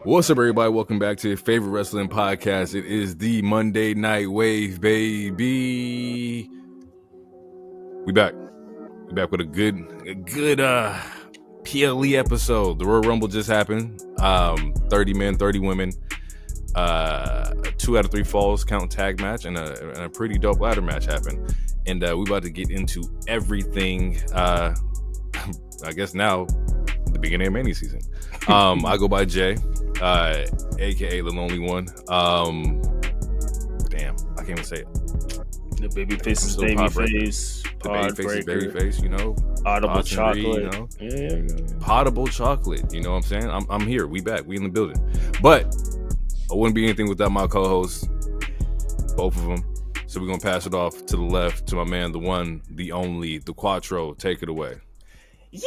What's up, everybody? Welcome back to your favorite wrestling podcast. It is the Monday Night Wave, baby. We back with a good PLE episode. The Royal Rumble just happened. 30 men, 30 women. 2 out of 3 falls count tag match, and a pretty dope ladder match happened. And we about to get into everything. I guess now, the beginning of mini season. I go by Jay. AKA the lonely one. Damn, I can't even say it. The baby face is baby face. The baby face is baby face, you know. Audible chocolate. Reed, you know? Yeah. Potable chocolate, you know what I'm saying? I'm here. We back. We in the building. But I wouldn't be anything without my co-hosts, both of them. So we're gonna pass it off to the left to my man, the one, the only, the Quattro. Take it away. Yeah,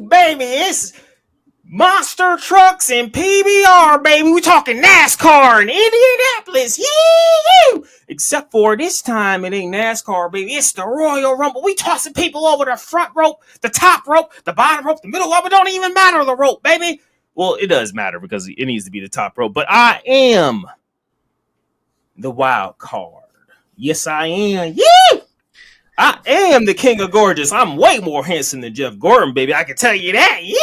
baby, it's monster trucks and PBR, baby. We talking NASCAR in Indianapolis. Yeah, except for this time, it ain't NASCAR, baby. It's the Royal Rumble. We tossing people over the front rope, the top rope, the bottom rope, the middle rope. It don't even matter the rope, baby. Well, it does matter because it needs to be the top rope. But I am the wild card. Yes, I am. Yeah. I am the king of gorgeous. I'm way more handsome than Jeff Gordon, baby. I can tell you that. Yeah.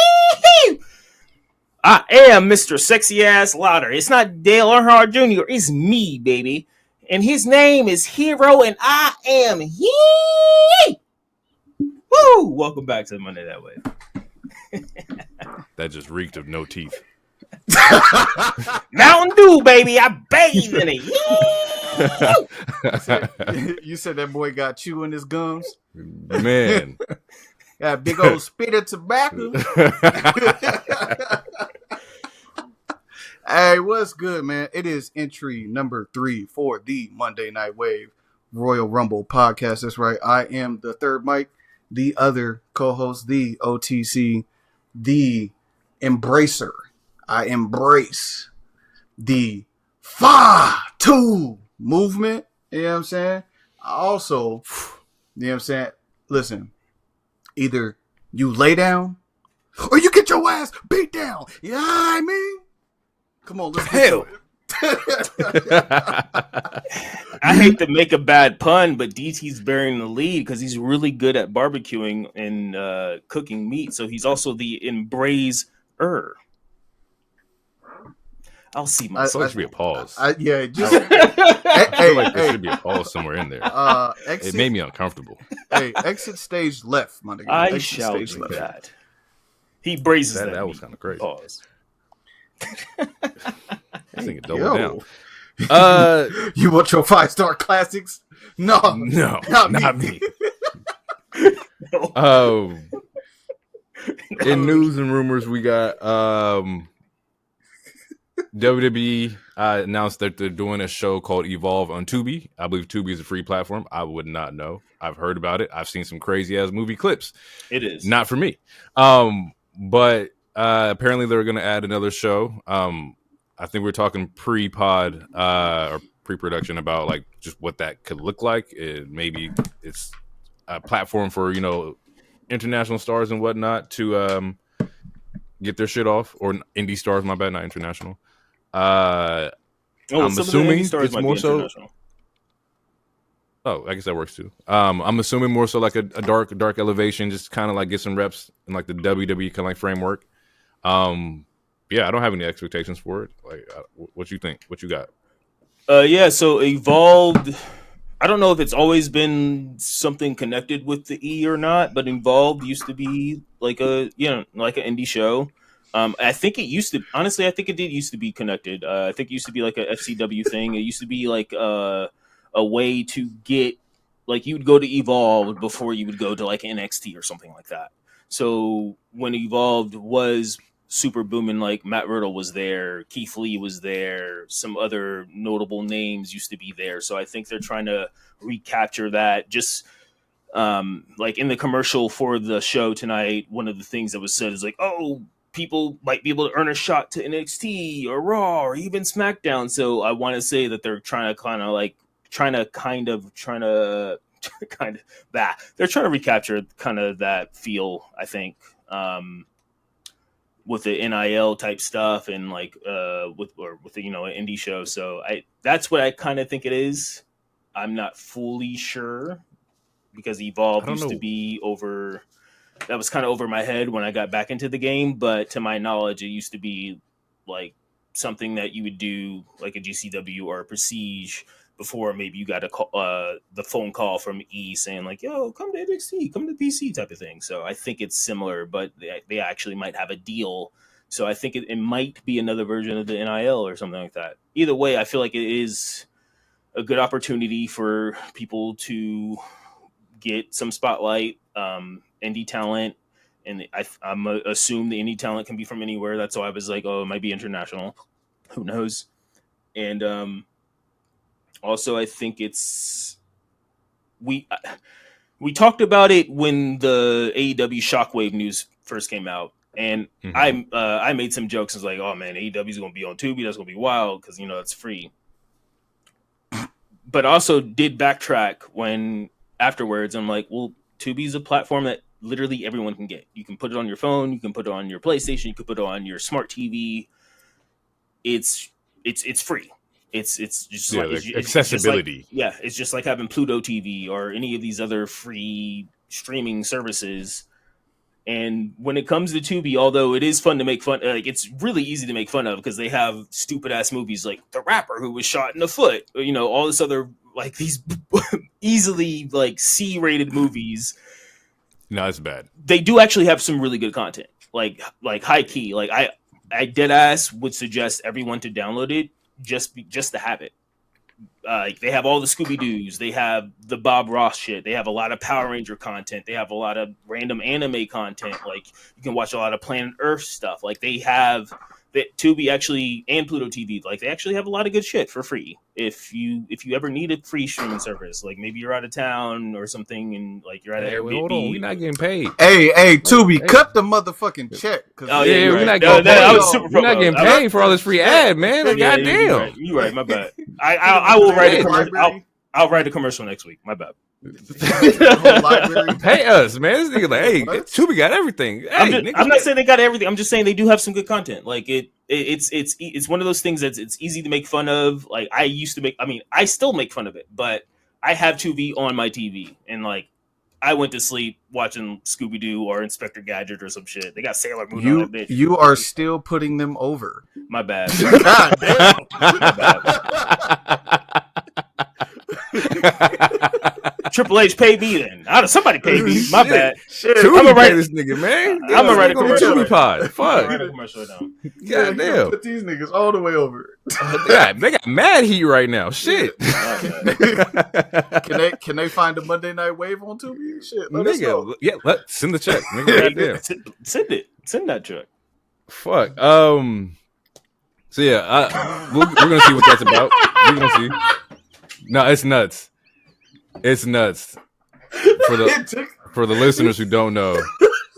I am Mr. Sexy Ass Louder. It's not Dale Earnhardt Jr. It's me, baby. And his name is Hero, and I am he. Woo! Welcome back to the Monday Night Wave. That just reeked of no teeth. Mountain Dew, baby. I bathe in it. You said that boy got chew in his gums? Man. Got a big old spit of tobacco. Hey, what's good, man? It is entry number 3 for the Monday Night Wave Royal Rumble podcast. That's right. I am the third mic, the other co-host, the OTC, the embracer. I embrace the Fatu movement. You know what I'm saying? I also, you know what I'm saying? Listen, either you lay down or you get your ass beat down. You know what I mean? Come on, let's get to it. I hate to make a bad pun, but DT's bearing the lead because he's really good at barbecuing and cooking meat. So he's also the embracer. I'll see myself. So there should be a pause. Yeah, just I feel like there should be a pause somewhere in there. It made me uncomfortable. Hey, exit stage left, my nigga. I Exit shall stage do left. that. He braces that. That was kind of crazy. Pause. I think it doubled down. You want your 5-star classics? No, not me. In news and rumors, we got WWE announced that they're doing a show called Evolve on Tubi. I believe Tubi is a free platform. I would not know. I've heard about it. I've seen some crazy ass movie clips. It is not for me. But apparently they're going to add another show. I think we're talking pre-pod or pre-production about like just what that could look like. Maybe it's a platform for, you know, international stars and whatnot to get their shit off, or indie stars. My bad, not international. I'm assuming it's more so. Oh, I guess that works too. I'm assuming more so like a dark elevation, just kind of like get some reps in like the WWE kind of like framework. Yeah, I don't have any expectations for it. Like, what you think? What you got? Yeah. So Evolved. I don't know if it's always been something connected with the E or not, but Evolved used to be like an indie show. I think it used to. Honestly, I think it did used to be connected. I think it used to be like a FCW thing. It used to be like a way to get, like, you would go to Evolved before you would go to like NXT or something like that. So when Evolved was super booming, like Matt Riddle was there, Keith Lee was there, some other notable names used to be there. So I think they're trying to recapture that. Just like in the commercial for the show tonight, one of the things that was said is like, oh, people might be able to earn a shot to NXT or Raw or even SmackDown. So I want to say that they're trying to they're trying to recapture kind of that feel, I think. with the NIL type stuff and like with the, you know, an indie show. So that's what I kind of think it is. I'm not fully sure because Evolve used to be over. That was kind of over my head when I got back into the game, but to my knowledge, it used to be like something that you would do like a GCW or a Prestige before maybe you got a call, the phone call from E saying like, yo, come to NXT, come to PC type of thing. So I think it's similar, but they actually might have a deal. So I think it might be another version of the NIL or something like that. Either way, I feel like it is a good opportunity for people to get some spotlight, indie talent. And I'm assume the indie talent can be from anywhere. That's why I was like, oh, it might be international. Who knows? And also, I think it's we talked about it when the AEW Shockwave news first came out, and I made some jokes. I was like, "Oh man, AEW is going to be on Tubi. That's going to be wild because, you know, it's free." But also did backtrack when afterwards. I'm like, "Well, Tubi is a platform that literally everyone can get. You can put it on your phone. You can put it on your PlayStation. You can put it on your smart TV. It's free." It's just like accessibility. It's just like having Pluto TV or any of these other free streaming services. And when it comes to Tubi, although it is fun to make fun, like it's really easy to make fun of because they have stupid ass movies like The Rapper who was shot in the foot, you know, all this other like these easily like C-rated movies. No, it's bad. They do actually have some really good content, like high key. Like I dead ass would suggest everyone to download it. Just to have it. They have all the Scooby-Doos. They have the Bob Ross shit. They have a lot of Power Ranger content. They have a lot of random anime content. Like, you can watch a lot of Planet Earth stuff. Like, they have Tubi actually and Pluto TV. Like, they actually have a lot of good shit for free. If you ever need a free streaming service, like maybe you're out of town or something, and like you're at an Airbnb. Hold on, we're not getting paid. Hey, Tubi, cut the motherfucking check. Oh yeah, we're not getting paid. We're not getting paid for all this free ad, man. Like, goddamn. You're right. My bad. I will write a commercial. I'll write a commercial next week. My bad. Pay us, man. This nigga like, hey, Tubi got everything. Hey, I'm not saying they got everything. I'm just saying they do have some good content. Like it's one of those things that's it's easy to make fun of. Like I still make fun of it, but I have Tubi on my TV, and like I went to sleep watching Scooby Doo or Inspector Gadget or some shit. They got Sailor Moon on that bitch. You are still putting them over. My bad. God damn. My bad. Triple H paid me then. Somebody paid me. My bad. Shit. I'm gonna write this nigga, man. I'm gonna write a commercial. Tubi pod. Fuck. I'm gonna write a commercial right now. God damn. Put these niggas all the way over. They got mad heat right now. Shit. Can they find a Monday Night Wave on Tubi? Shit. Let us know. Yeah. Send the check. Nigga, send it. Send that check. Fuck. So yeah, we're gonna see what that's about. We're gonna see. No, it's nuts. It's nuts. For the listeners who don't know,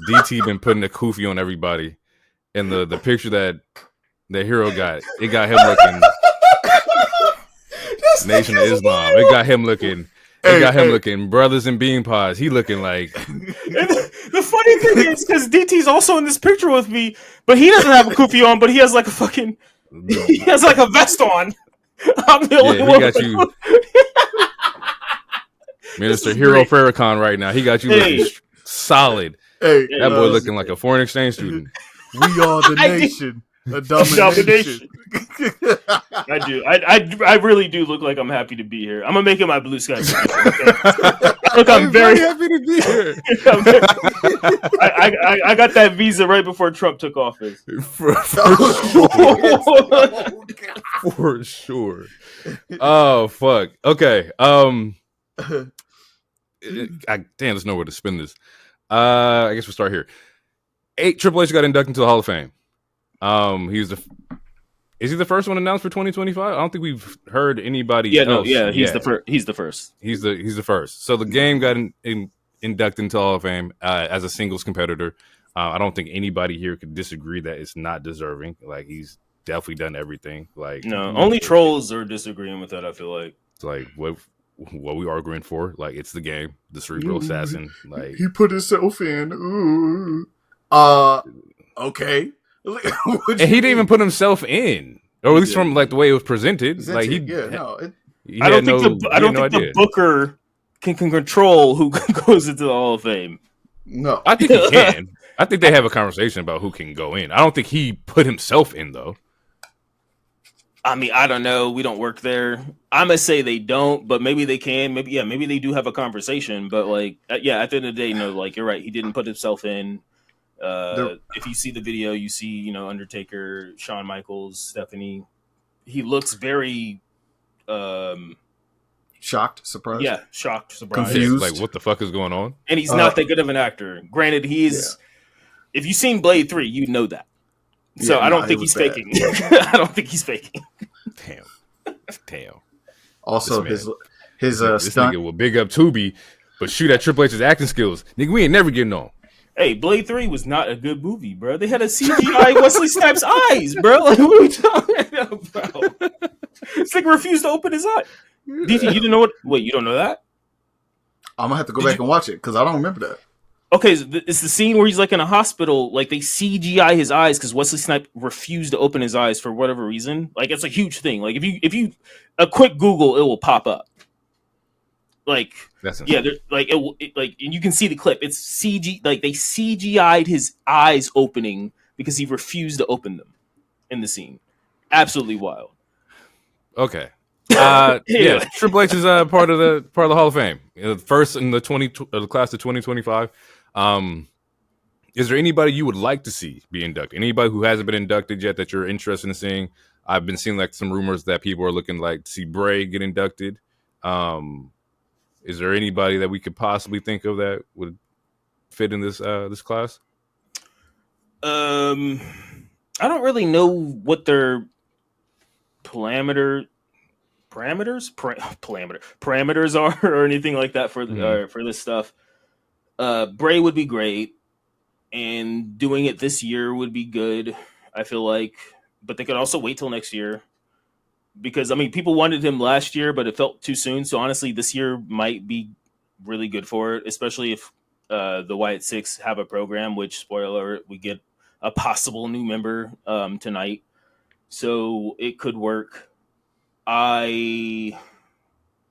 DT been putting a kufi on everybody, and the picture that the hero got, it got him looking Nation of Islam. It got him looking. It got him looking Brothers and Bean Pods. He looking like. The funny thing is, because DT's also in this picture with me, but he doesn't have a kufi on, but he has like a fucking. He has like a vest on. I'm the only one. He got you. Minister Hero Farrakhan right now. He got you looking solid. That boy looking like a foreign exchange student. We are the nation. A domination. I do. I really do look like I'm happy to be here. I'm gonna make it my blue sky. Look, I'm very happy to be here. I got that visa right before Trump took office. For sure. Oh fuck. Okay. Damn, there's nowhere to spin this. I guess we'll start here. Triple H got inducted into the Hall of Fame. Is he the first one announced for 2025? I don't think we've heard anybody else. He's the first. He's the first. He's the first. So the game got inducted into the Hall of Fame as a singles competitor. I don't think anybody here could disagree that it's not deserving. Like, he's definitely done everything. Like, no, only trolls are disagreeing with that. I feel like it's like what we arguing for. Like, it's the game, the cerebral assassin. Like, he put himself in. Okay. And he didn't even put himself in, or at least from like the way it was presented. Like he I don't think the booker can control who goes into the Hall of Fame. No, I think he can. I think they have a conversation about who can go in. I don't think he put himself in though. I mean, I don't know. We don't work there. I'm gonna say they don't, but maybe they can. Maybe they do have a conversation. But like, at the end of the day, no. Like, you're right. He didn't put himself in. If you see the video, you see, Undertaker, Shawn Michaels, Stephanie. He looks very shocked, surprised. Yeah, shocked, surprised, confused. Like, what the fuck is going on? And he's not that good of an actor. Granted, he's. Yeah. If you've seen Blade 3, you know that. So I don't think he's faking. I don't think he's faking. Damn. Also, his this stunt. nigga will big up Tubi, but shoot at Triple H's acting skills. Nigga, we ain't never getting on. Hey, Blade 3 was not a good movie, bro. They had a CGI Wesley Snipes' eyes, bro. Like, what are we talking about? This nigga refused to open his eye. DT, you didn't know what? Wait, you don't know that? I'm gonna have to go back and watch it because I don't remember that. Okay, it's the scene where he's like in a hospital, like they CGI his eyes because Wesley Snipes refused to open his eyes for whatever reason. Like, it's a huge thing. Like, if you a quick Google, it will pop up. Like, that's yeah, like and you can see the clip. It's CG, like they CGI'd his eyes opening because he refused to open them in the scene. Absolutely wild. Okay. Yeah, Triple H is part of the Hall of Fame. First in the class of 2025. Is there anybody you would like to see be inducted? Anybody who hasn't been inducted yet that you're interested in seeing? I've been seeing like some rumors that people are looking like to see Bray get inducted. Is there anybody that we could possibly think of that would fit in this class? I don't really know what their parameters are or anything like that for this stuff. Bray would be great, and doing it this year would be good, I feel like, but they could also wait till next year because, I mean, people wanted him last year, but it felt too soon. So honestly, this year might be really good for it, especially if the Wyatt Six have a program, which, spoiler alert, we get a possible new member tonight. So it could work. I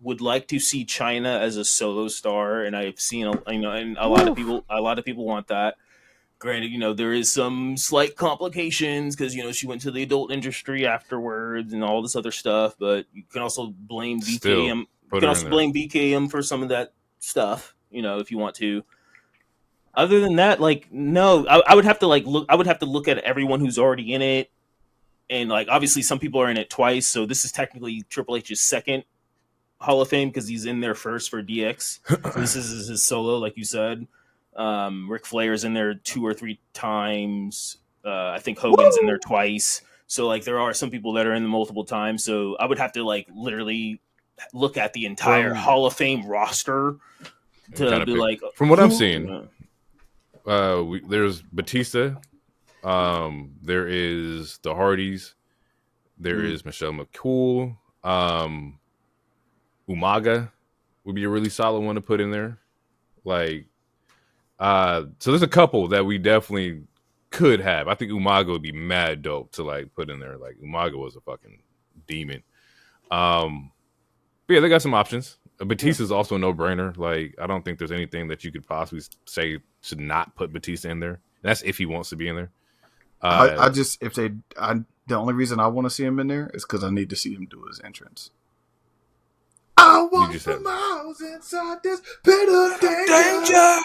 would like to see Chyna as a solo star, and I've seen and a lot of people want that. Granted, there is some slight complications because she went to the adult industry afterwards and all this other stuff. But you can also blame BKM. You can also blame BKM for some of that stuff, if you want to. Other than that, no, I would have to look. I would have to look at everyone who's already in it. And obviously some people are in it twice, so this is technically Triple H's second Hall of Fame because he's in there first for DX. So this is his solo, like you said. Ric Flair's in there 2 or 3 times. I think Hogan's in there twice. So there are some people that are in the multiple times. So I would have to literally look at the entire Hall of Fame roster to be like. From what I'm seeing, there's Batista. There is the Hardys. There is Michelle McCool. Umaga would be a really solid one to put in there. So there's a couple that we definitely could have. I think Umaga would be mad dope to put in there. Umaga was a fucking demon. But yeah, they got some options. Batista's also a no-brainer. I don't think there's anything that you could possibly say to not put Batista in there. That's if he wants to be in there. The only reason I want to see him in there is because I need to see him do his entrance. I walk for miles inside this pit of danger.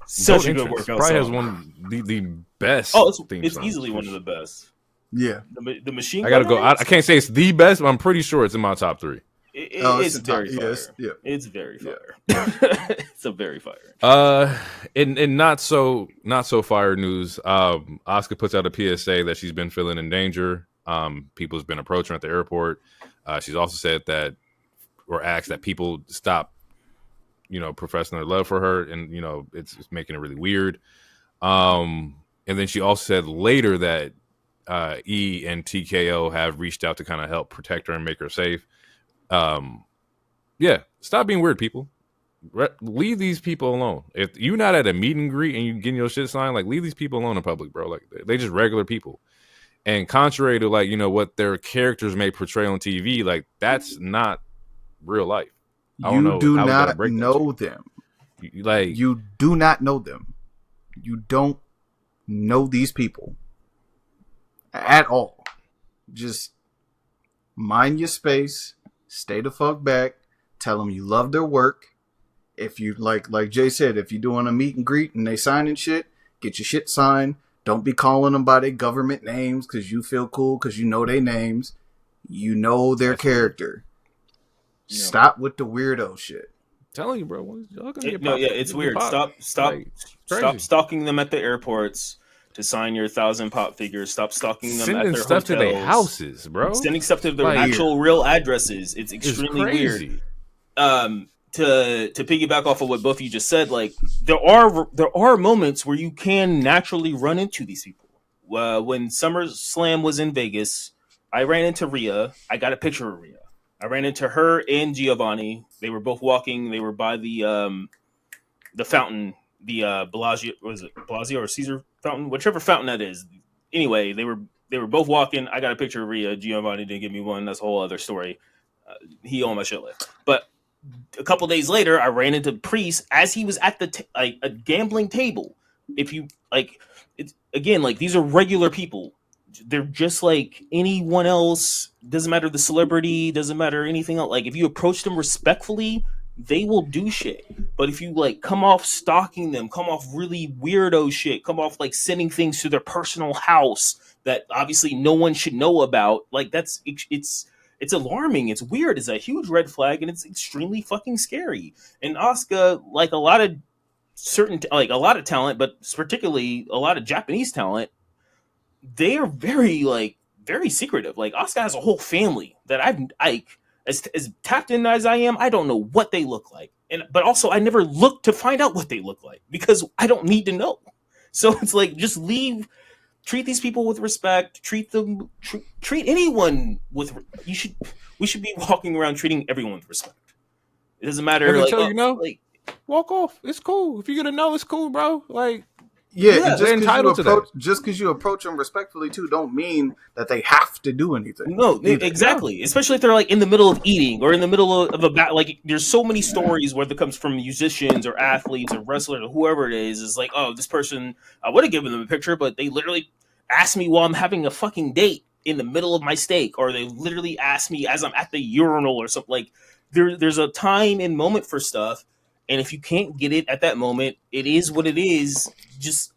Such a good workout. Probably has one the best. Oh, it's easily one of the best. Yeah, the machine. I gotta go. I can't say it's the best, but I'm pretty sure it's in my top 3. It's very fire. It's very fire. It's a very fire. In not so fire news, Asuka puts out a PSA that she's been feeling in danger. People's been approaching her at the airport. She's also said that, or asked that people stop, professing their love for her, and it's making it really weird. And then she also said later that E and TKO have reached out to kind of help protect her and make her safe. Yeah, stop being weird, people. leave these people alone. If you're not at a meet and greet and you getting your shit signed, like leave these people alone in public, bro. Like they just regular people. And contrary to like, you know, what their characters may portray on TV, like that's not real life. I don't You know do how we gotta not break know them. like You do not know them. You don't know these people at all. Just mind your space. Stay the fuck back. Tell them you love their work. If you like Jay said, if you're doing a meet and greet and they signing shit, get your shit signed. Don't be calling them by their government names because you feel cool because you know their names. You know their character. Yeah. Stop with the weirdo shit. Telling you, bro. It's weird. Stop stalking them at the airports to sign your 1,000 pop figures. Stop stalking them at their stuff hotels. To their houses, bro. Sending stuff to their actual real addresses. It's extremely weird. To piggyback off of what both of you just said, like there are moments where you can naturally run into these people. When SummerSlam was in Vegas, I ran into Rhea. I got a picture of Rhea. I ran into her and Giovanni. They were both walking. They were by the fountain, the Bellagio or Caesar fountain, whichever fountain that is. Anyway, they were both walking. I got a picture of Rhea. Giovanni didn't give me one. That's a whole other story. He owned my shit list. But a couple days later, I ran into Priest as he was at a gambling table. If you like, it's again like these are regular people. They're just like anyone else. Doesn't matter the celebrity. Doesn't matter anything else. Like if you approach them respectfully, they will do shit. But if you like come off stalking them, come off really weirdo shit, come off like sending things to their personal house that obviously no one should know about, like it's alarming. It's weird. It's a huge red flag, and it's extremely fucking scary. And Asuka, like a lot of talent, but particularly a lot of Japanese talent, they are very secretive. Like Asuka has a whole family that as tapped in as I am, I don't know what they look like. But also I never look to find out what they look like because I don't need to know. So it's like just treat these people with respect. Treat anyone with. We should be walking around treating everyone with respect. It doesn't matter. Walk off. It's cool. If you're gonna know, it's cool, bro. Like, yeah, just because you approach them respectfully too, don't mean that they have to do anything. No, exactly. No. Especially if they're like in the middle of eating or in the middle of a bat. Like, there's so many stories whether it comes from musicians or athletes or wrestlers or whoever it is like, oh, this person, I would have given them a picture, but they literally asked me while I'm having a fucking date in the middle of my steak, or they literally asked me as I'm at the urinal or something. Like, there's a time and moment for stuff. And if you can't get it at that moment, it is what it is. Just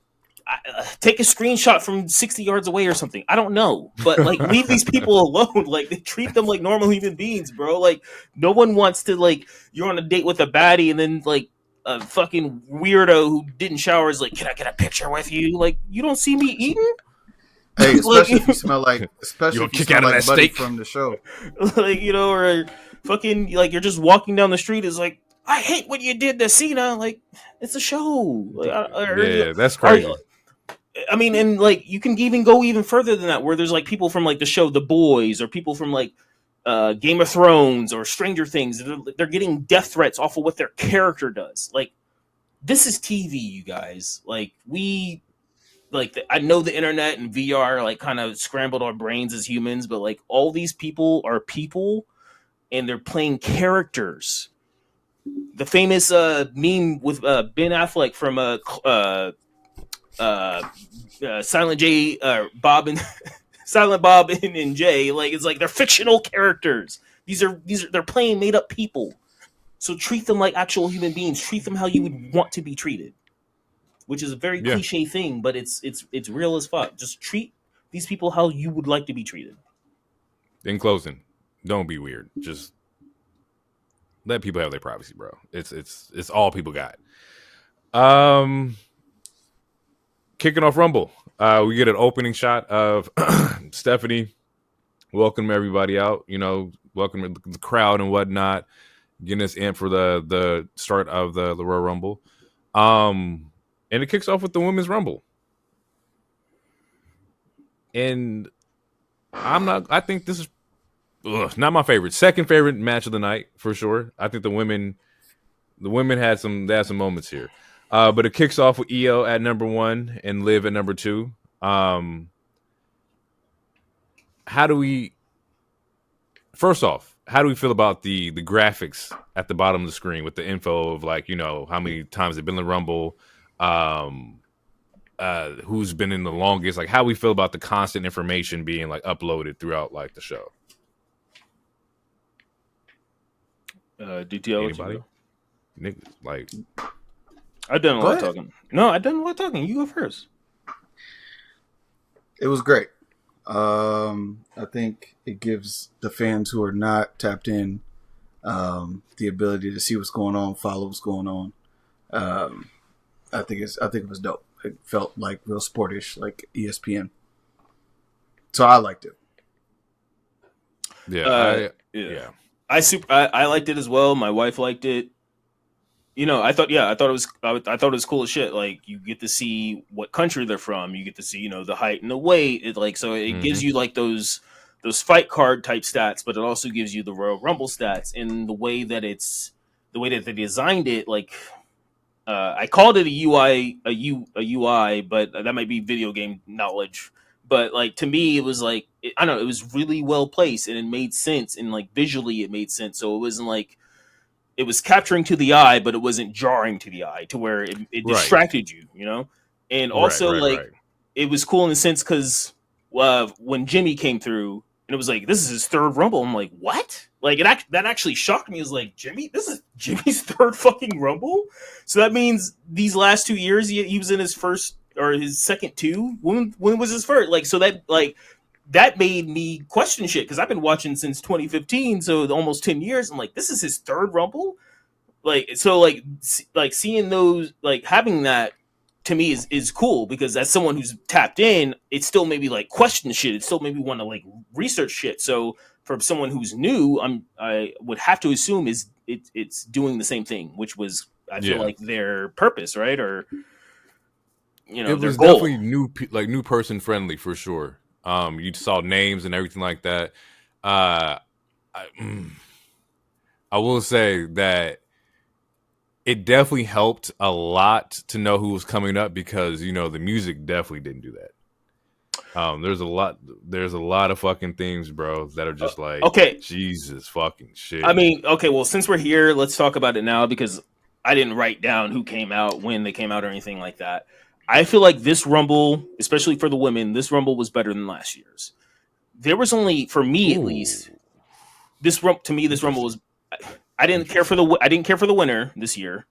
take a screenshot from 60 yards away or something. I don't know. But, like, leave these people alone. Like, they treat them like normal human beings, bro. Like, no one wants to, like, you're on a date with a baddie and then, like, a fucking weirdo who didn't shower is like, can I get a picture with you? Like, you don't see me eating? Hey, especially if you smell like, Buddy from the show. Like, you know, or fucking, like, you're just walking down the street is like, I hate what you did to Cena. Like, it's a show. Like, that's crazy. I mean, and like, you can even go even further than that, where there's like people from like the show The Boys, or people from like Game of Thrones or Stranger Things. They're getting death threats off of what their character does. Like, this is TV, you guys. Like, I know the internet and VR like kind of scrambled our brains as humans, but like all these people are people, and they're playing characters. The famous meme with Ben Affleck from Silent J, Bob and Silent Bob and Jay, like, it's like they're fictional characters. They're playing made up people. So treat them like actual human beings. Treat them how you would want to be treated, which is a very cliche thing, but it's real as fuck. Just treat these people how you would like to be treated. In closing, don't be weird. Just let people have their privacy, bro. It's all people got. Kicking off Rumble, we get an opening shot of Stephanie welcoming everybody out. You know, welcoming the crowd and whatnot, getting us in for the start of the Royal Rumble. And it kicks off with the Women's Rumble. And I think this is not my favorite. Second favorite match of the night, for sure. I think the women The women had some moments here. But it kicks off with Io at number 1 and Liv at number 2. First off, how do we feel about the graphics at the bottom of the screen with the info of like, how many times they've been in the Rumble, who's been in the longest, like how we feel about the constant information being like uploaded throughout like the show? DTL, anybody? Nick, like I done a lot of talking. No, I done a lot of talking. You go first. It was great. I think it gives the fans who are not tapped in the ability to see what's going on, follow what's going on. I think it was dope. It felt like real sportish, like ESPN. So I liked it. Yeah, I liked it as well. My wife liked it. I thought it was cool as shit. Like you get to see what country they're from. You get to see, the height and the weight. It gives you like those fight card type stats, but it also gives you the Royal Rumble stats. And the way that they designed it, like I called it a UI, but that might be video game knowledge. But like to me, it was like I don't know, it was really well placed and it made sense, and like visually it made sense. So it wasn't like it was capturing to the eye, but it wasn't jarring to the eye to where it distracted you, And also, it was cool in the sense because when Jimmy came through, and it was like, this is his third Rumble. I'm like, what? Like, that actually shocked me. It was like, this is Jimmy's third fucking Rumble? So that means these last 2 years, he was in his first, or his second two? When was his first? Like, so that made me question shit because I've been watching since 2015, so almost 10 years. I'm like, this is his third Rumble? Like, so like seeing those, like having that to me is cool because as someone who's tapped in, it still made me like question shit. It still made me want to like research shit. So for someone who's new, I would have to assume it's doing the same thing, which was I feel like their purpose, right? Or it was definitely new person friendly for sure. You saw names and everything like that. I will say that it definitely helped a lot to know who was coming up because the music definitely didn't do that. There's a lot of fucking things, bro, that are just like Jesus fucking shit. I mean, okay, well, since we're here, let's talk about it now because I didn't write down who came out, when they came out, or anything like that. I feel like this Rumble, especially for the women, this Rumble was better than last year's. There was only, for me at least, this Rumble was. I didn't care for the winner this year.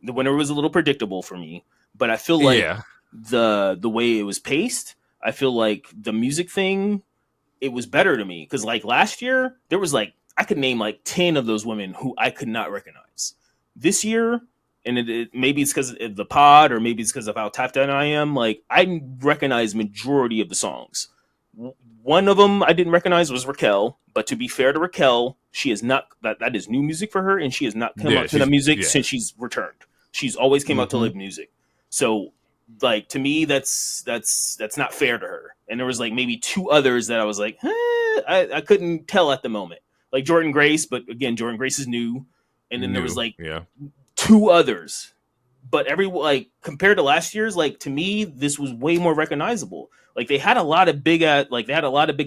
The winner was a little predictable for me, but I feel like the way it was paced, I feel like the music thing, it was better to me because like last year there was like I could name like 10 of those women who I could not recognize. This year. And maybe it's because of the pod, or maybe it's because of how tapped in I am. Like I recognize majority of the songs. One of them I didn't recognize was Raquel. But to be fair to Raquel, she is not that is new music for her, and she has not come out to the music since she's returned. She's always came out to live music. So, like to me, that's not fair to her. And there was like maybe 2 others that I was like, I couldn't tell at the moment. Like Jordan Grace, but again, Jordan Grace is new. And then there was like 2 others, but compared to last year's, like to me, this was way more recognizable. Like they had a lot of big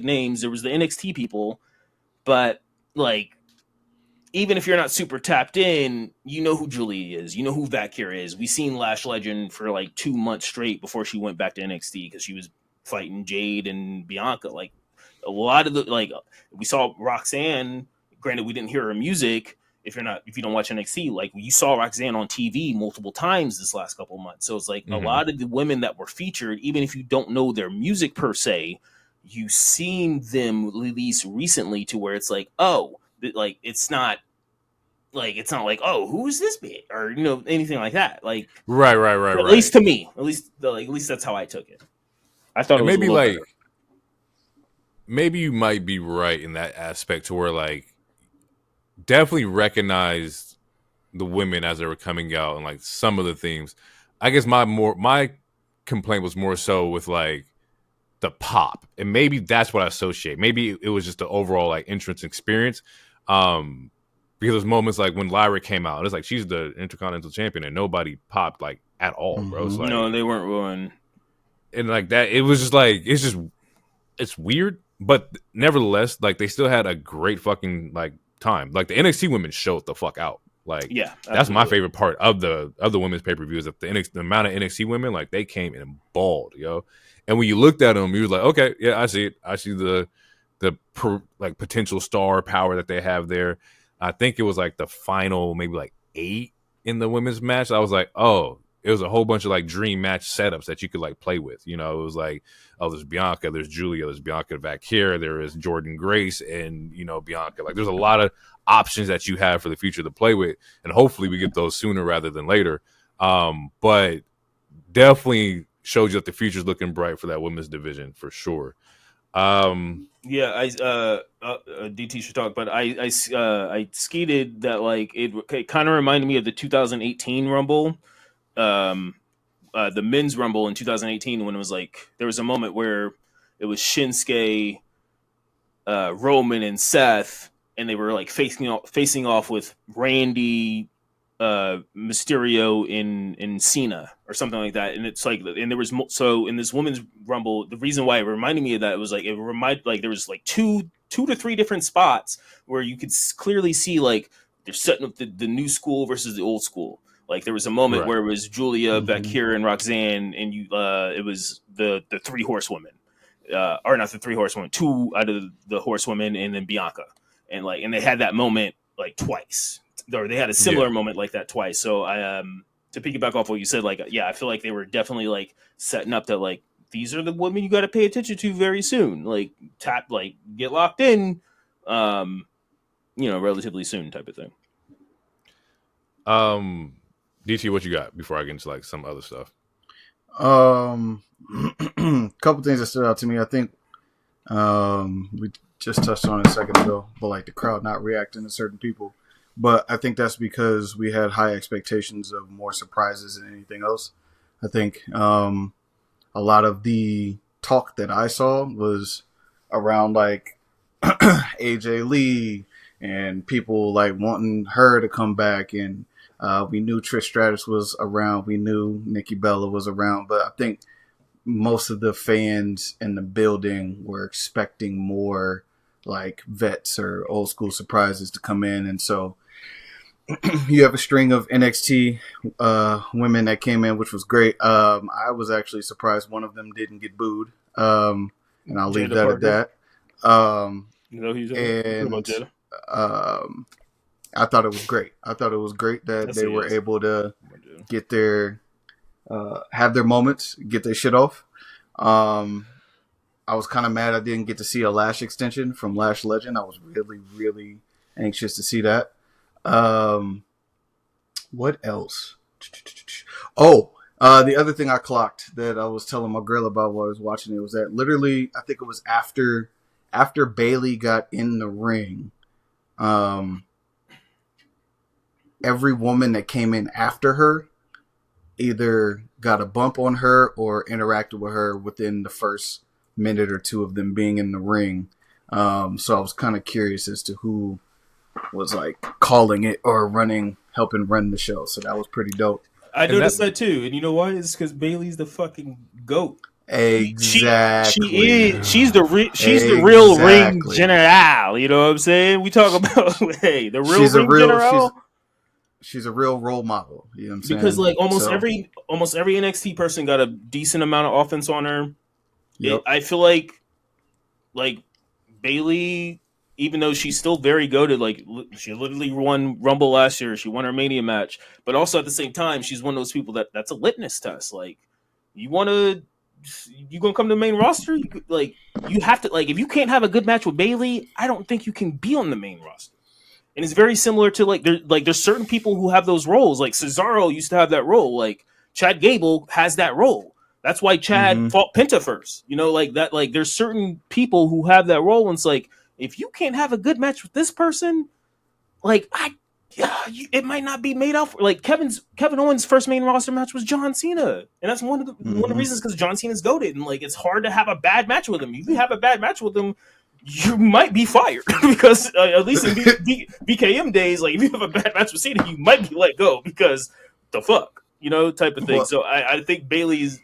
names. There was the NXT people, but like even if you're not super tapped in, you know who Julie is, you know who Vaquer is. We seen Lash Legend for like 2 months straight before she went back to NXT because she was fighting Jade and Bianca. Like a lot of we saw Roxanne. Granted, we didn't hear her music. If you don't watch NXT, like you saw Roxanne on TV multiple times this last couple of months. So it's like a lot of the women that were featured, even if you don't know their music per se, you've seen them release recently to where it's like, like it's not like, oh, who is this bit or anything like that. Like right. At least to me, at least that's how I took it. I thought it was maybe like better. Maybe you might be right in that aspect to where like. Definitely recognized the women as they were coming out and like some of the themes. I guess my complaint was more so with like the pop, and maybe that's what I associate. Maybe it was just the overall like entrance experience. because there's moments like when Lyra came out, it's like she's the Intercontinental Champion and nobody popped like at all, bro. It's like, no, they weren't willing. And like that, it was just like it's weird, but nevertheless, like they still had a great fucking like time. Like the NXT women showed the fuck out. Like Yeah, that's my favorite part of the women's pay per view is that the amount of NXT women, like they came in and balled, yo. And when you looked at them, you was like, okay, yeah, I see it. I see the like potential star power that they have there. I think it was like the final maybe like 8 in the women's match. I was like, oh, it was a whole bunch of like dream match setups that you could like play with. You know, it was like, oh, there's Bianca, there's Julia, there's Bianca Vaquer, there is Jordan Grace, and you know, Bianca. Like there's a lot of options that you have for the future to play with, and hopefully we get those sooner rather than later. But definitely showed you that the future's looking bright for that women's division for sure. Yeah, DT should talk, but I skated that like it kind of reminded me of the 2018 Rumble, the men's Rumble in 2018 when it was like there was a moment where it was Shinsuke, Roman, and Seth, and they were like facing off with Randy, Mysterio in Cena or something like that, and it's like, and there was so in this women's Rumble, the reason why it reminded me of that, it was like there was like two to three different spots where you could clearly see like they're setting up the new school versus the old school. Like there was a moment where it was Julia, Vaquer, and Roxanne, and it was the 3 horsewomen, or not the 3 horsewomen, 2 out of the horsewomen, and then Bianca, and they had that moment like twice. Or they had a similar moment like that twice. So I to piggyback off what you said, like I feel like they were definitely like setting up that like these are the women you got to pay attention to very soon. Like get locked in, relatively soon type of thing. DT, what you got before I get into like some other stuff? Couple things that stood out to me. I think we just touched on it a second ago, but like the crowd not reacting to certain people. But I think that's because we had high expectations of more surprises than anything else. I think a lot of the talk that I saw was around like AJ Lee and people like wanting her to come back. And we knew Trish Stratus was around. We knew Nikki Bella was around. But I think most of the fans in the building were expecting more like vets or old school surprises to come in. And so you have a string of NXT women that came in, which was great. I was actually surprised one of them didn't get booed, and I'll leave that at that. I thought it was great. I thought it was great that they were able to get their have their moments, get their shit off. I was kind of mad I didn't get to see a Lash extension from Lash Legend. I was really, really anxious to see that. What else? Oh, the other thing I clocked that I was telling my girl about while I was watching it was that literally, I think it was after Bayley got in the ring, every woman that came in after her either got a bump on her or interacted with her within the first minute or two of them being in the ring. So I was kind of curious as to who was like calling it or helping run the show. So that was pretty dope. I noticed that too. And you know why? It's because Bayley's the fucking GOAT. Exactly. She's the real ring general. You know what I'm saying? We talk about the real ring general. She's a real role model. You know what I'm saying? Because like almost every NXT person got a decent amount of offense on her. Yep. I feel like Bayley, even though she's still very goated, like she literally won Rumble last year, she won her Mania match, but also at the same time, she's one of those people that's a litmus test. Like, you gonna come to the main roster? You have to, like, if you can't have a good match with Bayley, I don't think you can be on the main roster. And it's very similar to there's certain people who have those roles. Like Cesaro used to have that role. Like Chad Gable has that role. That's why Chad fought Penta first. You know, like that. Like there's certain people who have that role, and it's like, if you can't have a good match with this person, like it might not be made out for. Like Kevin Owens' first main roster match was John Cena, and that's one of the reasons because John Cena's goated, and like it's hard to have a bad match with him. You can have a bad match with him, you might be fired because at least in BKM days, like if you have a bad match with Cena, you might be let go because the fuck, type of thing. Well, So I think Bayley's,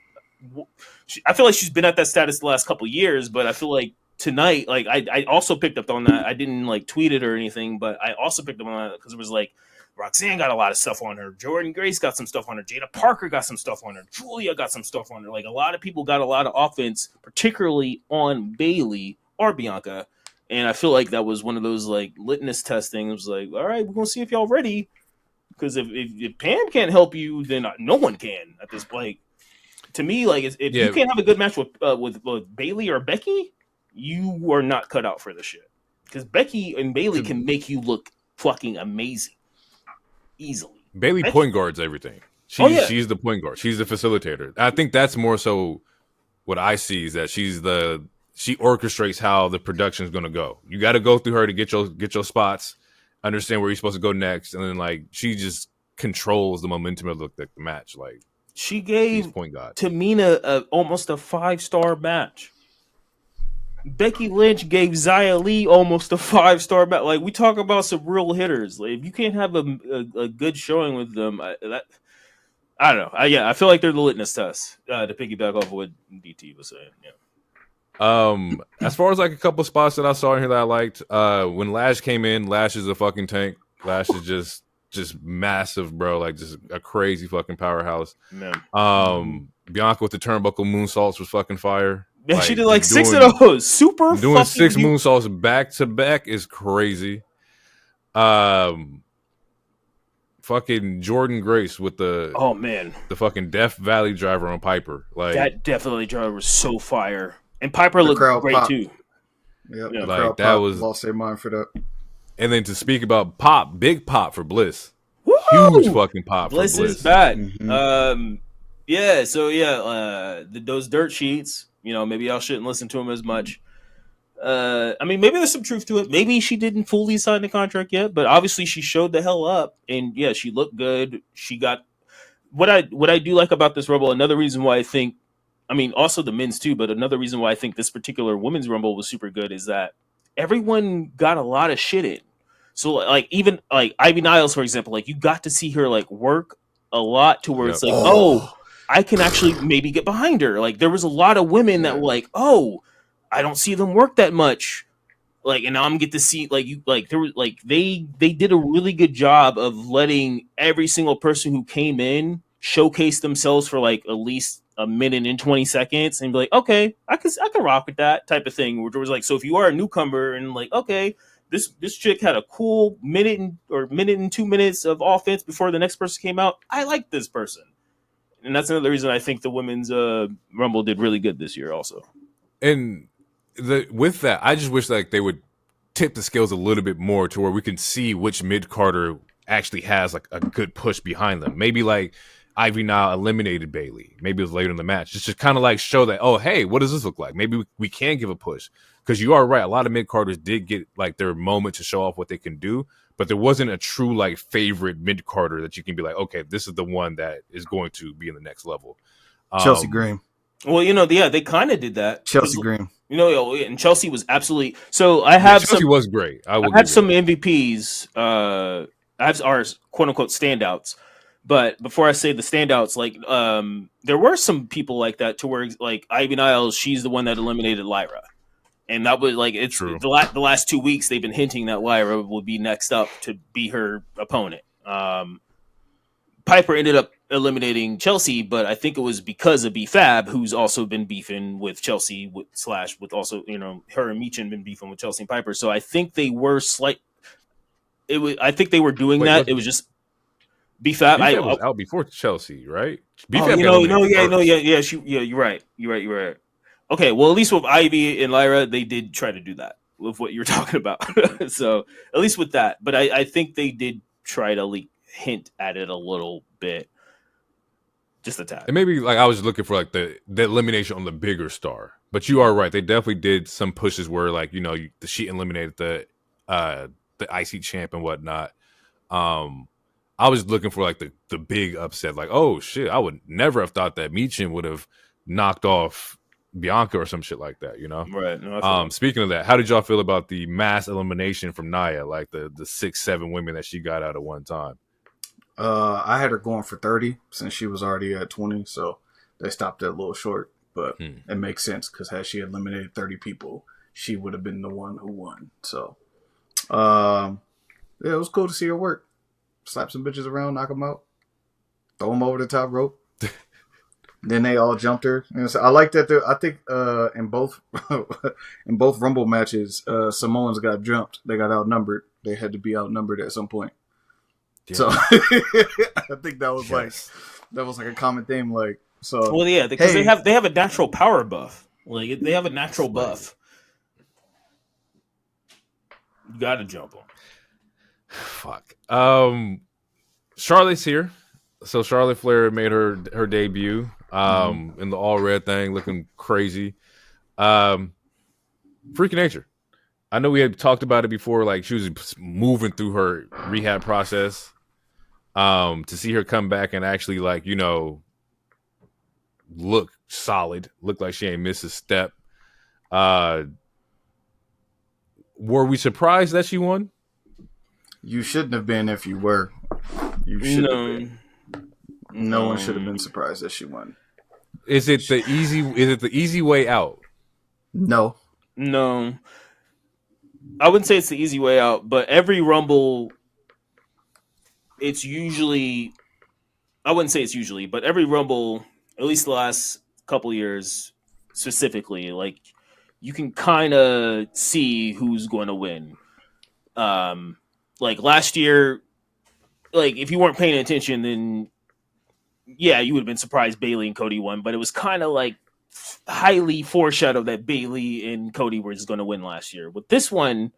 I feel like she's been at that status the last couple of years, but I feel like tonight, like I also picked up on that. I didn't like tweet it or anything, but I also picked up on that because it was like Roxanne got a lot of stuff on her, Jordan Grace got some stuff on her, Jada Parker got some stuff on her, Julia got some stuff on her. Like a lot of people got a lot of offense, particularly on Bayley or Bianca. And I feel like that was one of those like litmus test things. It was like, all right, we're gonna see if y'all ready. Because if Pam can't help you, then no one can at this point. To me, like if you can't have a good match with Bayley or Becky, you are not cut out for this shit. Because Becky and Bayley can make you look fucking amazing easily. Bayley point guards everything. She's the point guard. She's the facilitator. I think that's more so what I see is that she orchestrates how the production is going to go. You got to go through her to get your spots, understand where you're supposed to go next, and then like she just controls the momentum of the match. Like she gave point guard. Tamina almost a 5-star match. Becky Lynch gave Xia Li almost a 5-star match. Like we talk about some real hitters. Like if you can't have a good showing with them, I don't know. I feel like they're the litmus test to piggyback off of what DT was saying. Yeah. As far as like a couple spots that I saw in here that I liked, when Lash came in, Lash is a fucking tank. Lash is just massive, bro. Like just a crazy fucking powerhouse. Man. Bianca with the turnbuckle moonsaults was fucking fire. Yeah, like, she did like 6 of those. Super doing 6 moonsaults back to back is crazy. Fucking Jordan Grace with the the fucking Death Valley driver on Piper. Like that Death Valley driver was so fire. And Piper looked great pop. too. Yep, yeah, like that was lost their mind for that. And then to speak about pop, big pop for Bliss. Woo-hoo! Huge fucking pop Bliss for Bliss. Is back. Mm-hmm. Those dirt sheets, maybe y'all shouldn't listen to them as much. I mean, maybe there's some truth to it. Maybe she didn't fully sign the contract yet, but obviously she showed the hell up, and yeah, she looked good. She got what I do like about this Rumble. Another reason why I think, I mean, also the men's too, but another reason why I think this particular women's Rumble was super good is that everyone got a lot of shit in. So like even like Ivy Niles, for example, like you got to see her like work a lot to where it's like, I can actually maybe get behind her. Like there was a lot of women that were like, I don't see them work that much. Like, and now I'm get to see there was like they did a really good job of letting every single person who came in showcase themselves for like at least a minute and 20 seconds and be like, okay, I can rock with that type of thing. Where it was like, so if you are a newcomer and like, okay, this chick had a cool minute and 2 minutes of offense before the next person came out, I like this person. And that's another reason I think the women's Rumble did really good this year also. And with that, I just wish like they would tip the scales a little bit more to where we can see which mid-carder actually has like a good push behind them. Maybe like Ivy now eliminated Bayley. Maybe it was later in the match. Just to kind of like show that, oh, hey, what does this look like? Maybe we can give a push. Because you are right. A lot of mid-carders did get like their moment to show off what they can do. But there wasn't a true like favorite mid-carder that you can be like, okay, this is the one that is going to be in the next level. Chelsea Green. Well, they kind of did that. Chelsea Green. And Chelsea was absolutely. So I have Chelsea was great. I have some MVPs. I have our quote unquote standouts. But before I say the standouts, like there were some people like that to where like Ivy Niles, she's the one that eliminated Lyra. And that was like it's true. The last 2 weeks they've been hinting that Lyra will be next up to be her opponent. Piper ended up eliminating Chelsea, but I think it was because of B-Fab, who's also been beefing with Chelsea with also her and Meechin been beefing with Chelsea and Piper. So I think they were I think they were doing that. It was just B-Fab. B-Fab was out before Chelsea, right? B-Fab you're right. Okay, well, at least with Ivy and Lyra, they did try to do that with what you're talking about. So at least with that, but I think they did try to hint at it a little bit, just a tad. And maybe like I was looking for like the elimination on the bigger star, but you are right. They definitely did some pushes where like she eliminated the IC champ and whatnot. I was looking for like the big upset, like, oh shit, I would never have thought that Meechin would have knocked off Bianca or some shit like that, you know? Right. No, speaking of that, how did y'all feel about the mass elimination from Nia, like the 6-7 women that she got out at one time? I had her going for 30 since she was already at 20, so they stopped it a little short. But it makes sense because had she eliminated 30 people, she would have been the one who won. So, yeah, it was cool to see her work. Slap some bitches around, knock them out, throw them over the top rope. Then they all jumped her. And so I like that. I think in both in both Rumble matches, Samoans got jumped. They got outnumbered. They had to be outnumbered at some point. Yeah. So I think that was like a common theme. Like, so well, yeah, because they have a natural power buff. Like they have a natural buff. You got to jump them. Fuck. Charlotte's here. So Charlotte Flair made her debut in the all red thing, looking crazy. Freaking nature. I know we had talked about it before, like she was moving through her rehab process. To see her come back and actually, like, you know, look solid, look like she ain't missed a step. Were we surprised that she won? You shouldn't have been if you were. You should have been. No one should have been surprised that she won. Is it the easy way out? No. I wouldn't say it's the easy way out, but every Rumble, it's usually, I wouldn't say it's usually, but every Rumble, at least the last couple years specifically, like you can kind of see who's going to win. Like last year, like if you weren't paying attention, then yeah, you would have been surprised Bayley and Cody won, but it was kind of like highly foreshadowed that Bayley and Cody were just going to win last year. With this one,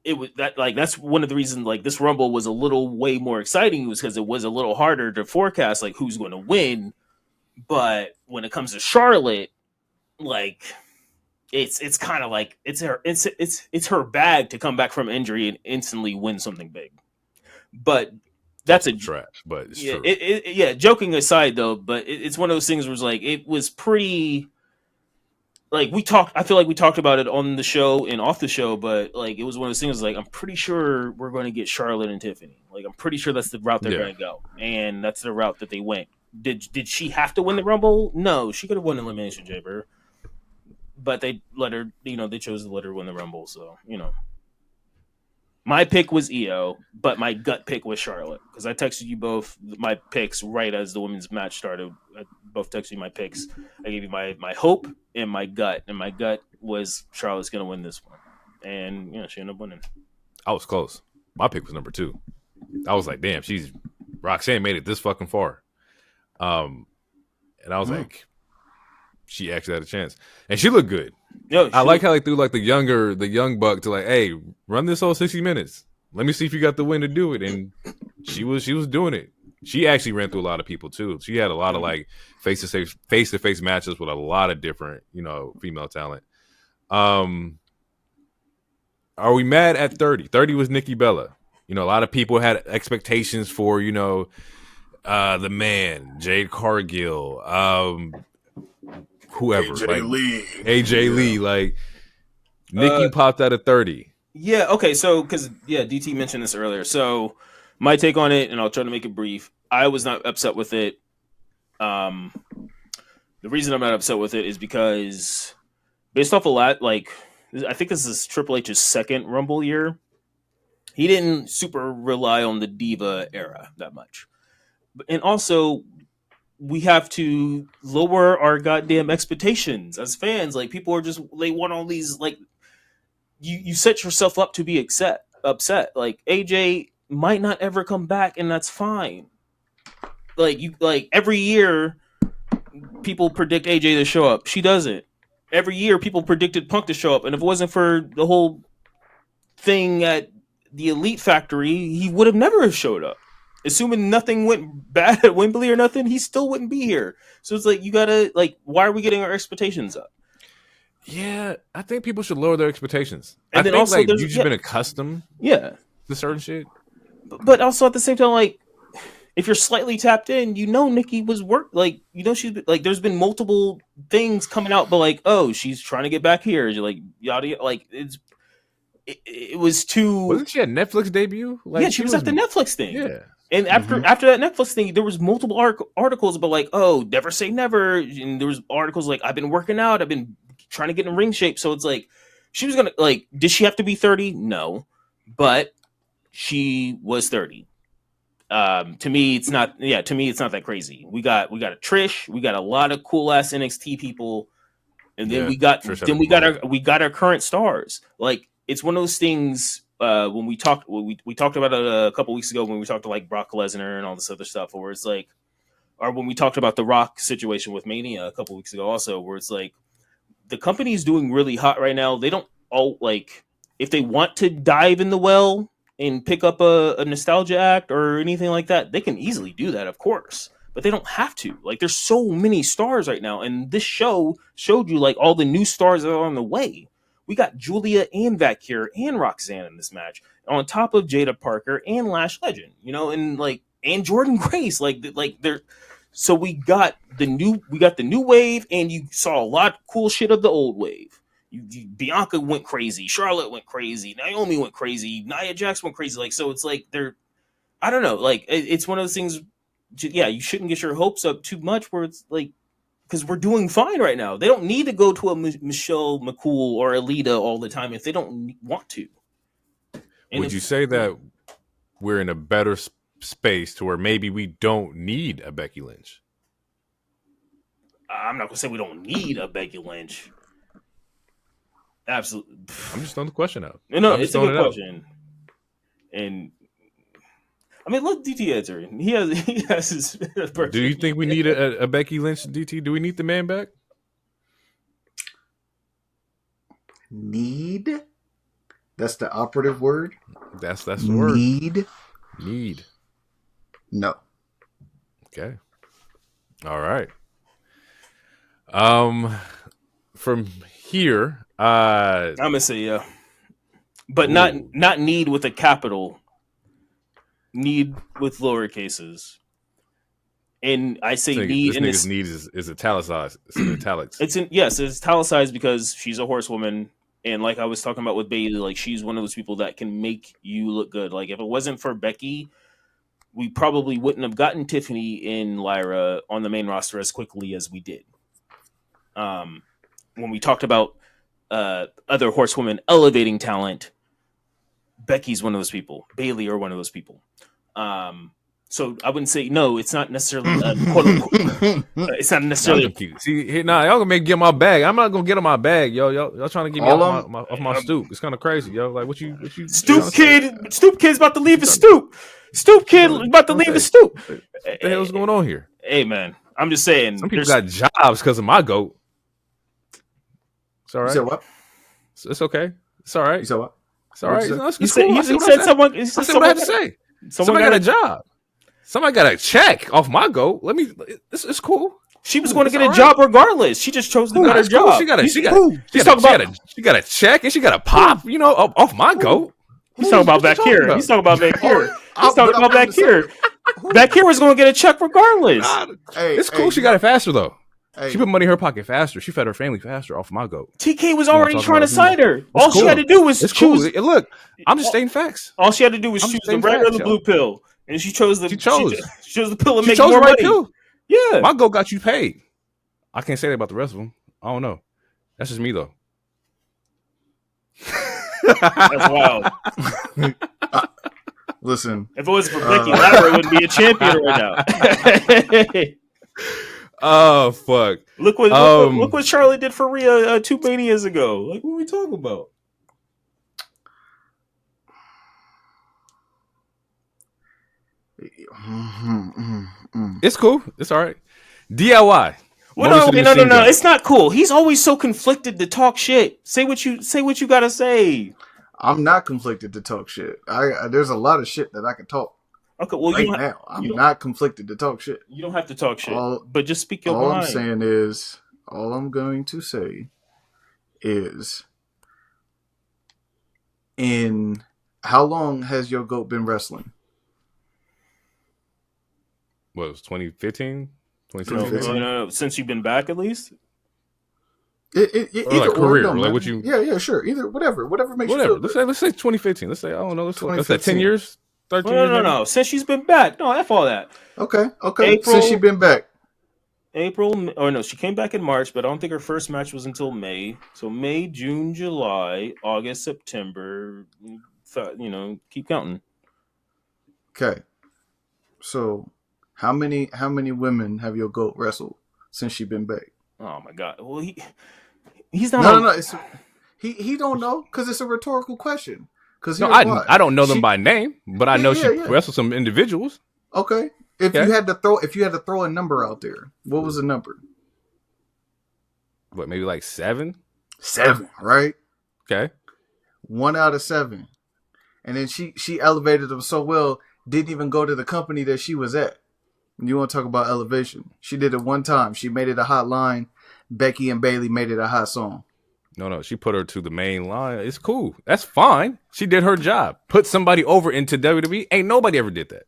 it was that like that's one of the reasons like this Rumble was a little way more exciting was because it was a little harder to forecast like who's going to win. But when it comes to Charlotte, like it's kind of like it's her bag to come back from injury and instantly win something big. But that's a trash, but it's true. Joking aside, though, but it's one of those things where it's like it was pretty. Like I feel like we talked about it on the show and off the show, but like it was one of those things. Like I'm pretty sure we're going to get Charlotte and Tiffany. Like I'm pretty sure that's the route they're going to go, and that's the route that they went. Did she have to win the Rumble? No, she could have won Elimination Chamber, but they let her. You know, they chose to let her win the Rumble. So you know. My pick was EO, but my gut pick was Charlotte because I texted you both my picks right as the women's match started. I both texted you my picks. I gave you my hope and my gut was Charlotte's going to win this one, and you know she ended up winning. I was close. My pick was number 2. I was like, damn, Roxanne made it this fucking far, and I was like, she actually had a chance, and she looked good. Yo, I like how they threw like the young buck to like, hey, run this whole 60 minutes. Let me see if you got the win to do it. And she was doing it. She actually ran through a lot of people too. She had a lot of like face to face matches with a lot of different, you know, female talent. Are we mad at 30? 30 was Nikki Bella. You know, a lot of people had expectations for, you know, the man, Jade Cargill, whoever, AJ Lee, like Nikki popped out at 30. Yeah, okay, so because DT mentioned this earlier. So my take on it, and I'll try to make it brief. I was not upset with it. The reason I'm not upset with it is because based off a lot, like I think this is Triple H's second Rumble year. He didn't super rely on the Diva era that much, and also. We have to lower our goddamn expectations as fans. Like people are they want all these like you set yourself up to be upset. Like AJ might not ever come back, and that's fine. Like every year, people predict AJ to show up. She doesn't. Every year, people predicted Punk to show up, and if it wasn't for the whole thing at the Elite Factory, he would have never have showed up. Assuming nothing went bad at Wembley or nothing, he still wouldn't be here. So it's like you gotta why are we getting our expectations up? Yeah, I think people should lower their expectations. And I then think also you've just been accustomed, to certain shit. But also at the same time, like if you're slightly tapped in, Nikki was she's like, there's been multiple things coming out, but like, oh, she's trying to get back here. You're like, yada, like it was too. Wasn't she a Netflix debut? Like, yeah, she was at the Netflix thing. Yeah. And after that Netflix thing, there was multiple articles about like, oh, never say never. And there was articles like, I've been working out, I've been trying to get in ring shape. So it's like, she was gonna like, did she have to be 30? No, but she was 30. To me, it's not. Yeah, to me, it's not that crazy. We got a Trish, we got a lot of cool ass NXT people, and then we got our current stars. Like, it's one of those things. When we talked about it a couple weeks ago when we talked to like Brock Lesnar and all this other stuff, where it's like, or when we talked about the Rock situation with Mania a couple weeks ago, also, where it's like, the company's doing really hot right now. They don't all like, if they want to dive in the well and pick up a nostalgia act or anything like that, they can easily do that, of course. But they don't have to. Like, there's so many stars right now, and this show showed you like all the new stars that are on the way. We got Julia and Vaquer and Roxanne in this match, on top of Jada Parker and Lash Legend, and Jordan Grace, they're. So we got the new wave, and you saw a lot of cool shit of the old wave. Bianca went crazy, Charlotte went crazy, Naomi went crazy, Nia Jax went crazy. Like, so it's like I don't know, like it's one of those things. Yeah, you shouldn't get your hopes up too much, where it's like, because we're doing fine right now. They don't need to go to a Michelle McCool or Alita all the time if they don't want to. And would you say that we're in a better space to where maybe we don't need a Becky Lynch? I'm not going to say we don't need a Becky Lynch. Absolutely. I'm just throwing the question out. No, it's a good question. And I mean, let DT answer. He has his. Do you think we need a Becky Lynch, DT? Do we need the man back? Need? That's the operative word? That's the word. Need. No. Okay. All right. From here, I'm gonna say yeah, but not need with a capital. Need with lower cases. And I say need. This nigga's need is italicized. It's in italics. It's italicized because she's a horsewoman, and like I was talking about with Bayley, like, she's one of those people that can make you look good. Like, if it wasn't for Becky, we probably wouldn't have gotten Tiffany and Lyra on the main roster as quickly as we did. When we talked about other horsewomen elevating talent, Becky's one of those people. Bayley are one of those people. So I wouldn't say no. It's not necessarily quote unquote. It's not necessarily. See, y'all gonna get my bag. I'm not gonna get on my bag, yo. Y'all trying to get me off my stoop. It's kind of crazy, yo. Like, what you? Stoop kid's about to leave his stoop. Stoop kid about to leave his stoop. What the hell's going on here? Hey, man, I'm just saying. Some people got jobs because of my goat. It's all right. You said what? It's okay. It's all right. You said what? It's all right. He said someone. I said what I had to say. Somebody got a job. Somebody got a check off my goat. It's cool. She was going to get a job regardless. She just chose to get a job. Cool. She got a check and she got a pop, off my goat. He's talking about Vaquer. He's talking about Vaquer. He's talking about Vaquer. Vaquer was going to get a check regardless. It's cool. She got it faster though. She put money in her pocket faster. She fed her family faster off my goat. TK was already trying to sign her. All she had to do was choose. Cool. Look, I'm just stating facts. All she had to do was choose the red or the blue pill, and she chose the pill and make more money. Pill. Yeah, my goat got you paid. I can't say that about the rest of them. I don't know. That's just me though. That's wild. Listen, if it wasn't for Becky, Lyra would be a champion right now. Oh fuck! Look what Charlotte did for Rhea 2 Manias ago. Like, what are we talking about? It's cool. It's all right. DIY. Well, no. It's not cool. He's always so conflicted to talk shit. Say what you gotta say. I'm not conflicted to talk shit. There's a lot of shit that I can talk. Okay, well, now I'm not conflicted to talk shit. You don't have to talk shit, but just speak your mind. All I'm saying is, all I'm going to say is, in how long has your goat been wrestling? What was 2015, No, 2016? no, since you've been back at least. Either like career, or, no, like man. what you? Yeah, sure. Either whatever makes you Whatever. feel Let's say 2015. Let's say I don't know. Let's say 10 2015. years, 13 No, years. no, maybe? no. Since she's been back. No, F all that. Okay. April- Since she been back. April, or no, she came back in March, but I don't think her first match was until May. So May, June, July, August, September. Keep counting. Okay. So, how many women have your GOAT wrestled since she been back? Oh my God. Well, he's not. No. He don't know because it's a rhetorical question. Because No, I don't know them by name, but I know she yeah. wrestled some individuals. Okay. If you had to throw a number out there, what was the number? What, maybe like 7? 7, right? Okay. 1 out of 7. And then she elevated them so well, didn't even go to the company that she was at. You want to talk about elevation? She did it one time. She made it a hot line. Becky and Bayley made it a hot song. No, she put her to the main line. It's cool. That's fine. She did her job. Put somebody over into WWE. Ain't nobody ever did that.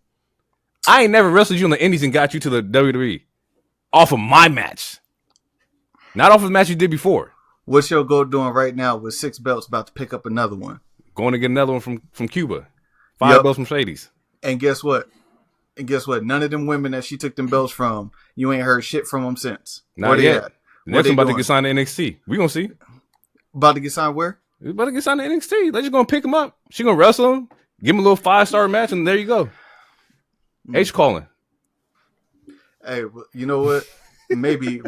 I ain't never wrestled you in the Indies and got you to the WWE off of my match. Not off of the match you did before. What's your GOAT doing right now with 6 belts, about to pick up another one? Going to get another one from Cuba. 5 belts from Shady's. And guess what? None of them women that she took them belts from, you ain't heard shit from them since. Not yet. Next one about to get signed to NXT. We gonna see. About to get signed where? He's about to get signed to NXT. They're just gonna pick him up. She gonna wrestle him, give him a little 5-star match, and there you go. H calling. Hey, you know what? Maybe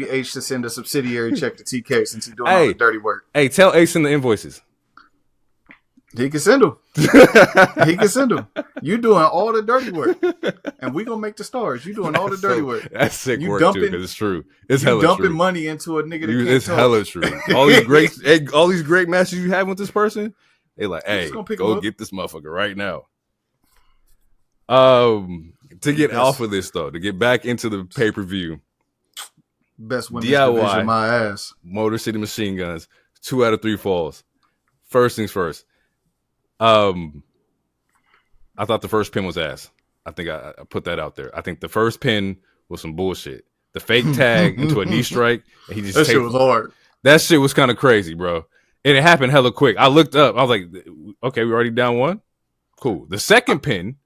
H should send a subsidiary check to TK since he's doing all the dirty work. Hey, tell H send the invoices. He can send them. You doing all the dirty work, and we gonna make the stars. You doing all the dirty work. That's sick you work dumping, too, because it's true. It's you hella dumping true. money into a nigga that can't It's talk. hella true. All these great matches you have with this person, they like, hey, go get this motherfucker right now. To get off of this though, to get back into the pay-per-view, best women's DIY, division, my ass. Motor City Machine Guns, 2 out of 3 falls. First things first. I thought the first pin was ass. I think I put that out there. I think the first pin was some bullshit. The fake tag into a knee strike, and he just that shit was hard. That shit was kind of crazy, bro. And it happened hella quick. I looked up. I was like, okay, we already down 1. Cool. The second pin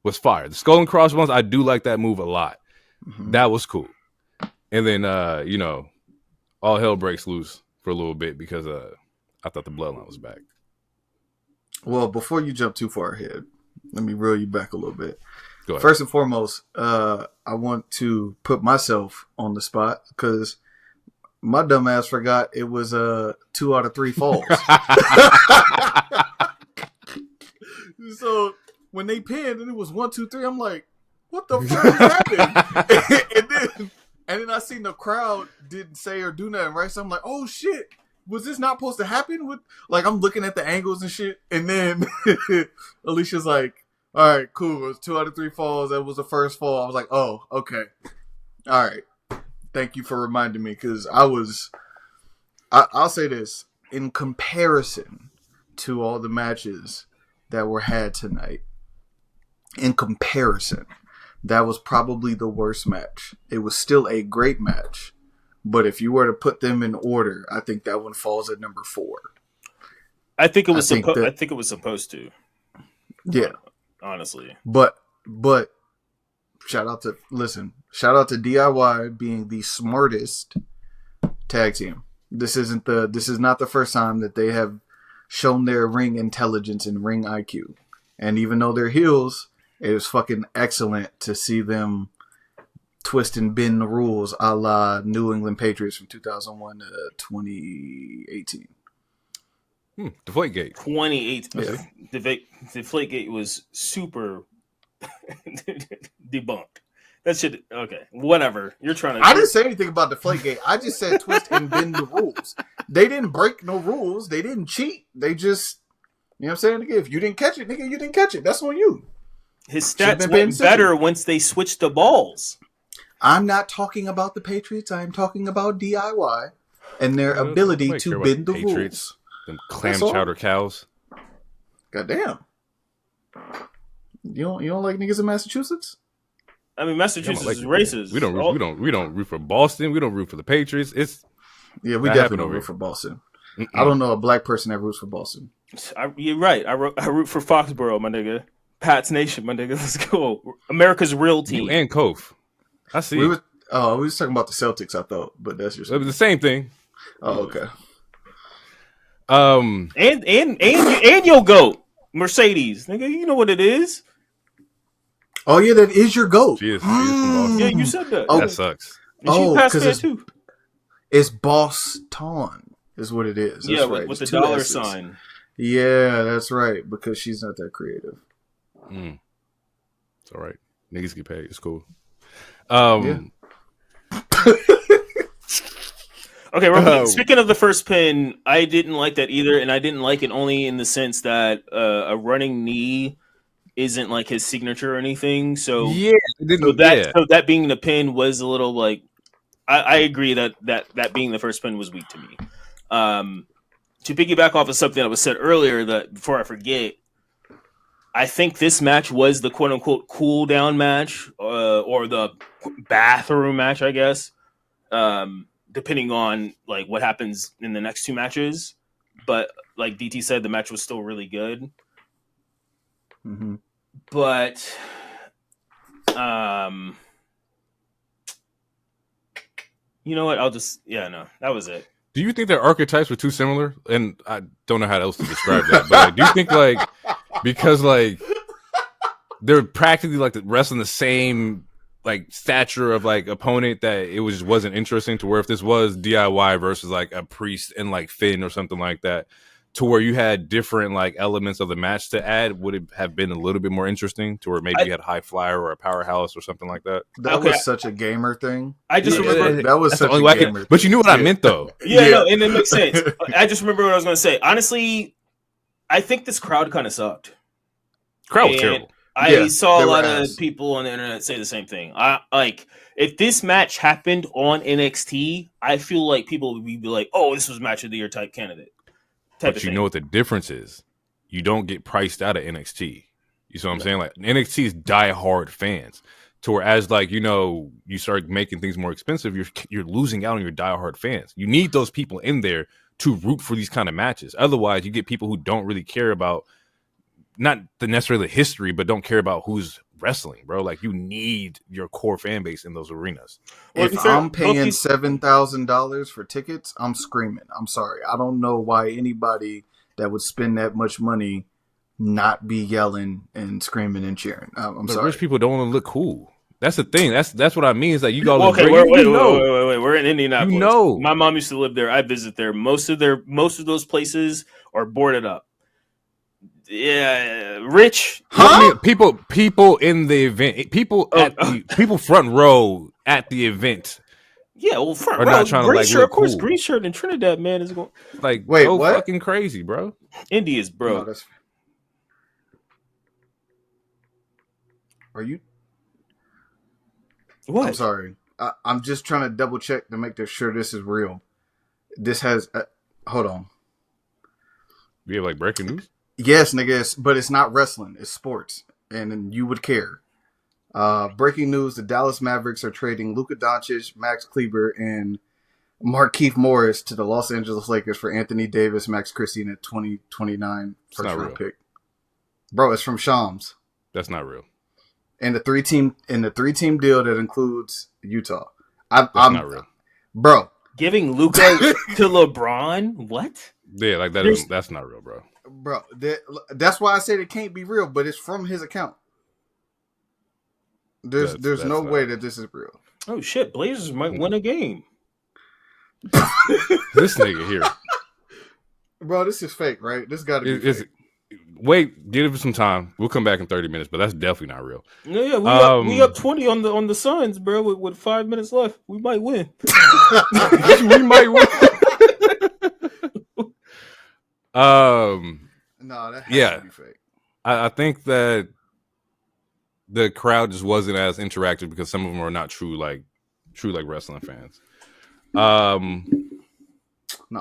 was fire. The skull and crossbones, I do like that move a lot. Mm-hmm. That was cool. And then, all hell breaks loose for a little bit because I thought the bloodline was back. Well, before you jump too far ahead, let me reel you back a little bit. Go ahead. First and foremost, I want to put myself on the spot because my dumb ass forgot it was 2 out of 3 falls. So when they pinned and it was 1, 2, 3, I'm like, what the fuck is happening? and then I seen the crowd didn't say or do nothing, right? So I'm like, oh shit. Was this not supposed to happen? I'm looking at the angles and shit, and then Alicia's like, all right, cool. It was 2 out of 3 falls. That was the first fall. I was like, oh, okay. All right. Thank you for reminding me, because I'll say this. In comparison to all the matches that were had tonight, that was probably the worst match. It was still a great match. But if you were to put them in order, I think that one falls at number 4. I think it was supposed to. Yeah. Honestly. But shout out to DIY being the smartest tag team. This is not the first time that they have shown their ring intelligence and ring IQ. And even though they're heels, it was fucking excellent to see them twist and bend the rules a la New England Patriots from 2001 to 2018. Deflategate. 2018. Yeah. Deflategate was super debunked. That shit, okay, whatever. You're trying to... I didn't say anything about Deflategate. I just said twist and bend the rules. They didn't break no rules. They didn't cheat. They just, you know what I'm saying? If you didn't catch it, nigga, you didn't catch it. That's on you. His stats went better once they switched the balls. I'm not talking about the Patriots. I'm talking about DIY and their ability to bend the rules. Them clam chowder cows. Goddamn. You don't like niggas in Massachusetts? I mean, Massachusetts is racist. We don't root for Boston. We don't root for the Patriots. We definitely don't root for Boston. Mm-mm. I don't know a black person that roots for Boston. You're right. I root for Foxborough, my nigga. Pats Nation, my nigga. Let's go. America's real team. You and Kof. I see. We was talking about the Celtics, I thought, but that's just the same thing. Oh, okay. And your goat, Mercedes, nigga. You know what it is. Oh yeah, that is your goat. She is from Boston. Yeah, you said that. Oh, that sucks. And she passed there too. It's Boston, is what it is. That's right. With the dollar sign. Yeah, that's right. Because she's not that creative. It's all right. Niggas get paid. It's cool. Yeah. Okay, speaking of the first pin, I didn't like that either, and I didn't like it only in the sense that a running knee isn't like his signature or anything. So yeah, so that being the pin was a little like I agree that being the first pin was weak to me. To piggyback off of something that was said earlier, that before I forget, I think this match was the quote unquote cool down match or the bathroom match, I guess. Depending on like what happens in the next two matches, but like DT said, the match was still really good. Mm-hmm. But, you know what? That was it. Do you think their archetypes were too similar? And I don't know how else to describe that. But like, do you think like because like they're practically like wrestling the same like stature of like opponent that it wasn't interesting to where if this was DIY versus like a Priest and like Finn or something like that, to where you had different like elements of the match to add, would it have been a little bit more interesting to where maybe you had a high flyer or a powerhouse or something like that? That was such a gamer thing. I just remember that was such a gamer thing. But you knew what I meant though. Yeah, no, and it makes sense. I just remember what I was going to say. Honestly, I think this crowd kind of sucked. Crowd was terrible. I saw a lot of people on the internet say the same thing. If this match happened on NXT, I feel like people would be like, "Oh, this was match of the year type candidate." But you know what the difference is? You don't get priced out of NXT. You see what I'm saying? Like NXT is diehard fans. To where as like you start making things more expensive, you're losing out on your diehard fans. You need those people in there to root for these kind of matches. Otherwise, you get people who don't really care about not necessarily the history, but don't care about who's wrestling, bro. Like you need your core fan base in those arenas. If I'm paying $7,000 for tickets, I'm screaming. I'm sorry. I don't know why anybody that would spend that much money not be yelling and screaming and cheering. I'm sorry. Rich people don't want to look cool. That's the thing. That's what I mean. Is that you got okay. Wait. We're in Indianapolis. My mom used to live there. I visit there. Most of those places are boarded up. Yeah, rich. Huh? People in the event. People front row at the event. Yeah, well, front row. Not trying to like shirt, look of course, cool. Green shirt in Trinidad, man, is going like wait, what? Fucking crazy, bro. India's bro. No, Are you? What? I'm sorry. I'm just trying to double check to make sure this is real. This has. Hold on. We have like breaking news. Yes, nigga, but it's not wrestling. It's sports, and you would care. Breaking news: the Dallas Mavericks are trading Luka Doncic, Max Kleber, and Markieff Morris to the Los Angeles Lakers for Anthony Davis, Max Christie, and a 2029 first round pick. Bro, it's from Shams. That's not real. And the three team deal that includes Utah. That's not real, bro. Giving Luka to LeBron? What? Yeah, like that's not real, bro. Bro, that's why I said it can't be real, but it's from his account. There's no way that this is real. Oh shit, Blazers might win a game. This nigga here. Bro, this is fake, right? This gotta be fake. Wait, give it some time. We'll come back in 30 minutes, but that's definitely not real. Yeah, we up 20 on the Suns, bro, with 5 minutes left. We might win. We might win. No, that has to be fake. I think that the crowd just wasn't as interactive because some of them are not true like wrestling fans. No,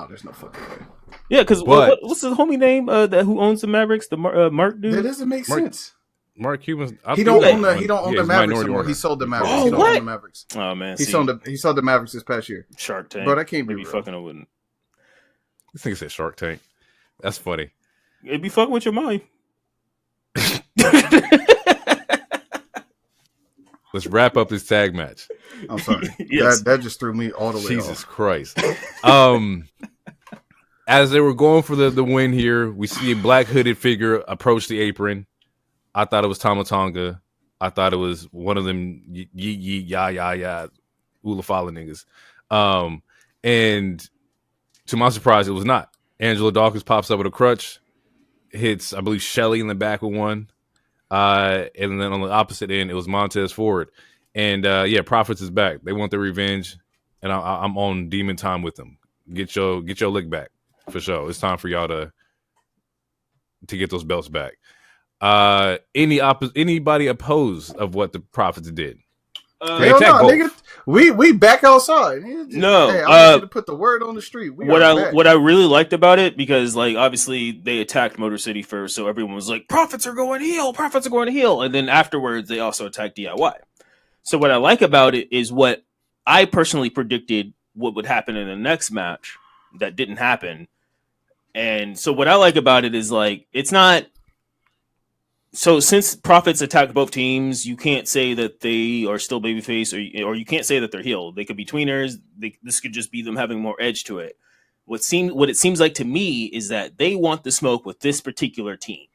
there's no fucking way. Yeah, because what's his homie name? Who owns the Mavericks? The Mark dude. That doesn't make sense. Mark Cuban. He don't own the Mavericks anymore. He sold the Mavericks. Oh, he don't what? own the Mavericks. Oh man, He sold the Mavericks this past year. Shark Tank. Bro, that can't be Maybe real. fucking I wouldn't. I think it said Shark Tank. That's funny. It'd be fucking with your mind. Let's wrap up this tag match. I'm sorry. Yes. That just threw me all the way Jesus off. Christ. As they were going for the win here, we see a black hooded figure approach the apron. I thought it was Tama Tonga. I thought it was one of them ya Ulafala niggas. And to my surprise, it was not. Angela Dawkins pops up with a crutch, hits, I believe, Shelly in the back with one. And then on the opposite end, it was Montez Ford. And Profits is back. They want their revenge, and I'm on demon time with them. Get your lick back for sure. It's time for y'all to get those belts back. Anybody opposed of what the Profits did? Hell no, nigga. We back outside. No, hey, I want you to put the word on the street. What I really liked about it, because like obviously they attacked Motor City first, so everyone was like, "Profits are going heel, Profits are going to heel," and then afterwards they also attacked DIY. So what I like about it is what I personally predicted what would happen in the next match that didn't happen, and so what I like about it is like it's not. So since Profits attacked both teams, you can't say that they are still babyface, or you can't say that they're heel. They could be tweeners. This could just be them having more edge to it. What it seems like to me is that they want the smoke with this particular team.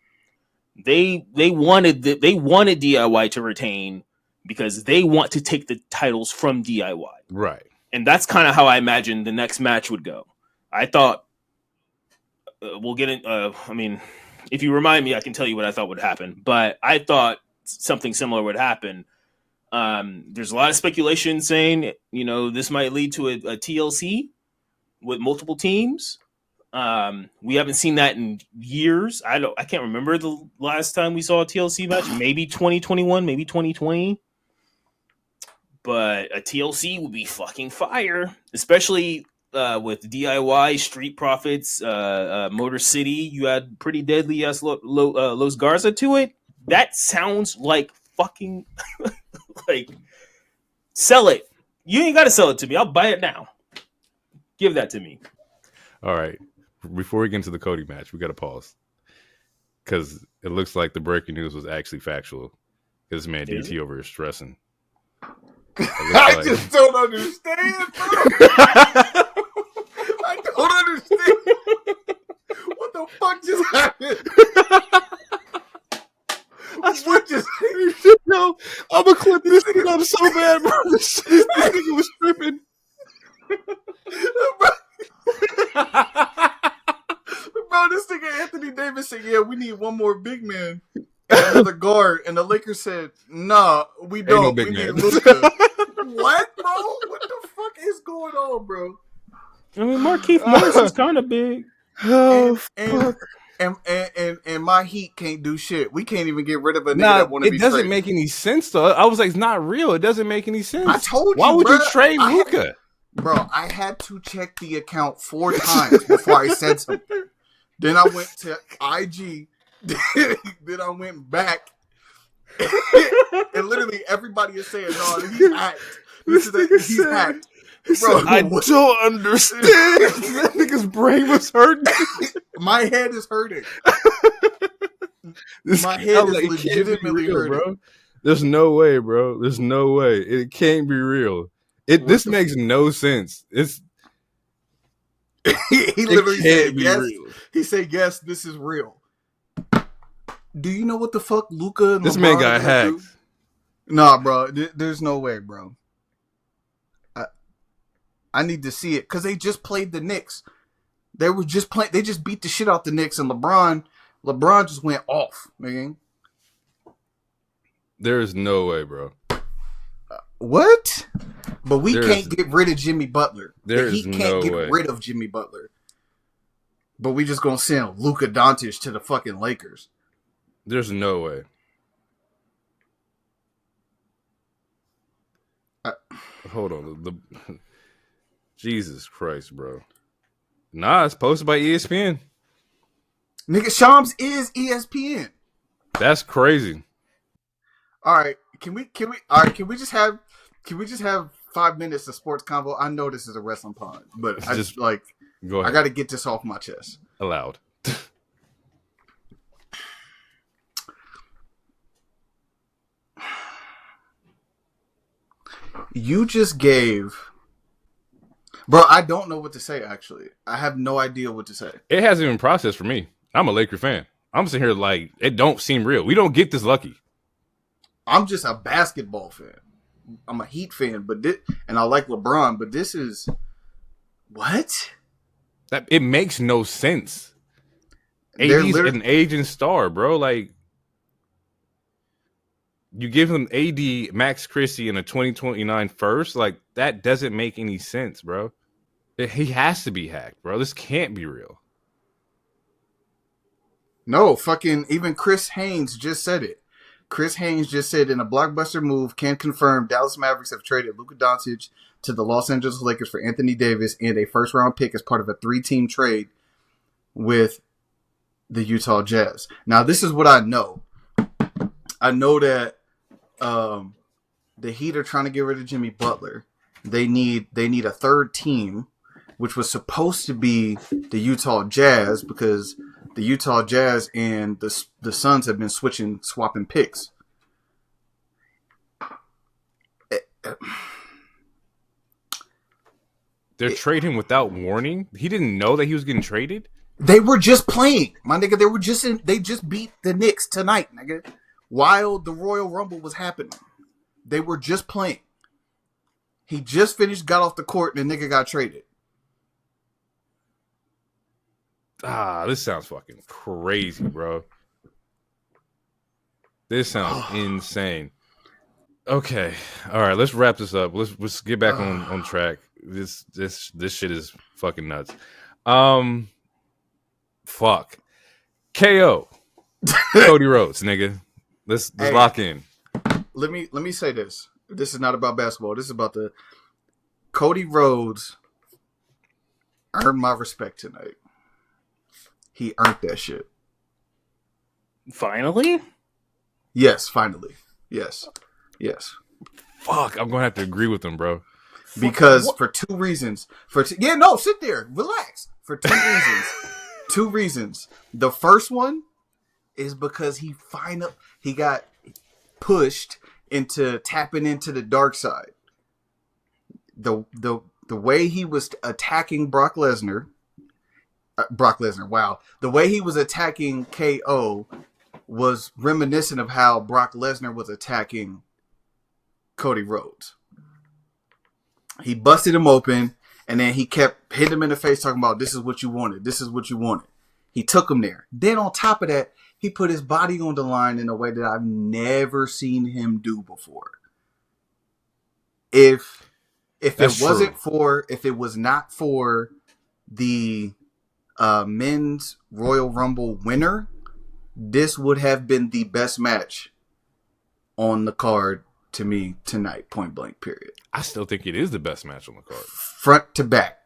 They wanted DIY to retain because they want to take the titles from DIY. Right. And that's kind of how I imagined the next match would go. I thought we'll get in. If you remind me, I can tell you what I thought would happen. But I thought something similar would happen. There's a lot of speculation saying, this might lead to a TLC with multiple teams. We haven't seen that in years. I can't remember the last time we saw a TLC match. Maybe 2021, maybe 2020. But a TLC would be fucking fire, especially with DIY, Street Profits, Motor City. You had Pretty Deadly as Los Garza to it. That sounds like fucking like sell it. You ain't got to sell it to me. I'll buy it now. Give that to me. All right. Before we get into the Cody match, we got to pause because it looks like the breaking news was actually factual. This man DT over is stressing. I just don't understand, bro. I don't understand. What the fuck just happened? What just happened? No, I'm gonna clip this thing up so bad, bro. This nigga was tripping. Bro, this nigga Anthony Davis said, "Yeah, we need one more big man, and another guard," and the Lakers said, "Nah, we don't. No big we man. need Luka." What, bro? What the fuck is going on, bro? I mean, Markieff Morris is kind of big. And my Heat can't do shit. We can't even get rid of a nigga that want to be It doesn't traded. make any sense, though. I was like, it's not real. It doesn't make any sense. I told you, Why would you bruh. trade Luka? Bro, I had to check the account 4 times before I said something. Then I went to IG. Then I went back. And literally everybody is saying, "No, he's hacked. He's hacked." Bro, I don't understand. That nigga's brain was hurting. My head is hurting. My head is legitimately hurting. Bro. There's no way, bro. There's no way. It can't be real. This makes no sense. It's he literally said, "Yes." Real. He said, "Yes, this is real." Do you know what the fuck Luka and This LeBron man got hacked. do? Nah, bro. There's no way, bro. I need to see it because they just played the Knicks. They were just playing. They just beat the shit out the Knicks, and LeBron just went off, man. There is no way, bro. What? But we can't get rid of Jimmy Butler. He can't get rid of Jimmy Butler. But we just gonna send Luka Doncic to the fucking Lakers. There's no way. Hold on. Jesus Christ, bro. Nah, it's posted by ESPN. Nigga, Shams is ESPN. That's crazy. All right. Can we just have 5 minutes of sports convo? I know this is a wrestling pod, but I just like go ahead. I got to get this off my chest. Allowed. You just gave, bro. I don't know what to say. Actually, I have no idea what to say. It hasn't even processed for me. I'm a Laker fan. I'm sitting here like it don't seem real. We don't get this lucky. I'm just a basketball fan. I'm a Heat fan, and I like LeBron, but this is what? It makes no sense. AD's an aging star, bro. Like, you give him AD, Max Christie, and a 2029 first. Like, that doesn't make any sense, bro. He has to be hacked, bro. This can't be real. No, fucking even Chris Haynes just said it. Chris Haynes just said, in a blockbuster move, can confirm Dallas Mavericks have traded Luka Doncic to the Los Angeles Lakers for Anthony Davis and a first-round pick as part of a 3-team trade with the Utah Jazz. Now, this is what I know. I know that the Heat are trying to get rid of Jimmy Butler. They need a third team, which was supposed to be the Utah Jazz, because the Utah Jazz and the Suns have been swapping picks. They're trading without warning. He didn't know that he was getting traded. They were just playing, my nigga. They just beat the Knicks tonight, nigga. While the Royal Rumble was happening, they were just playing. He just finished, got off the court, and the nigga got traded. This sounds fucking crazy, bro. This sounds insane. Okay, all right, let's wrap this up. Let's get back on track. This shit is fucking nuts. Fuck. KO. Cody Rhodes, nigga. Let's lock in. Let me say this. This is not about basketball. This is about the Cody Rhodes earned my respect tonight. He earned that shit. Finally? Yes, finally. Yes. Fuck, I'm gonna have to agree with him, bro. Because for two reasons. Sit there. Relax. For two reasons. The first one is because he got pushed into tapping into the dark side. The way he was attacking Brock Lesnar, wow. The way he was attacking KO was reminiscent of how Brock Lesnar was attacking Cody Rhodes. He busted him open, and then he kept hitting him in the face talking about, this is what you wanted. This is what you wanted. He took him there. Then on top of that, he put his body on the line in a way that I've never seen him do before. If it was not for the men's Royal Rumble winner, this would have been the best match on the card to me tonight, point blank, period. I still think it is the best match on the card. Front to back.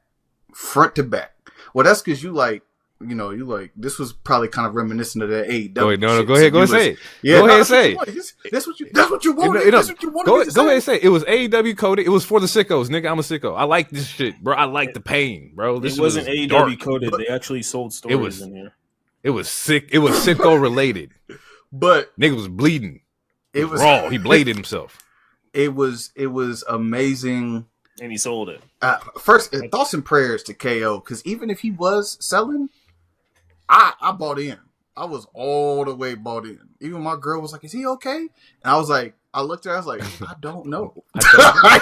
Well, that's because you like, this was probably kind of reminiscent of the AEW. Go ahead and say it. Yeah, go ahead and say it. That's what you wanted. That's what you wanted. Go ahead and say it. It was AEW coded. It was for the sickos, nigga. I'm a sicko. I like this shit, bro. I like the pain, bro. This wasn't AEW coded. They actually sold stories in here. It was sick. It was sicko related. But nigga was bleeding. It was raw. He bladed himself. It was amazing. And he sold it. First, thoughts and prayers to KO, because even if he was selling, I bought in. I was all the way bought in. Even my girl was like, "Is he okay?" And I was like, I looked at her, I was like, I don't know. I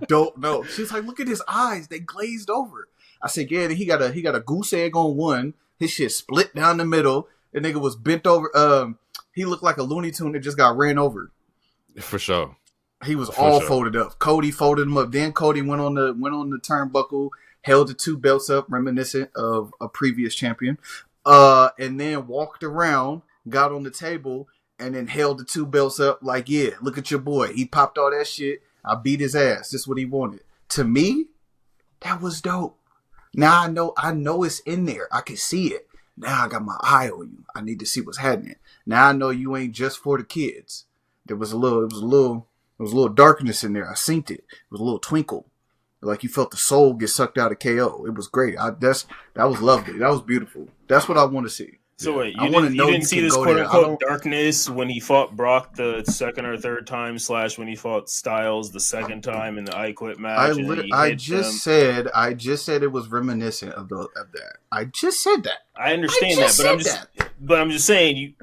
don't know. She's like, look at his eyes. They glazed over. I said, yeah, he got a goose egg on one. His shit split down the middle. The nigga was bent over. He looked like a Looney Tune that just got ran over. For sure. He was folded up. Cody folded him up. Then Cody went on the turnbuckle, held the two belts up, reminiscent of a previous champion, and then walked around, got on the table, and then held the two belts up like, yeah, look at your boy. He popped all that shit. I beat his ass. This is what he wanted. To me, that was dope. Now I know it's in there. I can see it. Now I got my eye on you. I need to see what's happening. Now I know you ain't just for the kids. There was a little darkness in there. I seen it. It was a little twinkle. Like you felt the soul get sucked out of KO. It was great. That was lovely. That was beautiful. That's what I want to see. So wait, you didn't see this quote unquote darkness when he fought Brock the second or third time / when he fought Styles the second time in the I Quit match. I just said it was reminiscent of that. I just said that. I understand but I'm just saying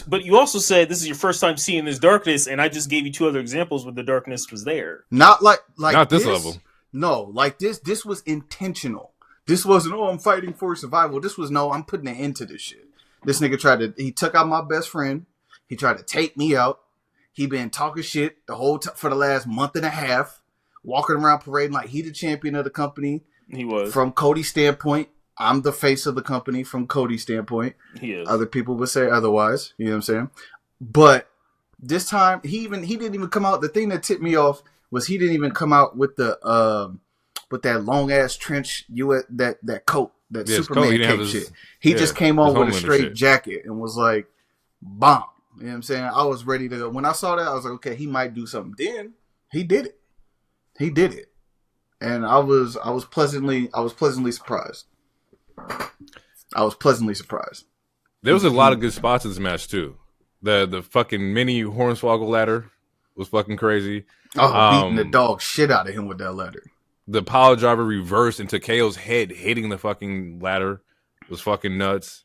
but you also said this is your first time seeing this darkness, and I just gave you 2 other examples where the darkness was there. Not like not this level. No, like this was intentional. This wasn't, I'm fighting for survival. This was, I'm putting an end to this shit. This nigga he took out my best friend. He tried to take me out. He been talking shit the whole time for the last month and a half, walking around parading like he the champion of the company. He was. From Cody's standpoint, I'm the face of the company from Cody's standpoint. He is. Other people would say otherwise. You know what I'm saying? But this time, he didn't even come out. The thing that tipped me off was he didn't even come out with with that long ass trench that coat, that Superman cape shit. He just came on with a straight jacket and was like, bomb. You know what I'm saying? I was ready to, when I saw that, I was like, okay, he might do something. Then he did it. And I was pleasantly surprised. There was a lot of good spots in this match too. The fucking mini Hornswoggle ladder was fucking crazy. Beating the dog shit out of him with that ladder. The power driver reversed into KO's head, hitting the fucking ladder was fucking nuts.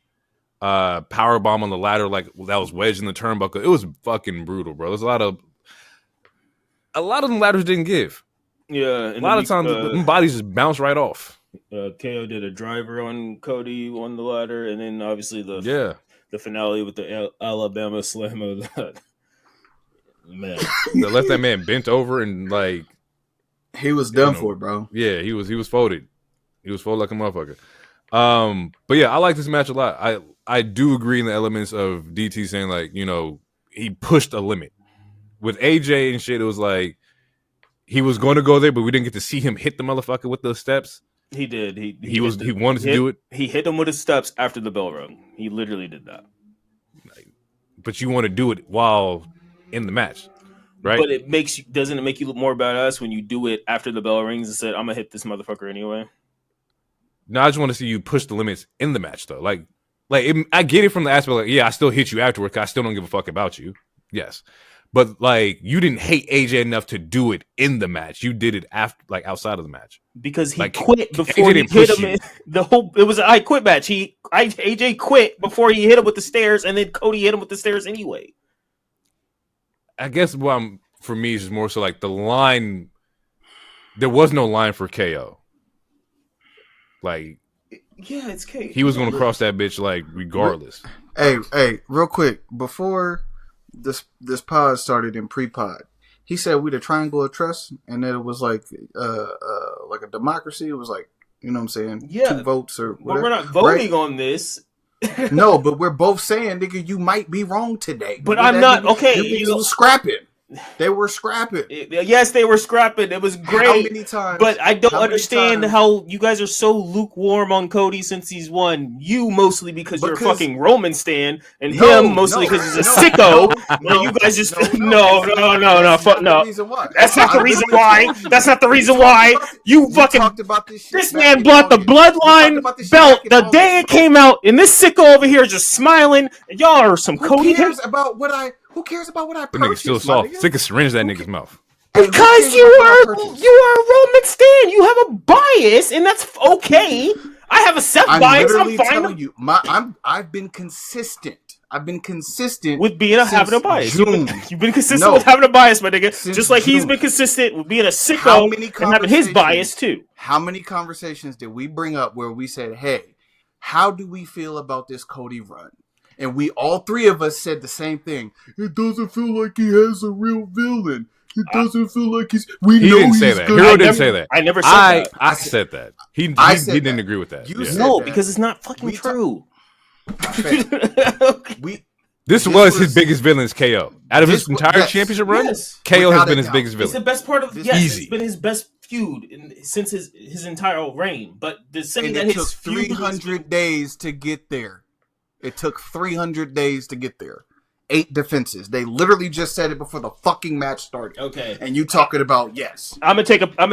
Power bomb on the ladder, like that was wedged in the turnbuckle. It was fucking brutal, bro. There's a lot of them ladders didn't give. Yeah, a lot of times the bodies just bounce right off. KO did a driver on Cody on the ladder, and then obviously the finale with the Alabama slam of that. Man, they left that man bent over and like. He was done for, bro. Yeah, he was folded. He was folded like a motherfucker. But yeah, I like this match a lot. I do agree in the elements of DT saying like, he pushed a limit. With AJ and shit, it was like he was going to go there, but we didn't get to see him hit the motherfucker with those steps. He did. He wanted to do it. He hit him with his steps after the bell rung. He literally did that. But you want to do it while in the match. Right. But doesn't it make you look more badass when you do it after the bell rings and said, I'm gonna hit this motherfucker anyway? No, I just want to see you push the limits in the match though. I get it from the aspect like, yeah, I still hit you afterward because I still don't give a fuck about you. Yes. But like you didn't hate AJ enough to do it in the match. You did it after, like outside of the match. Because he quit before he hit him. It was an I quit match. AJ quit before he hit him with the stairs, and then Cody hit him with the stairs anyway. I guess for me is just more so like the line. There was no line for KO. Like, yeah, it's KO. He was going to cross that bitch like regardless. Hey, real quick before this pod started in pre-pod, he said we the triangle of trust, and that it was like a democracy. It was like, you know what I'm saying? Yeah, 2 votes or whatever. But we're not voting on this. No, but we're both saying, nigga, you might be wrong today. But I'm not. Okay, you was scrapping. They were scrapping. Yes, they were scrapping. It was great. How many times? But I don't understand how you guys are so lukewarm on Cody since he's won. You mostly because you're a fucking Roman stan, and him mostly because he's a sicko. You guys just no. That's not the reason why. That's not the reason why. You fucking talked about this shit. This man bought the bloodline belt the day it came out, and this sicko over here is just smiling. And y'all are some Cody. Who cares about what I purchased? The nigga's still soft. Stick a syringe in that nigga's mouth. Because you are a Roman stan. You have a bias, and that's okay. I have a Seth bias. I'm fine. Telling you, I've been consistent. With having a bias. You've been consistent with having a bias, my nigga. Just like he's been consistent with being a sicko and having his bias too. How many conversations did we bring up where we said, "Hey, how do we feel about this Cody run?" And we all 3 of us said the same thing. It doesn't feel like he has a real villain. It doesn't feel like he's. He didn't say that. Hero didn't say that. I never said that. I said that. He didn't agree with that. No, because it's not fucking true. This was his biggest villain's KO. Out of his entire championship run, KO has been his biggest villain. It's the best part of easy. It's been his best feud since his entire reign. But the saying and that it took 300 days to get there. It took 300 days to get there. 8 defenses. They literally just said it before the fucking match started. Okay. And you talking about yes. I'm gonna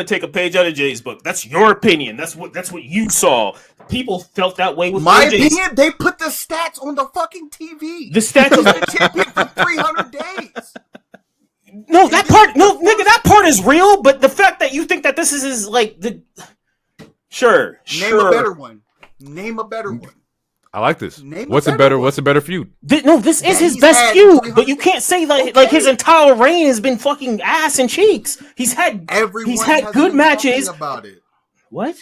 take a page out of Jay's book. That's your opinion. That's what you saw. People felt that way with my AJ's. opinion. They put the stats on the fucking TV. The stats He's been champion for 300 days. No, that part. No, nigga, that part is real. But the fact that you think that this is like the sure. Name a better one. Name a better one. I like this. Name What's a a better? one. What's a better feud? This is his he's best had feud, 300 but you can't say like his entire reign has been fucking ass and cheeks. He's had Everyone good matches. About it. What?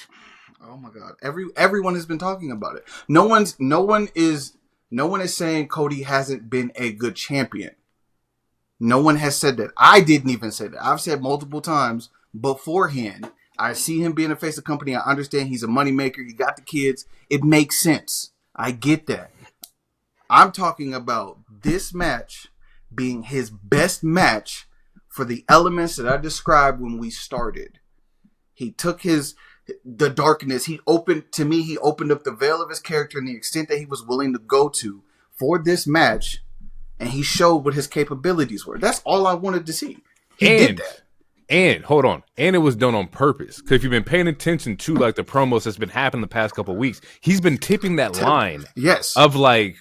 Oh my god! Everyone has been talking about it. No one is saying Cody hasn't been a good champion. No one has said that. I didn't even say that. I've said multiple times beforehand. I see him being a face of company. I understand he's a moneymaker. He got the kids. It makes sense. I get that. I'm talking about this match being his best match for the elements that I described when we started. He took the darkness. He opened up the veil of his character and the extent that he was willing to go to for this match, and he showed what his capabilities were. That's all I wanted to see. He did that. And hold on, and it was done on purpose. Because if you've been paying attention to like the promos that's been happening the past couple of weeks, he's been tipping that line. Yes. Of like,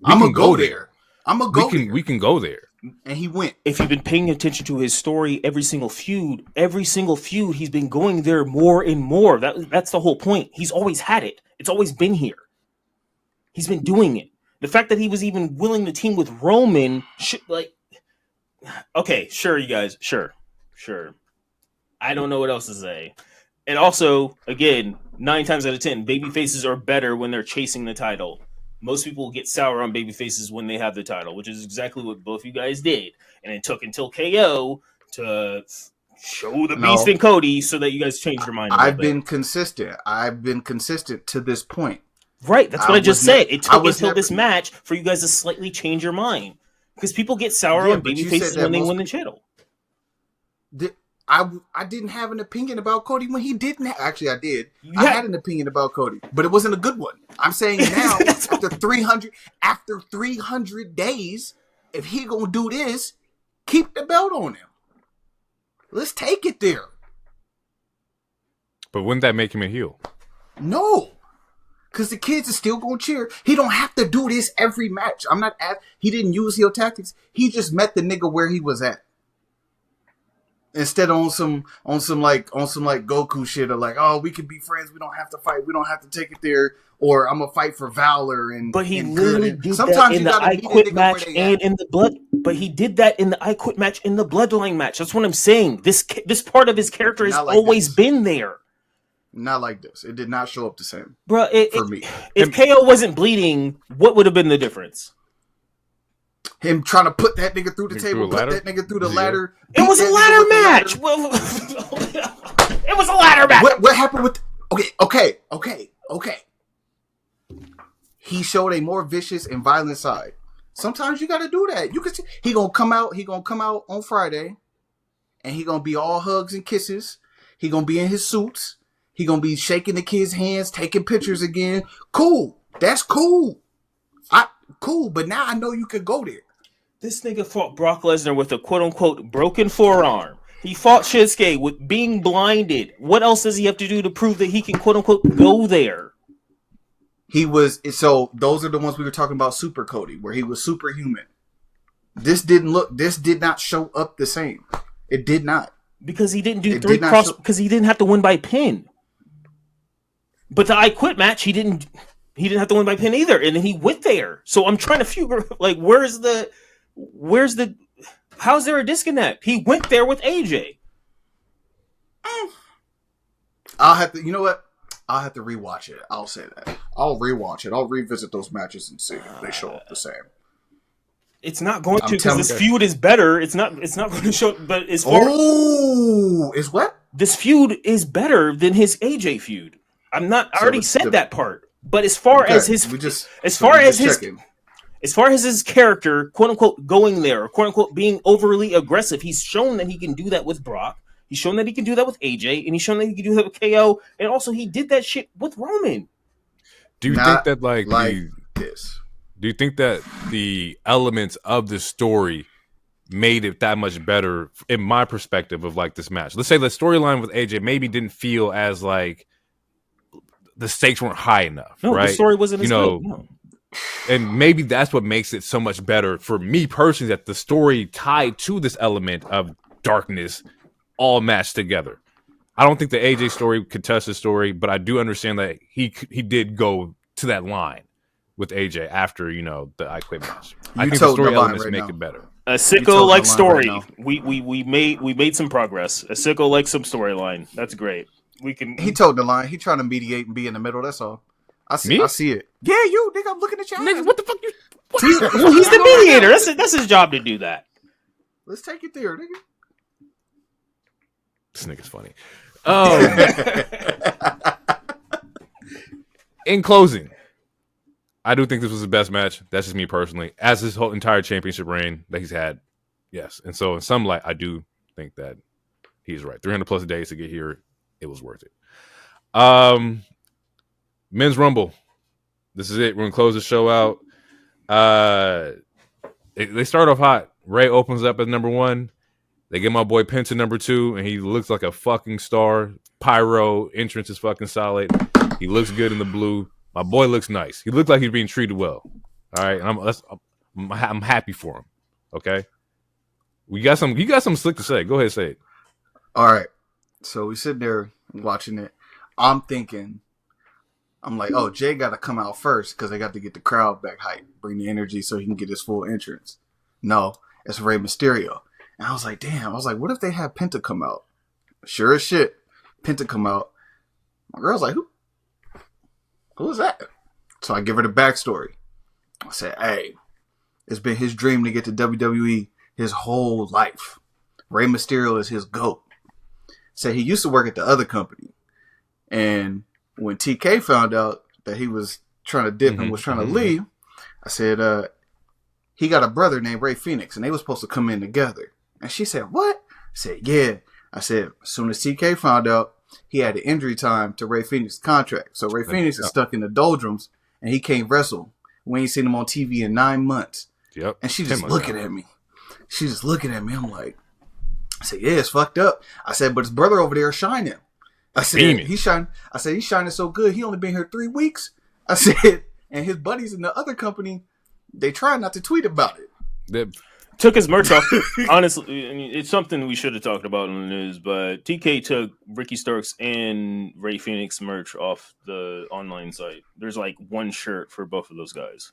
I'm gonna go there. I'm gonna go there. We can go there. And he went. If you've been paying attention to his story, every single feud, he's been going there more and more. That's the whole point. He's always had it. It's always been here. He's been doing it. The fact that he was even willing to team with Roman, okay, sure, you guys, sure. I don't know what else to say. And also, again, 9 times out of 10, baby faces are better when they're chasing the title. Most people get sour on baby faces when they have the title, which is exactly what both you guys did. And it took until KO to show the beast in Cody so that you guys changed your mind. I've been consistent. I've been consistent to this point. Right, that's what I just said. It took until this match for you guys to slightly change your mind. Because people get sour on baby faces when they win the title. I didn't have an opinion about Cody when he didn't. Actually, I did. I had an opinion about Cody, but it wasn't a good one. I'm saying now, after 300 days, if he gonna do this, keep the belt on him. Let's take it there. But wouldn't that make him a heel? No, because the kids are still gonna cheer. He don't have to do this every match. He didn't use heel tactics. He just met the nigga where he was at. Instead on some Goku shit of like, oh, we can be friends, we don't have to fight, we don't have to take it there, or I'm gonna fight for valor and. But he literally did that in the I Quit match and in the blood. But he did that in the I Quit match in the Bloodline match. That's what I'm saying. This part of his character has always been there. Not like this. It did not show up the same, bro. For me, if KO wasn't bleeding, what would have been the difference? Him trying to put that nigga through the table, put that nigga through the ladder. It was a ladder match. It was a ladder match. What happened with? Okay. He showed a more vicious and violent side. Sometimes you got to do that. You can see he gonna come out. He gonna come out on Friday, and he gonna be all hugs and kisses. He gonna be in his suits. He gonna be shaking the kids' hands, taking pictures again. Cool. That's cool. Cool, but now I know you could go there. This nigga fought Brock Lesnar with a quote-unquote broken forearm. He fought Shinsuke with being blinded. What else does he have to do to prove that he can quote-unquote go there? So those are the ones we were talking about, Super Cody, where he was superhuman. This did not show up the same. It did not. Because he didn't do because he didn't have to win by pin. But the I Quit match, he didn't have to win by pin either, and then he went there. So I'm trying to figure, like, how's there a disconnect? He went there with AJ. I'll have to, you know what? I'll have to rewatch it. I'll say that. I'll rewatch it. I'll revisit those matches and see if they show up the same. It's not going to, because this feud is better. It's not going to show, but as far is what? This feud is better than his AJ feud. I already said that part. But as far as his character, quote unquote, going there, quote unquote, being overly aggressive, he's shown that he can do that with Brock. He's shown that he can do that with AJ, and he's shown that he can do that with KO, and also he did that shit with Roman. Do you think that this? Do you think that the elements of the story made it that much better in my perspective of like this match? Let's say the storyline with AJ maybe didn't feel as like the stakes weren't high enough. No, right? The story wasn't as good. No. And maybe that's what makes it so much better for me personally, that the story tied to this element of darkness all matched together. I don't think the AJ story could touch the story, but I do understand that he did go to that line with AJ after, the I Quit match. I think the story elements make it better. A sicko-like story. We made some progress. A sicko-like some storyline. That's great. He told the line. He trying to mediate and be in the middle. That's all. I see it. Yeah, you nigga. I'm looking at you. Nigga, what the fuck you? He's the mediator. That's his job to do that. Let's take it there, nigga. This nigga's funny. In closing, I do think this was the best match. That's just me personally. As his whole entire championship reign that he's had, yes. And so in some light, I do think that he's right. 300 plus days to get here, it was worth it. Men's Rumble. This is it. We're gonna close the show out. They start off hot. Ray opens up as number 1. They get my boy Penta number 2, and he looks like a fucking star. Pyro entrance is fucking solid. He looks good in the blue. My boy looks nice. He looks like he's being treated well. All right, I'm happy for him. Okay, you got some slick to say. Go ahead, say it. All right. So we sit there watching it. I'm like, oh, Jay got to come out first because they got to get the crowd back hype, bring the energy so he can get his full entrance. No, it's Rey Mysterio. And I was like, damn. I was like, what if they had Penta come out? Sure as shit, Penta come out. My girl's like, who is that? So I give her the backstory. I said, hey, it's been his dream to get to WWE his whole life. Rey Mysterio is his GOAT. Said he used to work at the other company. And when TK found out that he was trying to dip and was trying to leave, I said, he got a brother named Rey Fenix, and they were supposed to come in together. And she said, what? I said, yeah. I said, as soon as TK found out, he had an injury time to Rey Fenix's contract. So Rey Fenix is stuck in the doldrums, and he can't wrestle. We ain't seen him on TV in 9 months. Yep. And she just looking at me. She's just looking at me. I'm like, I said, yeah, it's fucked up. I said, but his brother over there is shining. I said, he's shining. I said, he's shining so good. He only been here 3 weeks. I said, and his buddies in the other company, they try not to tweet about it. Took his merch off. Honestly, I mean, it's something we should have talked about in the news, but TK took Ricky Starks and Rey Fenix merch off the online site. There's like one shirt for both of those guys.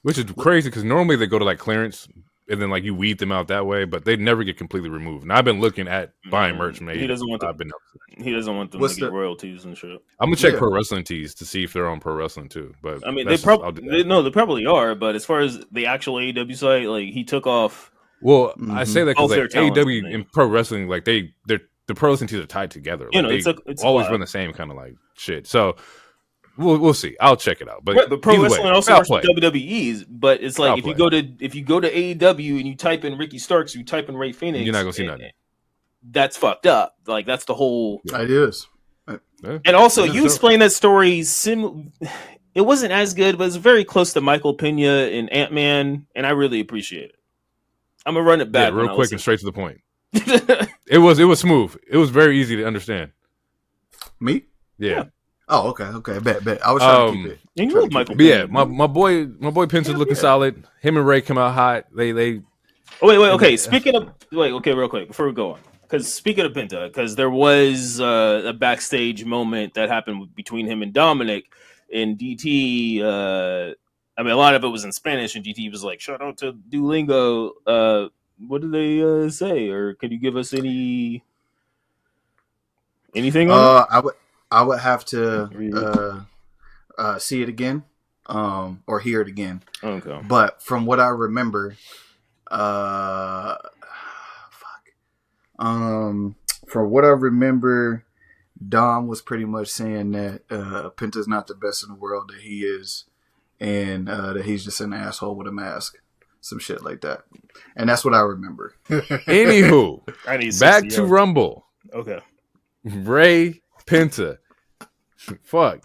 Which is crazy because normally they go to like clearance and then like you weed them out that way, but they never get completely removed. And I've been looking at buying merch. Maybe he doesn't want them. He doesn't want them to get royalties and shit. I'm gonna check Pro Wrestling Tees to see if they're on Pro Wrestling too. But I mean, they probably are. But as far as the actual AEW site, like he took off. Well, I say that because like AEW and Pro Wrestling, like the Pro Wrestling Tees are tied together. Like, it's always been the same kind of like shit. So. We'll see. I'll check it out. But Pro Wrestling also works with WWE's. But it's like if you go to AEW and you type in Ricky Starks, you type in Rey Fenix, you're not gonna see nothing. That's fucked up. Like that's the whole. It is. And also, you explained that story. It wasn't as good, but it's very close to Michael Pena and Ant-Man, and I really appreciate it. I'm gonna run it back real quick and straight to the point. It was smooth. It was very easy to understand. Me? Yeah. Oh, okay. Bet. I was trying to keep it. And you love Michael. But yeah, my boy Pence is looking solid. Him and Ray come out hot. They. Oh, wait. Okay. Real quick before we go on, because speaking of Penta, because there was a backstage moment that happened between him and Dominic and DT. I mean, a lot of it was in Spanish, and DT was like, "Shout out to Duolingo." What did they say, or could you give us anything? I would have to see it again, or hear it again. Okay. But from what I remember, from what I remember, Dom was pretty much saying that Penta's not the best in the world, that he is, and that he's just an asshole with a mask. Some shit like that. And that's what I remember. Anywho, back to Rumble. Okay. Ray Penta. Fuck.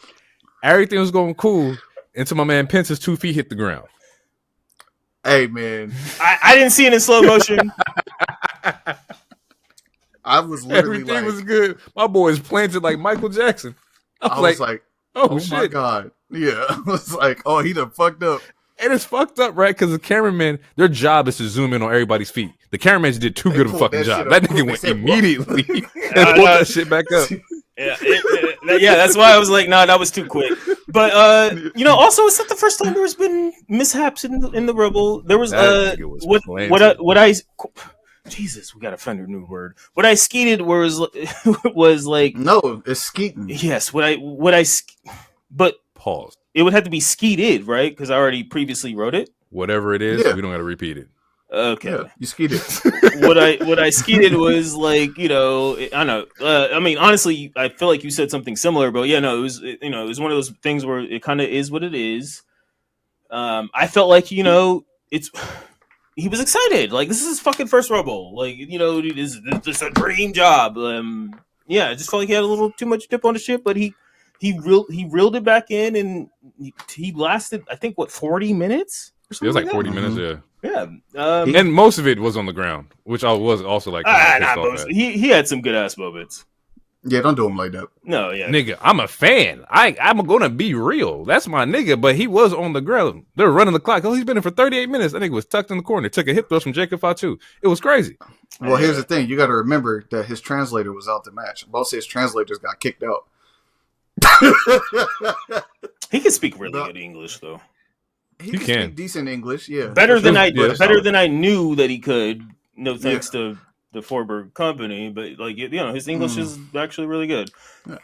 Everything was going cool until my man Penta's 2 feet hit the ground. Hey, man. I didn't see it in slow motion. I was literally Everything was good. My boy is planted like Michael Jackson. I was like, oh shit. my God. Yeah. I was like, oh, he done fucked up. And it's fucked up, right? Because the cameraman, their job is to zoom in on everybody's feet. The cameraman did too good of a fucking job. That nigga went immediately and pulled that shit back up. Yeah, that's why I was like, nah, that was too quick. But also, it's not the first time there's been mishaps in the Rumble. There was Jesus, we gotta find a new word. What I skeeted was like no, it's skeeting. Yes, but pause. It would have to be skeeted, right? Because I already previously wrote it. Whatever it is, we don't gotta repeat it. Okay, yeah, you skeeted. what I skeeted was like, I don't know. I mean, honestly, I feel like you said something similar, but it was one of those things where it kind of is what it is. I felt like he was excited. Like, this is his fucking first Rumble. Like, this is a dream job. I just felt like he had a little too much dip on the ship, but he reeled it back in, and he lasted, I think, 40 minutes? It was like 40 minutes, yeah. Yeah. And most of it was on the ground, which I was also like, he had some good ass moments. Yeah, don't do him like that. No, yeah. Nigga, I'm a fan. I'm going to be real. That's my nigga, but he was on the ground. They were running the clock. Oh, he's been in for 38 minutes. That nigga was tucked in the corner. Took a hip thrust from Jacob Fatu. It was crazy. Well, here's the thing. You got to remember that his translator was out the match. Both his translators got kicked out. He can speak really good English, though. He can speak decent English, yeah. Better than I knew that he could. No thanks to the Forberg company, but his English is actually really good. Yeah.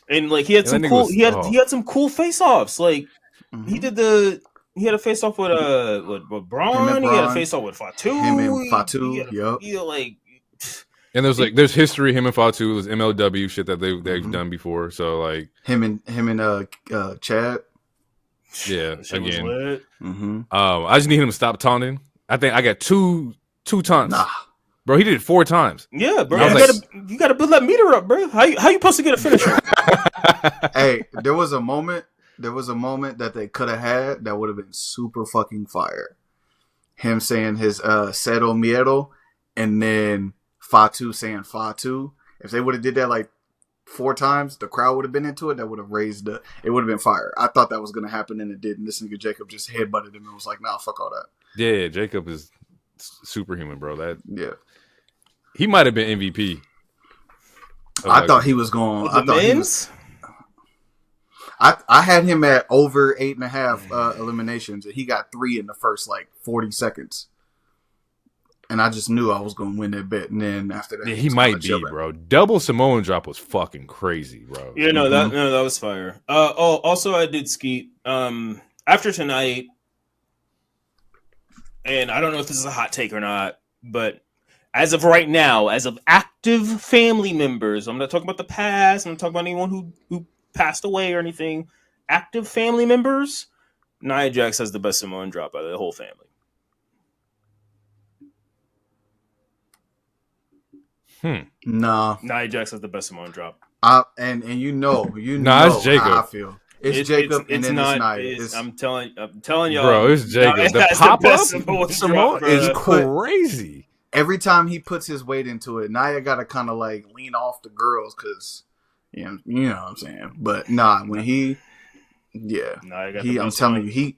And like he had some cool he had some cool face-offs. Like he had a face-off with Bron, he had a face-off with Fatu. Him and Fatu, and there's history. Him and Fatu was MLW shit that they've done before. So like him and Chad. Yeah, again. Mm-hmm. I just need him to stop taunting. I think I got two taunts. Nah. Bro, he did it 4 times. Yeah, bro. You gotta build that meter up, bro. How you supposed to get a finisher? Hey, there was a moment that they could have had that would have been super fucking fire. Him saying his Cero Miedo, and then Fatu saying Fatu. If they would have did that like 4 times, the crowd would have been into it. That would have it would have been fire. I thought that was going to happen, and it didn't. This nigga Jacob just headbutted him and was like, nah, fuck all that. Yeah, Jacob is superhuman, bro. He might have been MVP. I thought he was going. I thought he was. I had him at over 8.5 eliminations, and he got 3 in the first 40 seconds. And I just knew I was going to win that bet. And then after that, he might be, bro. Double Samoan drop was fucking crazy, bro. Yeah, that was fire. Also, I did skeet after tonight, and I don't know if this is a hot take or not, but as of right now, as of active family members, I'm not talking about the past. I'm not talking about anyone who passed away or anything. Active family members, Nia Jax has the best Samoan drop out of the whole family. Nah. Nia Jax has the best Samoan drop. And you know it's Jacob. How I feel. It's Jacob, and then it's Nia. I'm telling y'all, bro. It's Jacob. The pop up Samoan is crazy. Every time he puts his weight into it, Nia got to kind of lean off the girls because you know what I'm saying. But nah, when I'm telling you,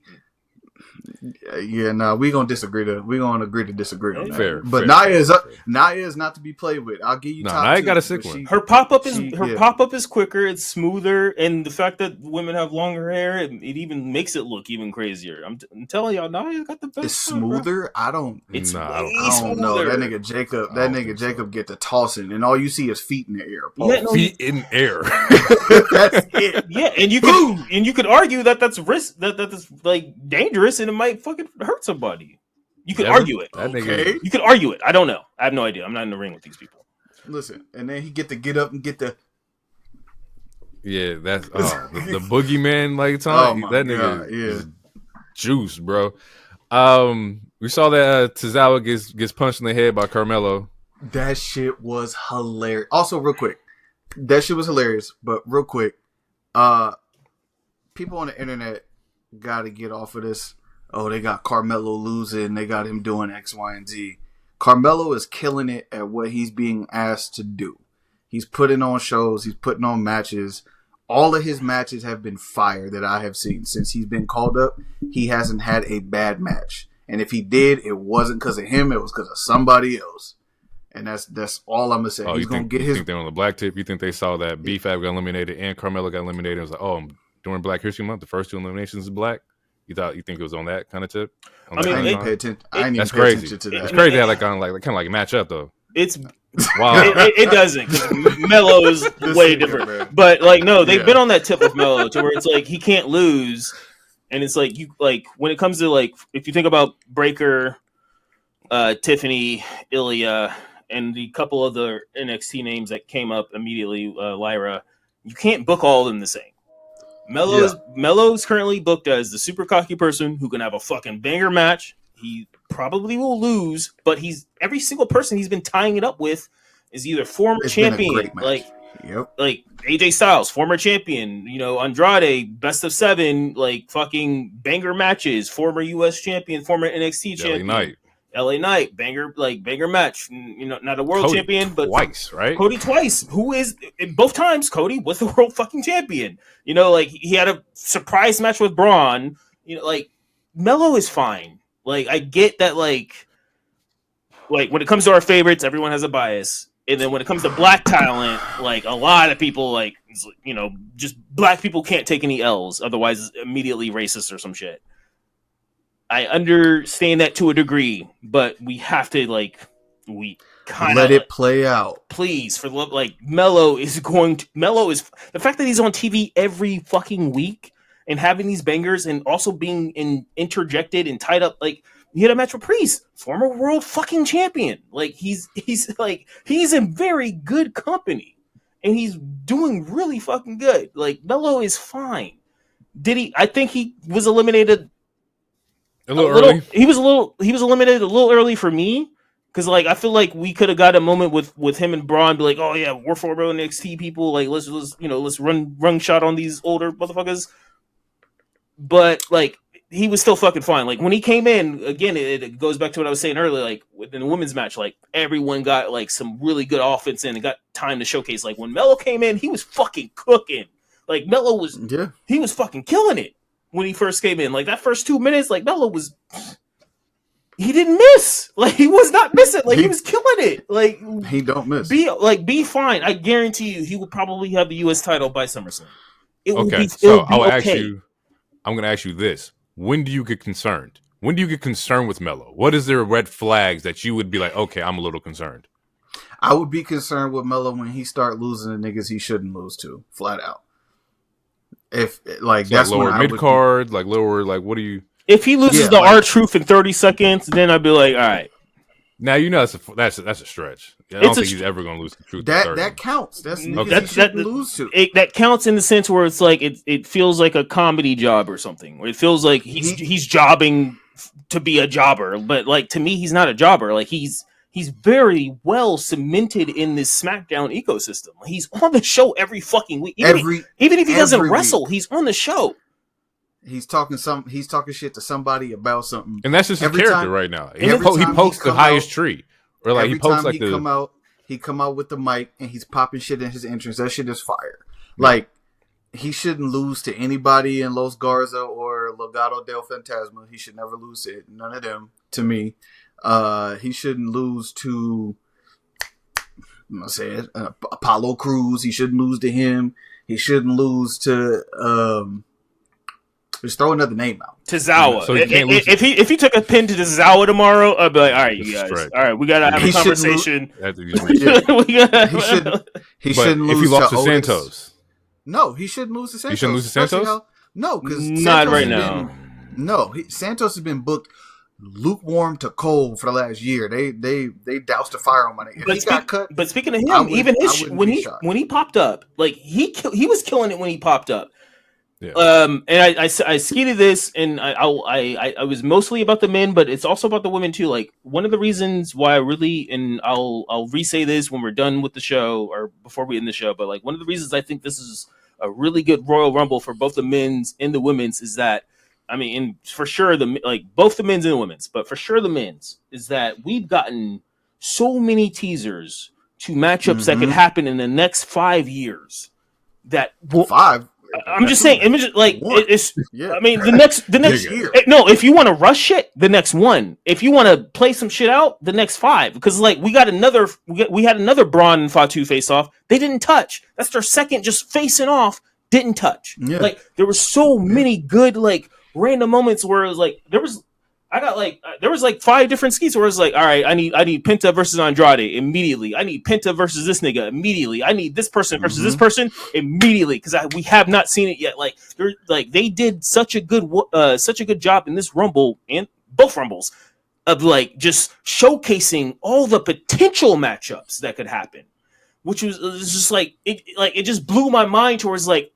we gonna disagree agree to disagree on that. Fair, but Nia is not to be played with. I'll give you top Nia 2, got a sick one. Her pop up is quicker, it's smoother, and the fact that women have longer hair, it even makes it look even crazier. I'm telling y'all, Nia got the best. It's smoother. I don't know. That nigga Jacob get the tossing, and all you see is feet in the air. Feet in air. That's it. Yeah, and you could argue that's risk that's dangerous, and it might fucking hurt somebody. You could argue it. Okay. You could argue it. I don't know. I have no idea. I'm not in the ring with these people. Listen, and then he get up and get the. Yeah, that's the boogeyman time. That nigga is juice, bro. We saw that Tozawa gets punched in the head by Carmelo. That shit was hilarious. Also, real quick, that shit was hilarious. But real quick, people on the internet got to get off of this. Oh, they got Carmelo losing. They got him doing X, Y, and Z. Carmelo is killing it at what he's being asked to do. He's putting on shows. He's putting on matches. All of his matches have been fire that I have seen. Since he's been called up, he hasn't had a bad match. And if he did, it wasn't because of him. It was because of somebody else. And that's all I'm going to say. Oh, he's going to get his... You think they're on the black tip? You think they saw that B-Fab got eliminated and Carmelo got eliminated? It was like, oh, during Black History Month, the first 2 eliminations is black? You think it was on that kind of tip? I didn't even pay attention. That's pay crazy. attention to that. It's crazy how kind of like match up though. It's wow. It doesn't, because Melo is way different. Man. But they've been on that tip with Melo to where it's like he can't lose, and it's like when it comes to if you think about Breakker, Tiffany, Ilya, and the couple of the NXT names that came up immediately, Lyra, you can't book all of them the same. Melo's currently booked as the super cocky person who can have a fucking banger match. He probably will lose, but every single person he's been tying it up with is either former champion, like AJ Styles, former champion, Andrade, best of 7, fucking banger matches, former US champion, former NXT champion. LA Knight, banger match. Not a world champion, but twice, right? Cody twice. Who is both times? Cody was the world fucking champion. He had a surprise match with Braun. Melo is fine. I get that. When it comes to our favorites, everyone has a bias, and then when it comes to black talent, a lot of people just black people can't take any L's, otherwise it's immediately racist or some shit. I understand that to a degree, but we have to let it play out. Please, for love, Melo is the fact that he's on TV every fucking week and having these bangers and also being interjected and tied up. He had a match with Priest, former world fucking champion. He's in very good company and he's doing really fucking good. Melo is fine. I think he was eliminated a little early. He was eliminated a little early for me because I feel like we could have got a moment with him and Braun, be like, oh yeah, we're former NXT people, let's run shot on these older motherfuckers. But he was still fucking fine. When he came in again, it goes back to what I was saying earlier. Within the women's match, everyone got some really good offense in and got time to showcase. When Melo came in, he was fucking cooking. Melo was he was fucking killing it. When he first came in, that first 2 minutes, Melo was, he didn't miss. He was not missing. He was killing it. He don't miss. Be fine. I guarantee you, he will probably have the U.S. title by SummerSlam. I'm going to ask you this: when do you get concerned? When do you get concerned with Melo? What is there red flags that you would be like, okay, I'm a little concerned? I would be concerned with Melo when he start losing the niggas he shouldn't lose to, flat out. If that's lower mid card, lower, what do you? If he loses the R-Truth in 30 seconds, then I'd be like, all right. Now that's a stretch. I don't think he's ever going to lose the Truth. That counts. That's niggas he shouldn't lose to. That counts in the sense where it's it feels like a comedy job or something. Where it feels like he's jobbing to be a jobber, but to me, he's not a jobber. He's very well cemented in this SmackDown ecosystem. He's on the show every fucking week. Even if he doesn't wrestle, he's on the show. He's talking shit to somebody about something. And that's just his character right now. He pokes the highest tree. Or he pokes he come out with the mic and he's popping shit in his entrance. That shit is fire. He shouldn't lose to anybody in Los Garza or Legado del Fantasma. He should never lose to none of them, to me. He shouldn't lose to, I'm gonna say it, Apollo Crews. He shouldn't lose to him. He shouldn't lose to, just throw another name out. Tozawa. So if he took a pin to Tozawa tomorrow, I'd be like, all right, you guys. All right, we gotta have a conversation. He shouldn't lose if he lost to Otis. Santos. No, he shouldn't lose to Santos. He shouldn't lose to Santos? No, because not right now. Santos has been booked lukewarm to cold for the last year. They doused the fire on my nigga. He got cut. But speaking of him, when he popped up, he was killing it when he popped up. And I skated this, and I was mostly about the men, but it's also about the women too. Like, one of the reasons why I really, and I'll re-say this when we're done with the show or before we end the show, but like one of the reasons I think this is a really good Royal Rumble for both the men's and the women's is that, I mean, and for sure both the men's and the women's, but for sure the men's is that we've gotten so many teasers to matchups that could happen in the next 5 years. Five. I'm just saying, it's. Yeah. I mean, the next year. No, if you want to rush it, the next one. If you want to play some shit out, the next 5. Because like we had another Bron and Fatu face off. They didn't touch. That's their second just facing off. Didn't touch. Yeah. Like there were so many good like random moments where it was like there was 5 different skis where it's like, all right, I need Penta versus Andrade immediately. I need Penta versus this nigga immediately. I need this person versus this person immediately because we have not seen it yet. Like they did such a good job in this Rumble and both Rumbles of like just showcasing all the potential matchups that could happen, which was just like it just blew my mind towards like.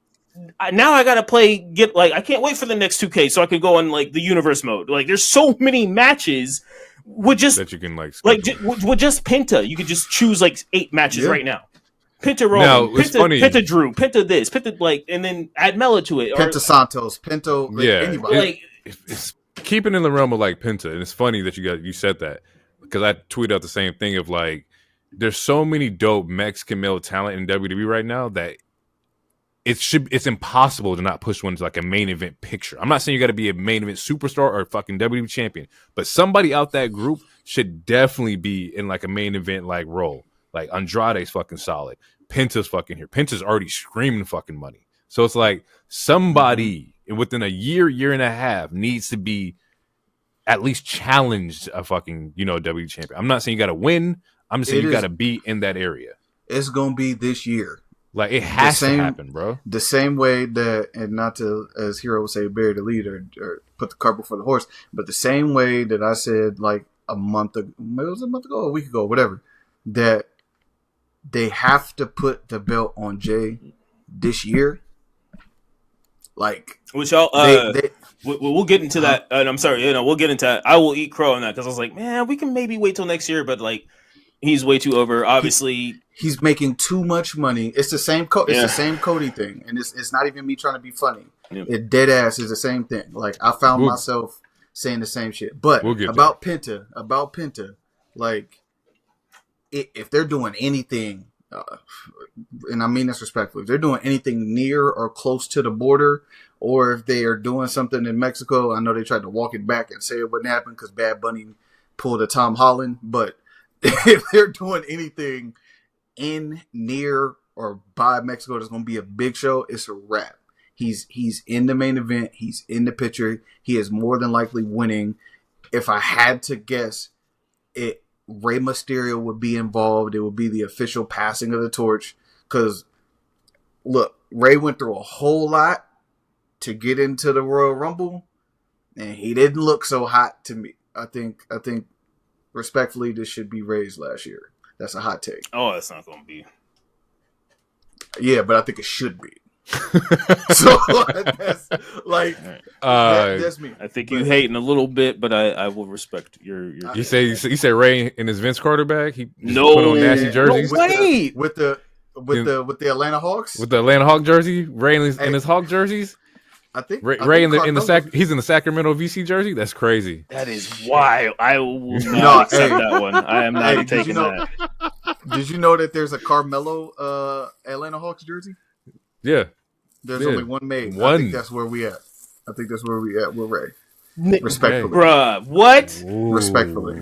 Now I gotta I can't wait for the next 2K so I can go on like the universe mode. Like there's so many matches with just that you can with just Penta. You could just choose like 8 matches right now. Penta Roman, Penta Drew, Penta this, Penta like, and then add Mela to it. Penta Santos, Penta anybody. It's keeping in the realm of like Penta, and it's funny that you said that because I tweeted out the same thing of like there's so many dope Mexican male talent in WWE right now that. It's impossible to not push one to like a main event picture. I'm not saying you got to be a main event superstar or a fucking WWE champion, but somebody out that group should definitely be in like a main event like role. Like Andrade's fucking solid. Penta's fucking here. Penta's already screaming fucking money. So it's like somebody within a year and a half needs to be at least challenged a fucking WWE champion. I'm not saying you got to win. I'm just saying you got to be in that area. It's gonna be this year. Like it has to happen, bro. The same way that, and not to, as Hero would say, bury the lead or put the cart before the horse, but the same way that I said like a month ago, a week ago, whatever, that they have to put the belt on Jey this year. Like, which y'all, we'll get into that. And I'm sorry, we'll get into that. I will eat crow on that because I was like, man, we can maybe wait till next year, but like. He's way too over. Obviously, he's making too much money. It's the same. It's the same Cody thing, and it's not even me trying to be funny. Yeah. It dead ass is the same thing. Like I found myself saying the same shit. But about Penta, like if they're doing anything, and I mean this respectfully, if they're doing anything near or close to the border, or if they are doing something in Mexico, I know they tried to walk it back and say it wouldn't happen because Bad Bunny pulled a Tom Holland, but. If they're doing anything in, near, or by Mexico, there's going to be a big show. It's a wrap. He's in the main event. He's in the picture. He is more than likely winning. If I had to guess, Rey Mysterio would be involved. It would be the official passing of the torch. Because, look, Rey went through a whole lot to get into the Royal Rumble, and he didn't look so hot to me. I think. Respectfully, this should be Rey's last year. That's a hot take. Oh, that's not going to be. Yeah, but I think it should be. So that's like that's me. I think you hating a little bit, but I will respect your. You say Rey in his Vince Carter bag. He no put on nasty jerseys. No, wait. With the Atlanta Hawks. With the Atlanta Hawk jersey, Rey in his Hawk jerseys. I think Rey in the he's in the Sacramento VC jersey. That's crazy. That is wild. I will not accept that one. I am not taking that. Did you know that there's a Carmelo Atlanta Hawks jersey? Yeah. There's only one made. I think that's where we at. With Rey. Respectfully, bruh, what? Ooh, respectfully,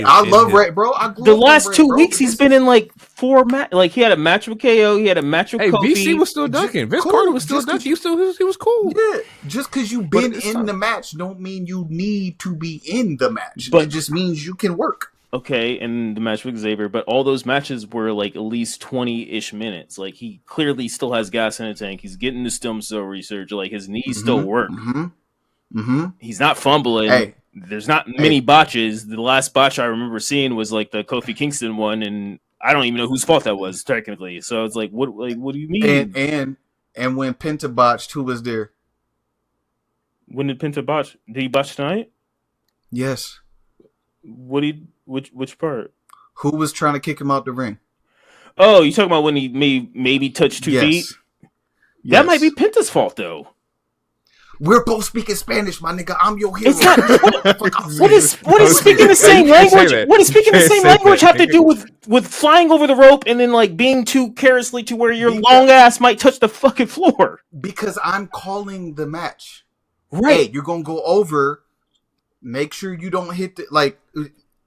I love Rey, bro. The last 2 weeks, he's been in like 4 matches. Like he had a match with KO, he had a match with Kofi. VC was still dunking. Vince Carter was still dunking. He was cool. Yeah, just because you've been in the match, don't mean you need to be in the match. But it just means you can work. Okay, and the match with Xavier, but all those matches were like at least 20-ish minutes. Like he clearly still has gas in the tank. He's getting the stem cell research. Like his knees still work. He's not fumbling. Hey. There's not many botches. The last botch I remember seeing was like the Kofi Kingston one, and I don't even know whose fault that was technically. So it's like, what do you mean? And when Penta botched, who was there? When did Penta botch? Did he botch tonight? Yes. Which part? Who was trying to kick him out the ring? Oh, you talking about when he maybe touched 2 feet? That might be Penta's fault, though. We're both speaking Spanish, my nigga. I'm your hero. It's not. What is speaking the same language? What does speaking the same language have to do with flying over the rope and then like being too carelessly to where your long ass might touch the fucking floor? Because I'm calling the match. Right. Hey, you're gonna go over. Make sure you don't hit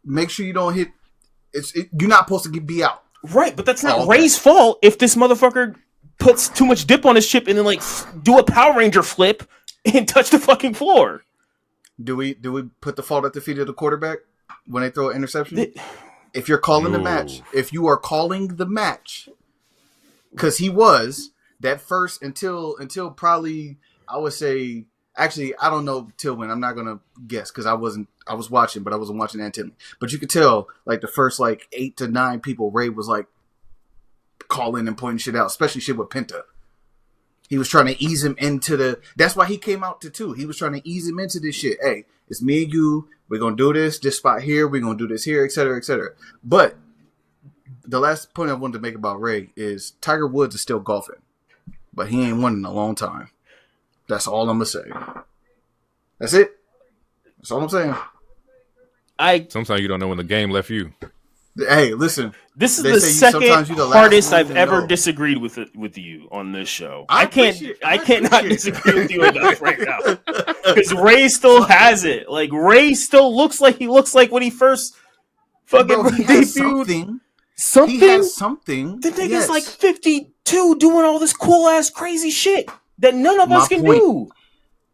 make sure you don't hit. You're not supposed to be out. Right, but that's not Ray's fault if this motherfucker puts too much dip on his chip and then like do a Power Ranger flip and touch the fucking floor. Do we put the fault at the feet of the quarterback when they throw an interception? If you're calling the match, if you are calling the match, because he was that first until probably I would say actually I don't know till when, I'm not gonna guess because I was watching, but I wasn't watching that intently. But you could tell like the first like 8 to 9 people Ray was like calling and pointing shit out, especially shit with Penta. He was trying to ease him into that's why he came out to 2. He was trying to ease him into this shit. Hey, it's me and you. We're going to do this spot here. We're going to do this here, et cetera, et cetera. But the last point I wanted to make about Ray is Tiger Woods is still golfing, but he ain't won in a long time. That's all I'm going to say. That's it. That's all I'm saying. Sometimes you don't know when the game left you. Hey, listen. This is the second hardest I've ever disagreed with you on this show. I cannot disagree with you enough right now. Because Ray still has it. Like Ray still looks like when he first fucking debuted. Something. He has something. The nigga's like 52 doing all this cool ass crazy shit that none of us can do.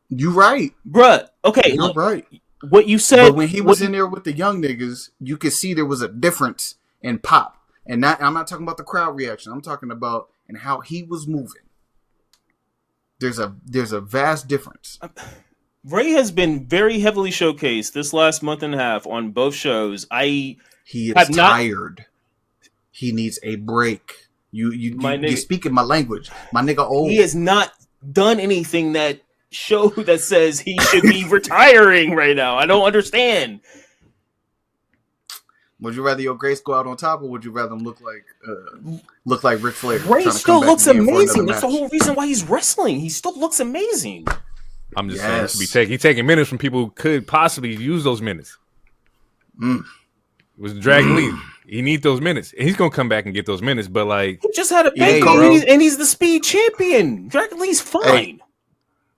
You right. Bruh. Okay. You're right. What you said, but when he was in there with the young niggas, you could see there was a difference in pop, and I'm not talking about the crowd reaction. I'm talking about and how he was moving. There's a vast difference. Ray has been very heavily showcased this last month and a half on both shows. He is tired. He needs a break. You're speaking my language, my nigga. Old. He has not done anything that show that says he should be retiring right now. I don't understand. Would you rather your Grace go out on top, or would you rather him look like Ric Flair? Ray still looks amazing. That's the whole reason why he's wrestling. He still looks amazing. I'm just saying, he's taking minutes from people who could possibly use those minutes. It was Dragon Lee. He needs those minutes, and he's gonna come back and get those minutes. But like, he just had a baby, and he's the speed champion. Dragon Lee's fine. Hey.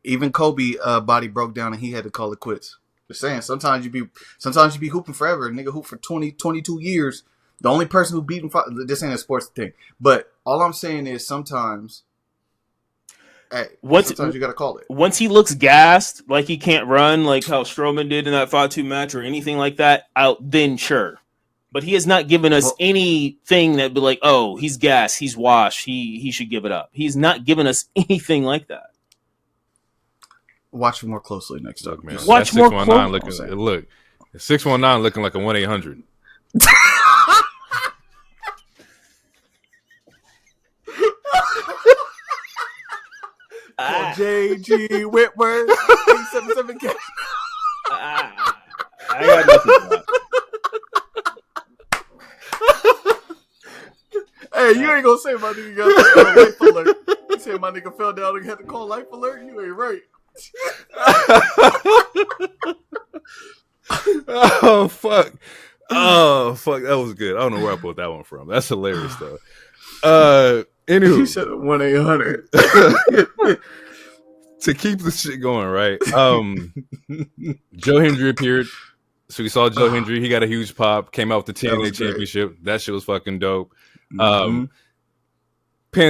Even Kobe body broke down and he had to call it quits. Just saying, sometimes you be hooping forever. A nigga hoop for 20, 22 years. The only person who beat him, this ain't a sports thing. But all I'm saying is sometimes you got to call it. Once he looks gassed, like he can't run, like how Strowman did in that Fatu match or anything like that, then sure. But he has not given us anything that be like, oh, he's gassed, he's washed, he should give it up. He's not given us anything like that. Watch more closely next time, man. Watch more closely. Look, 619 looking like a 1-800. JG Whitworth 877 cash. I got nothing for that. Hey, you ain't gonna say my nigga got life alert. You say my nigga fell down and had to call life alert. You ain't right. Oh fuck! That was good. I don't know where I pulled that one from. That's hilarious though. Anywho, you said 1-800 to keep the shit going, right? Joe Hendry appeared, so we saw Joe Hendry. He got a huge pop. Came out with the TNA Championship. That shit was fucking dope. Pants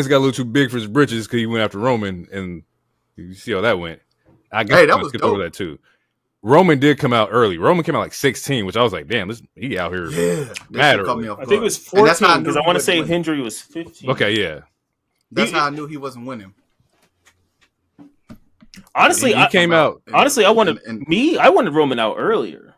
got a little too big for his britches because he went after Roman, and you see how that went. I guess that was skip over that too. Roman did come out early. Roman came out like 16, which I was like, damn, he out here. Yeah, mad I think it was 14 because I want to say Hendry was 15. Okay, yeah. That's how I knew he wasn't winning. Honestly, he came out. Honestly, I wanted Roman out earlier.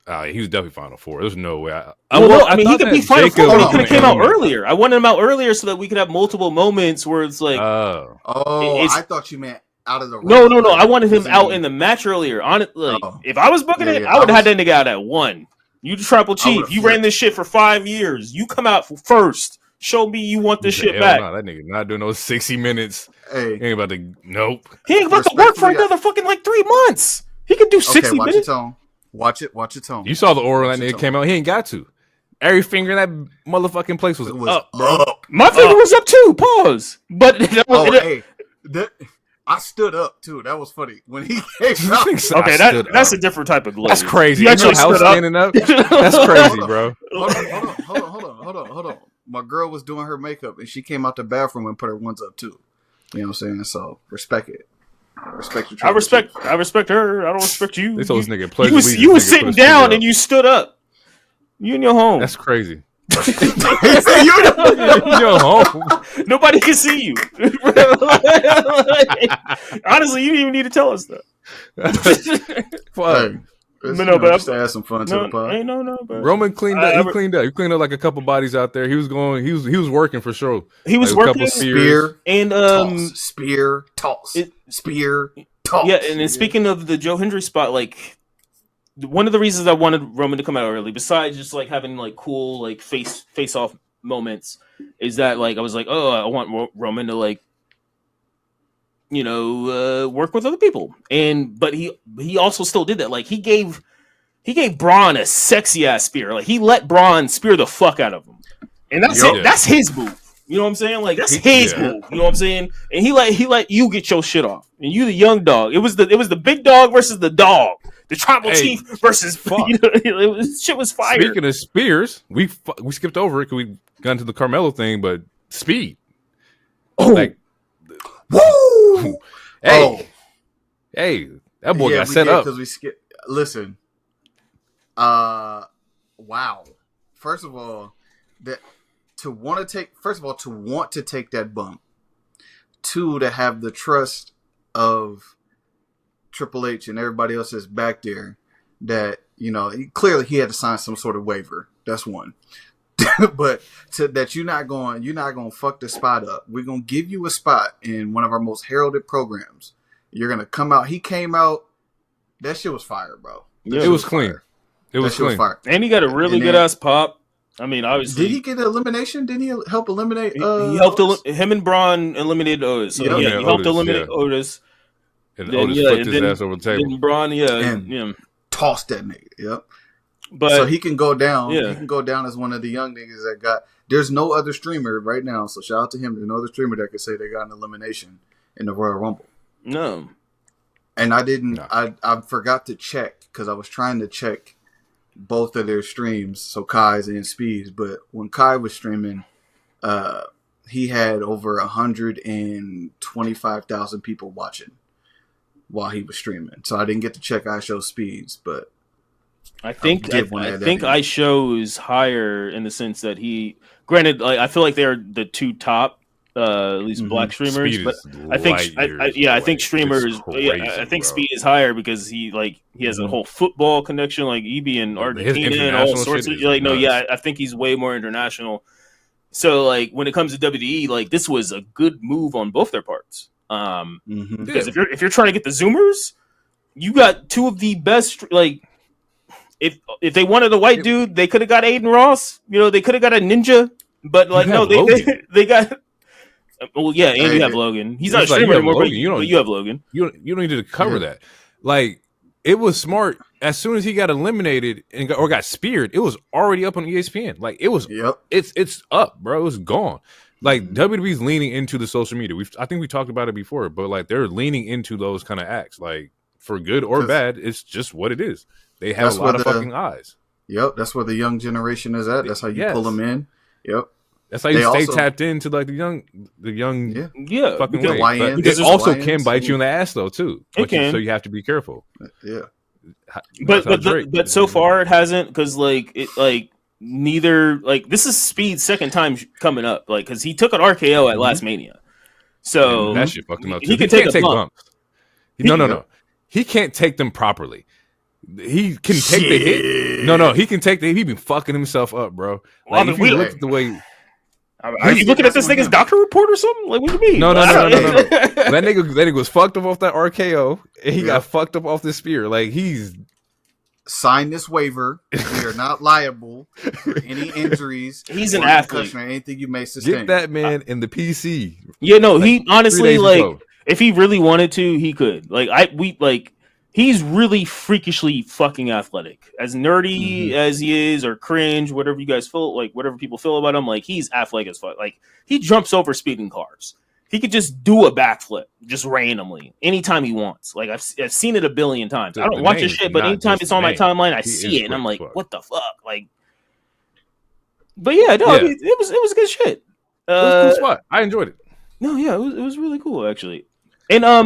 He was definitely Final Four. There's no way. I mean, he could be Final Four. He could have came out earlier. I wanted him out earlier so that we could have multiple moments where it's like, I thought you meant out of the No. Rumble? I wanted him Was out he- in the match earlier. Oh. If I was booking it, Yeah, I would have had that nigga out at 1. You the tribal chief. would've You flipped. ran this shit for 5 years. You come out first. Show me you want this shit Hell back. no, that nigga not doing those 60 minutes. Hey, He ain't about to. Nope. He ain't about to work for Respectfully, another fucking like 3 months. He could do 60 watch minutes. your tone. Watch your tone. You saw the aura when Watch that your nigga came out. He ain't got to. Every finger in that motherfucking place was, It was up, bro. My finger was up too. Pause. But I stood up too. That was funny when he came out. okay, that's a different type of glow. That's crazy. You You know actually how stood up. standing up? That's crazy, bro. Hold on. My girl was doing her makeup and she came out the bathroom and put her ones up too. You know what I'm saying? So respect it. Respect your I respect her. I don't respect you. They told this nigga You was sitting down and you stood up. You in your home. That's crazy. you Yo, home. Nobody can see you. Honestly, you didn't even need to tell us that. Fuck. Just to add some fun to the pod. But Roman cleaned up. He cleaned up. He cleaned up like a couple bodies out there. He was working for sure. He was like working. Spear and toss. Spear toss. Yeah, and then speaking of the Joe Hendry spot, like one of the reasons I wanted Roman to come out early, besides just like having like cool like face off moments, is that like I was like, oh, I want Roman to like, work with other people, but he also still did that. Like he gave Braun a sexy ass spear. Like he let Braun spear the fuck out of him, and that's it. That's his move. You know what I'm saying? Like that's his move. You know what I'm saying? And he let you get your shit off, and you the young dog. It was the big dog versus the dog. The tribal chief versus fuck. Shit was fire. Speaking of spears, we skipped over it because we got into the Carmelo thing, but speed. Oh, like, woo! Hey, that boy got set up because we skipped. Listen, wow. First of all, to want to take that bump. 2, to have the trust of Triple H and everybody else that's back there that, clearly he had to sign some sort of waiver. That's 1. But that you're not going to fuck the spot up. We're going to give you a spot in one of our most heralded programs. You're going to come out. He came out. That shit was fire, bro. It was clean. It was clean. Fire. And he got a really good ass pop. I mean, obviously. Did he get an elimination? Didn't he help eliminate? He helped him and Braun eliminated Otis. So he helped eliminate Otis. And then, Otis flipped his ass over the table. Then Braun, tossed that nigga. Yep. But so he can go down. Yeah. He can go down as one of the young niggas that got. There's no other streamer right now. So shout out to him. There's no other streamer that could say they got an elimination in the Royal Rumble. No. And I didn't. No. I forgot to check because I was trying to check both of their streams, so Kai's and Speed's. But when Kai was streaming, he had over 125,000 people watching while he was streaming. So I didn't get to check Ishowspeed's, but I think Ishow is higher in the sense that he. Granted, like, I feel like they're the 2 top. At least black streamers, Speed but I think streamers. I think Speed is higher because he has a whole football connection, like EB in Argentina and all sorts of I think he's way more international. So like when it comes to WWE, like this was a good move on both their parts. Because if you're trying to get the Zoomers, you got 2 of the best. Like if they wanted a white dude, they could have got Aiden Ross. They could have got a ninja, but like no, they got. Well, yeah, and you have Logan. He's not a streamer anymore, but you have Logan. You don't need to cover that. Like, it was smart. As soon as he got eliminated or got speared, it was already up on ESPN. Like, it was, it's up, bro. It was gone. Like, WWE's leaning into the social media. I think we talked about it before, but, like, they're leaning into those kind of acts. Like, for good or bad, it's just what it is. They have a lot of fucking eyes. Yep, that's where the young generation is at. That's how you pull them in. Yep. That's how you stay tapped into like the young fucking way. But it also can bite you in the ass though too. It can. So you have to be careful. Yeah. But so far it hasn't because neither this is Speed's second time coming up because he took an RKO at last Mania. So that shit fucked him up too. He can take bumps. No. He can't take them properly. He can take the hit. No, he can take the. He been fucking himself up, bro. Like if you look at the way. Are you looking at this nigga's doctor report or something? Like, what do you mean? No. That nigga was fucked up off that RKO, and he got fucked up off this spear. Like, he's sign this waiver. We are not liable for any injuries. He's an athlete. Or anything you may sustain. Get that man in the PC. Yeah, no, he honestly, like, if he really wanted to, he could. He's really freakishly fucking athletic. As nerdy as he is, or cringe, whatever you guys feel, like, whatever people feel about him, like, he's athletic as fuck. Like, he jumps over speeding cars. He could just do a backflip, just randomly, anytime he wants. Like, I've seen it a billion times. I don't watch his shit, but anytime it's on my timeline, I see it, and I'm like, what the fuck? Like, but yeah, no, I mean, it was good shit. It was a cool spot. I enjoyed it. No, yeah, it was really cool, actually. And I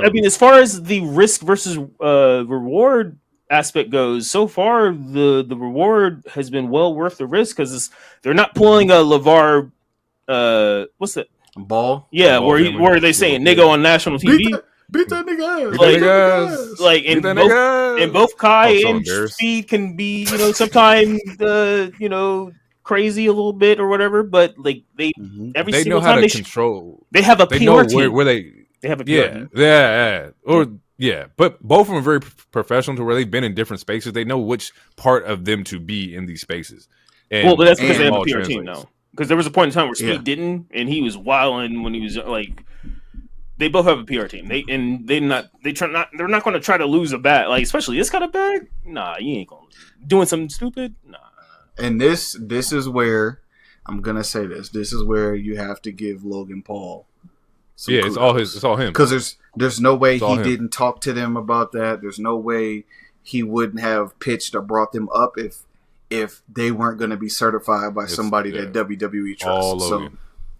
mean, as far as the risk versus reward aspect goes, so far the reward has been well worth the risk, because they're not pulling a LeVar. What's that? Ball? Yeah, where they saying nigga on national TV. Beat that nigga ass. Like and both Kai and Speed can be, sometimes crazy a little bit or whatever, but like they know how to control. They have a PR team. Where they have a PR team. But both of them are very professional to where they've been in different spaces. They know which part of them to be in these spaces. But that's because they have a PR team now. Because there was a point in time where Speed didn't, and he was wilding when he was like. They both have a PR team. They're not going to try to lose a bat, like, especially this kind of bag. Nah, you ain't going doing something stupid. Nah. And this is where I'm gonna say this. This is where you have to give Logan Paul. It's all him. Because there's no way he didn't talk to them about that. There's no way he wouldn't have pitched or brought them up if they weren't going to be certified by somebody that WWE trusts. So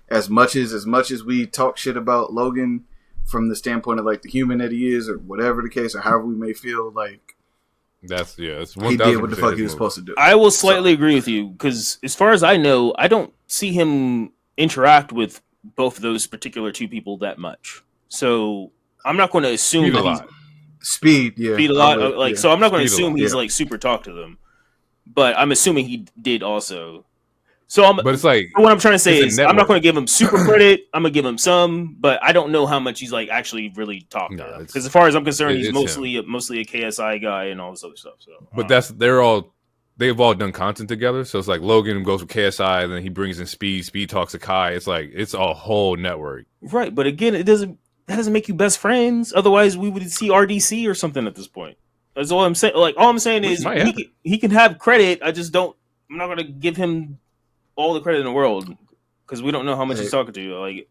as much as we talk shit about Logan from the standpoint of like the human that he is, or whatever the case, or however we may feel, like it's he did what the fuck he was supposed to do. I will slightly agree with you, because as far as I know, I don't see him interact with both of those particular two people that much. So I'm not going to assume Speed a lot. So I'm not going to assume he's like super talk to them, but I'm assuming he did also. So but it's like, what I'm trying to say is, I'm not going to give him super credit. I'm going to give him some, but I don't know how much he's like actually really talking to them. Because as far as I'm concerned, he's mostly a KSI guy and all this other stuff. So, but they've all done content together. So it's like Logan goes with KSI, and then he brings in Speed. Speed talks to Kai. It's like it's a whole network, right? But again, that doesn't make you best friends. Otherwise, we would see RDC or something at this point. That's all I'm saying. Like, all I'm saying is he can have credit. I'm not going to give him all the credit in the world, because we don't know how much he's talking to you. Like,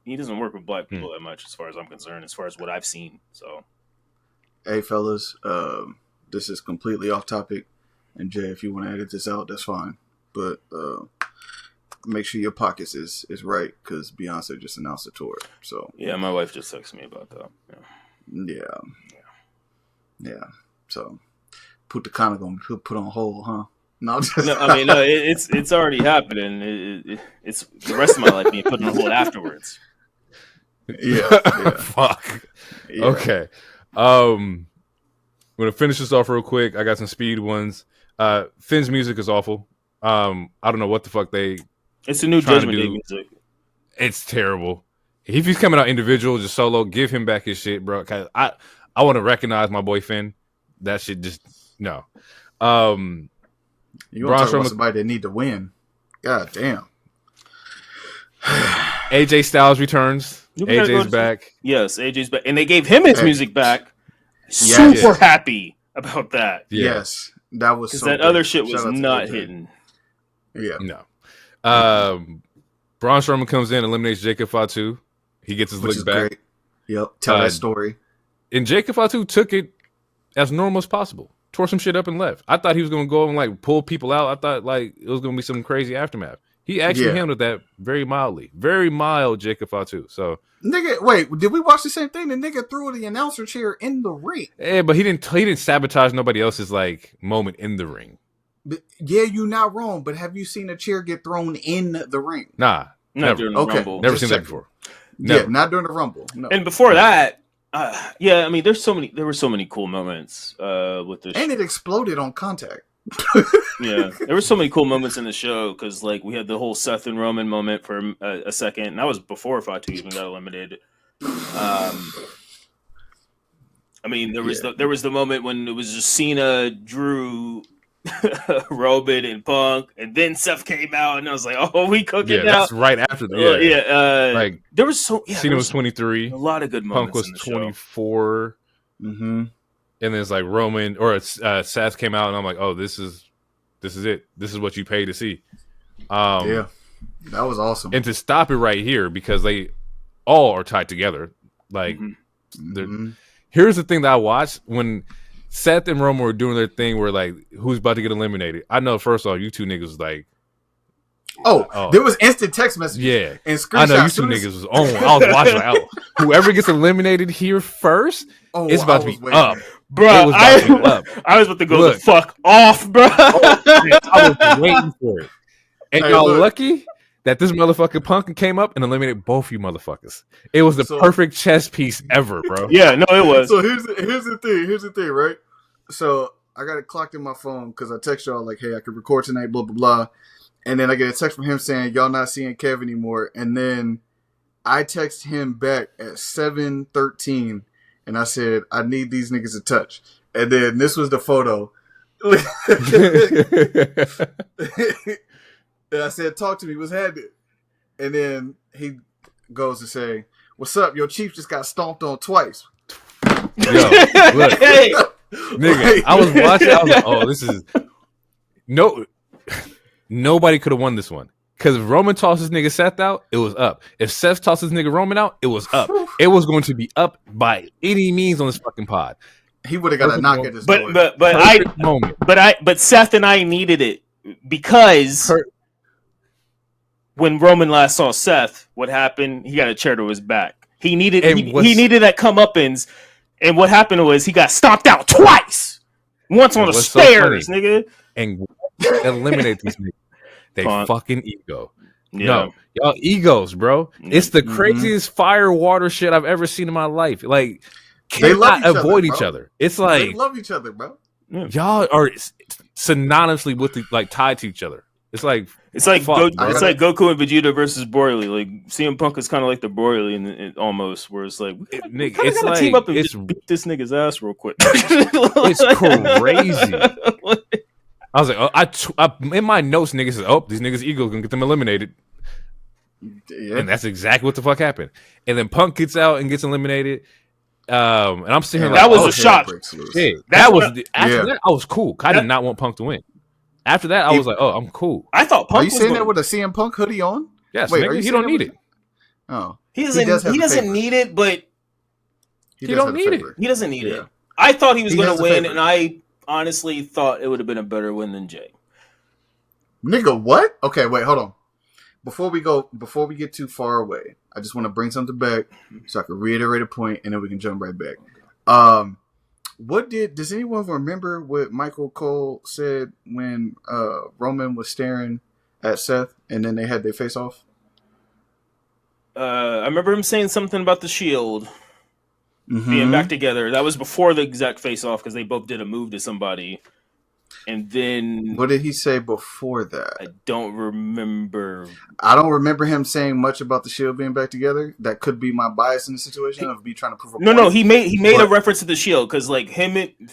he doesn't work with black people that much, as far as I'm concerned, as far as what I've seen. So, hey fellas, this is completely off topic, and Jay, if you want to edit this out, that's fine. But make sure your pockets is right, because Beyonce just announced a tour. So yeah, my wife just texted me about that. Yeah. So put the kind of gonna put on hold, huh? No, it's already happening. It's the rest of my life being put on hold afterwards. Yeah. Fuck. Yeah. Okay. I'm gonna finish this off real quick. I got some speed ones. Finn's music is awful. I don't know what the fuck It's the new Judgment Day music. It's terrible. If he's coming out individual, just solo, give him back his shit, bro. Cause I want to recognize my boy Finn. That shit just no. You want to talk about somebody that need to win? God damn. AJ Styles returns. AJ's back. Yes, AJ's back, and they gave him his music back. Super happy about that. Yes, that was because that other shit was not hitting. Yeah, no. Braun Strowman comes in, eliminates Jacob Fatu. He gets his lick back. Great. Yep, tell that story. And Jacob Fatu took it as normal as possible. Tore some shit up and left. I thought he was going to go and like pull people out. I thought like it was going to be some crazy aftermath. He actually handled that very mildly. Very mild, Jacob Fatu. So, nigga, wait, did we watch the same thing? The nigga threw the announcer chair in the ring. Yeah, but he didn't sabotage nobody else's like moment in the ring. But, yeah, you're not wrong. But have you seen a chair get thrown in the ring? Nah, not during the Rumble. Never seen that before. Never. Yeah, not during the Rumble. No. And before that. I mean, there were so many cool moments with this, and it exploded on contact. Yeah, there were so many cool moments in the show because like we had the whole Seth and Roman moment for a second, and that was before Fatu even got eliminated. I mean, there was the moment when it was just Cena, Drew, Roman, and Punk, and then Seth came out, and I was like, "Oh, we cooking now." That's right after that. Like there was Cena was 23, a lot of good moments. Punk was in the 24, Mm-hmm. and then it's like Roman or Seth came out, and I'm like, "Oh, this is it. This is what you pay to see." Yeah, that was awesome. And to stop it right here because they all are tied together. Like, here's the thing that I watched when Seth and Roman were doing their thing where like who's about to get eliminated. I know first off, you two niggas was like, there was instant text messages. Yeah, and screenshots. I know you two niggas was on. I was watching like, whoever gets eliminated here first, it's about to be up, bro. I was about to go the fuck off, bro. I was waiting for it, and y'all lucky that this motherfucker Punk came up and eliminated both you motherfuckers. It was the perfect chess piece ever, bro. Yeah, no, it was. So here's the thing, right? So I got it clocked in my phone because I text y'all like, hey, I could record tonight, blah, blah, blah. And then I get a text from him saying, y'all not seeing Kev anymore. And then I text him back at 7:13 and I said, I need these niggas to touch. And then this was the photo. And I said, talk to me, what's happening? And then he goes to say, what's up? Your Chief just got stomped on twice. Yo, look. Hey. Nigga, I was watching, I was like, oh, this is... Nobody could have won this one. Because if Roman tossed his nigga Seth out, it was up. If Seth tossed his nigga Roman out, it was up. It was going to be up by any means on this fucking pod. He would have got a knock at this but Seth and I needed it because... When Roman last saw Seth, what happened? He got a chair to his back. He needed that comeuppance, and what happened was he got stomped out twice. Once on the stairs, nigga. And eliminate these niggas. They fucking ego. Yeah. No, y'all egos, bro. It's the craziest fire water shit I've ever seen in my life. Like, they love avoid each other. It's like they love each other, bro. Y'all are synonymously with tied to each other. It's like Goku and Vegeta versus Broly. Like CM Punk is kind of like the Broly in almost, where it's like it's like team up and just beat this nigga's ass real quick. It's crazy. I was like, I in my notes, niggas said, oh, these niggas' egos gonna get them eliminated, and that's exactly what the fuck happened. And then Punk gets out and gets eliminated. And I'm sitting here that was a shock. That I was cool. I did not want Punk to win. After that, I was like, "Oh, I'm cool." I thought Punk. Are you saying that with a CM Punk hoodie on? Yes. Wait, nigga, he don't need it. Oh, he doesn't need it, but he don't need it. He doesn't need it. I thought he was going to win, and I honestly thought it would have been a better win than Jey. Nigga, what? Okay, wait, hold on. Before we get too far away, I just want to bring something back so I can reiterate a point, and then we can jump right back. Does anyone remember what Michael Cole said when Roman was staring at Seth and then they had their face off? I remember him saying something about the Shield being back together. That was before the exact face off because they both did a move to somebody. And then... What did he say before that? I don't remember. I don't remember him saying much about the Shield being back together. That could be my bias in the situation of me trying to prove a point. No, he made a reference to the Shield because like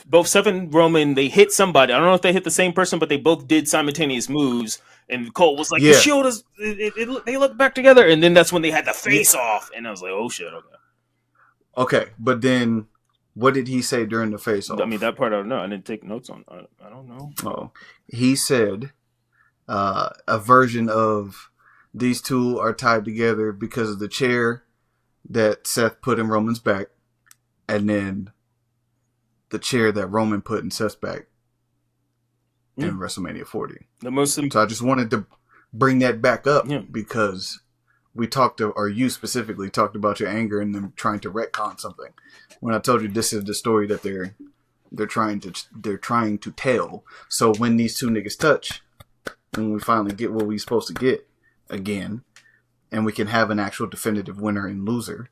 both Seth and Roman, they hit somebody. I don't know if they hit the same person, but they both did simultaneous moves. And Cole was like, the Shield is... they look back together. And then that's when they had the face off. And I was like, oh shit, okay. Okay, but then... What did he say during the face-off? I mean, that part I don't know. I didn't take notes on. I don't know. Oh, he said a version of these two are tied together because of the chair that Seth put in Roman's back, and then the chair that Roman put in Seth's back in WrestleMania 40. So I just wanted to bring that back up because we you specifically talked about your anger and them trying to retcon something. When I told you this is the story that they're trying to tell. So when these two niggas touch, when we finally get what we're supposed to get again, and we can have an actual definitive winner and loser,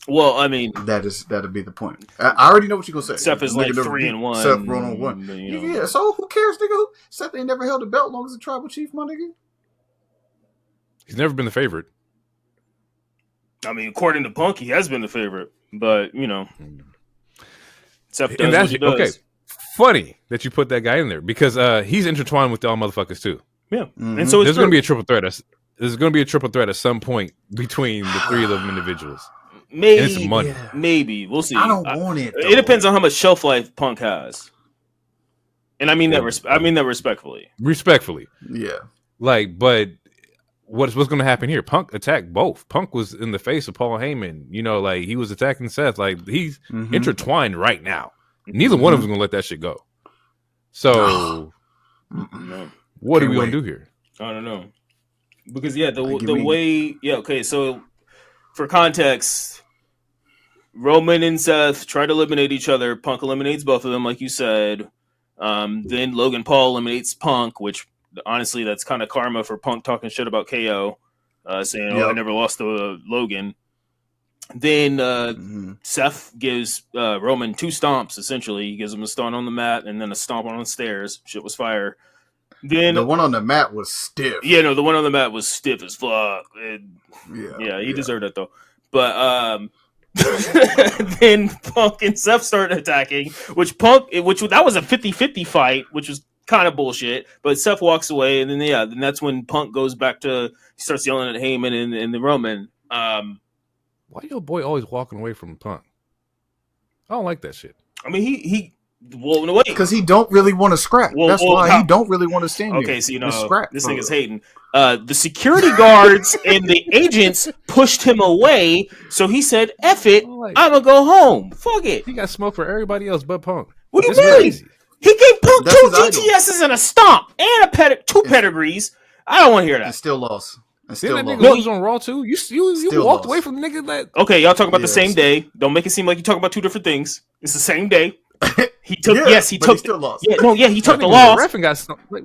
Well, I mean, that'd be the point. I already know what you're gonna say. Seth is like 3-1. Seth 1-1. Yeah. So who cares, nigga? Seth ain't never held a belt long as a tribal chief, my nigga. He's never been the favorite. I mean, according to Punk, he has been the favorite, but Seth does what he does. Okay. Funny that you put that guy in there because he's intertwined with all motherfuckers too. Yeah, and so there's going to be a triple threat. There's going to be a triple threat at some point between the three of them individuals. Maybe, and it's money. Yeah. Maybe we'll see. I don't want it. Though. It depends on how much shelf life Punk has, and I mean that. I mean that respectfully. Respectfully, yeah. Like, but what's going to happen here? Punk attacked both. Punk was in the face of Paul Heyman. You know, like he was attacking Seth. Like he's intertwined right now. Neither one of them is going to let that shit go. So, what are we going to do here? I don't know. Because the way okay, so for context, Roman and Seth try to eliminate each other. Punk eliminates both of them, like you said. Then Logan Paul eliminates Punk, which honestly that's kind of karma for Punk talking shit about KO, saying I never lost to Logan. Then Seth gives Roman 2 stomps, essentially. He gives him a stomp on the mat and then a stomp on the stairs. Shit was fire. Then the one on the mat was stiff. Yeah, no, the one on the mat was stiff as fuck. He deserved it though. But then Punk and Seth started attacking, which that was a 50-50 fight, which was kind of bullshit. But Seth walks away, and then that's when Punk goes back to he starts yelling at Heyman and the Roman. Why your boy always walking away from Punk? I don't like that shit. I mean, he well, wait, because he don't really want to scrap. That's why he don't really want to stand here. Okay, so this thing is hating. The security guards and the agents pushed him away, so he said, "F it, I'm gonna go home. Fuck it." He got smoke for everybody else but Punk. What do you mean? Crazy. He gave Punk 2 GTSs and a stomp and two pedigrees. I don't want to hear that. He still lost. Didn't that nigga lose on Raw too? You walked away from the nigga that. Okay, y'all talk about the same day. Don't make it seem like you talk about 2 different things. It's the same day. He took. He still lost. Yeah, he took the loss. Ref and got like,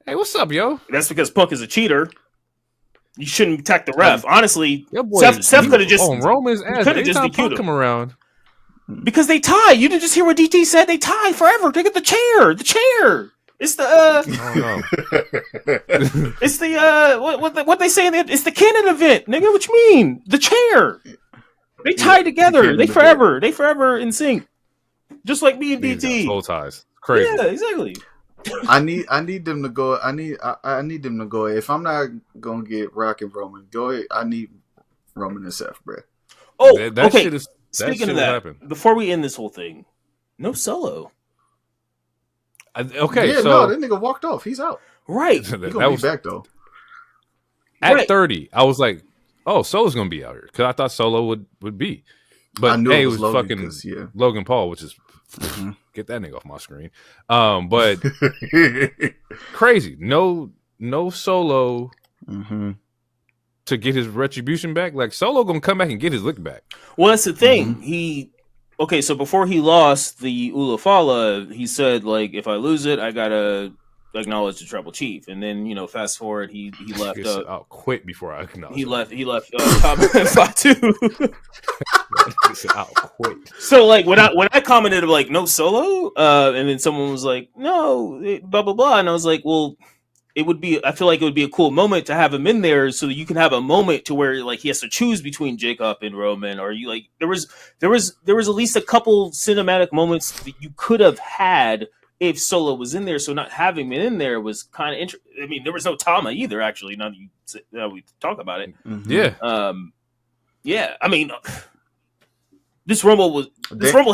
hey, what's up, yo? That's because Punk is a cheater. You shouldn't attack the ref. Honestly, boy, Seth could have just Roman's ass. Could have just DQ'd him. Come around because they tie. You didn't just hear what DT said. They tie forever. They get the chair. The chair. It's the it's the what they say in it's the canon event, nigga. What you mean? The chair. They tie together. They forever in sync. Just like me and DT. Soul ties. Crazy. Yeah, exactly. I need them to go. I need them to go. If I'm not gonna get Rock and Roman, go ahead. I need Roman and Seth, bro. Oh, okay. Speaking of that, before we end this whole thing, no Solo. Okay, yeah, so no, that nigga walked off. He's out. Right. He's gonna be back though. At 30, I was like, "Oh, Solo's gonna be out here," because I thought Solo would be. But I knew it was fucking Logan Paul, which is get that nigga off my screen. But crazy. No Solo to get his retribution back. Like Solo gonna come back and get his lick back. Well, that's the thing. So before he lost the Ulafala, he said like, if I lose it, I gotta acknowledge the tribal chief. And then fast forward, he left. I'll quit before I acknowledge. He left Fatu. I'll quit. So like when I commented like no Solo, and then someone was like no blah blah blah, and I was like, well, I feel like it would be a cool moment to have him in there so that you can have a moment to where like he has to choose between Jacob and Roman, or you like there was at least a couple cinematic moments that you could have had if Solo was in there. So not having him in there was kind of interesting. I mean, there was no Tama either, actually. Now that we talk about it, yeah. I mean, this Rumble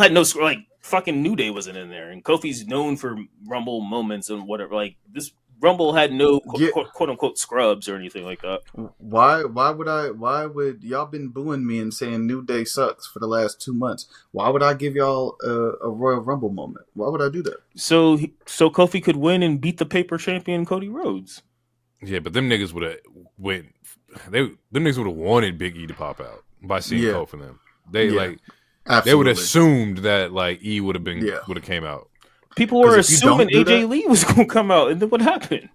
had no like fucking New Day wasn't in there, and Kofi's known for Rumble moments and whatever. Like this Rumble had no quote unquote scrubs or anything like that. Why would y'all been booing me and saying New Day sucks for the last 2 months? Why would I give y'all a Royal Rumble moment? Why would I do that? So Kofi could win and beat the paper champion Cody Rhodes. Yeah, but them niggas would have went. Them niggas would have wanted Big E to pop out by seeing Kofi and them. They they would have assumed that like E would have came out. People were assuming AJ Lee was going to come out, and then what happened?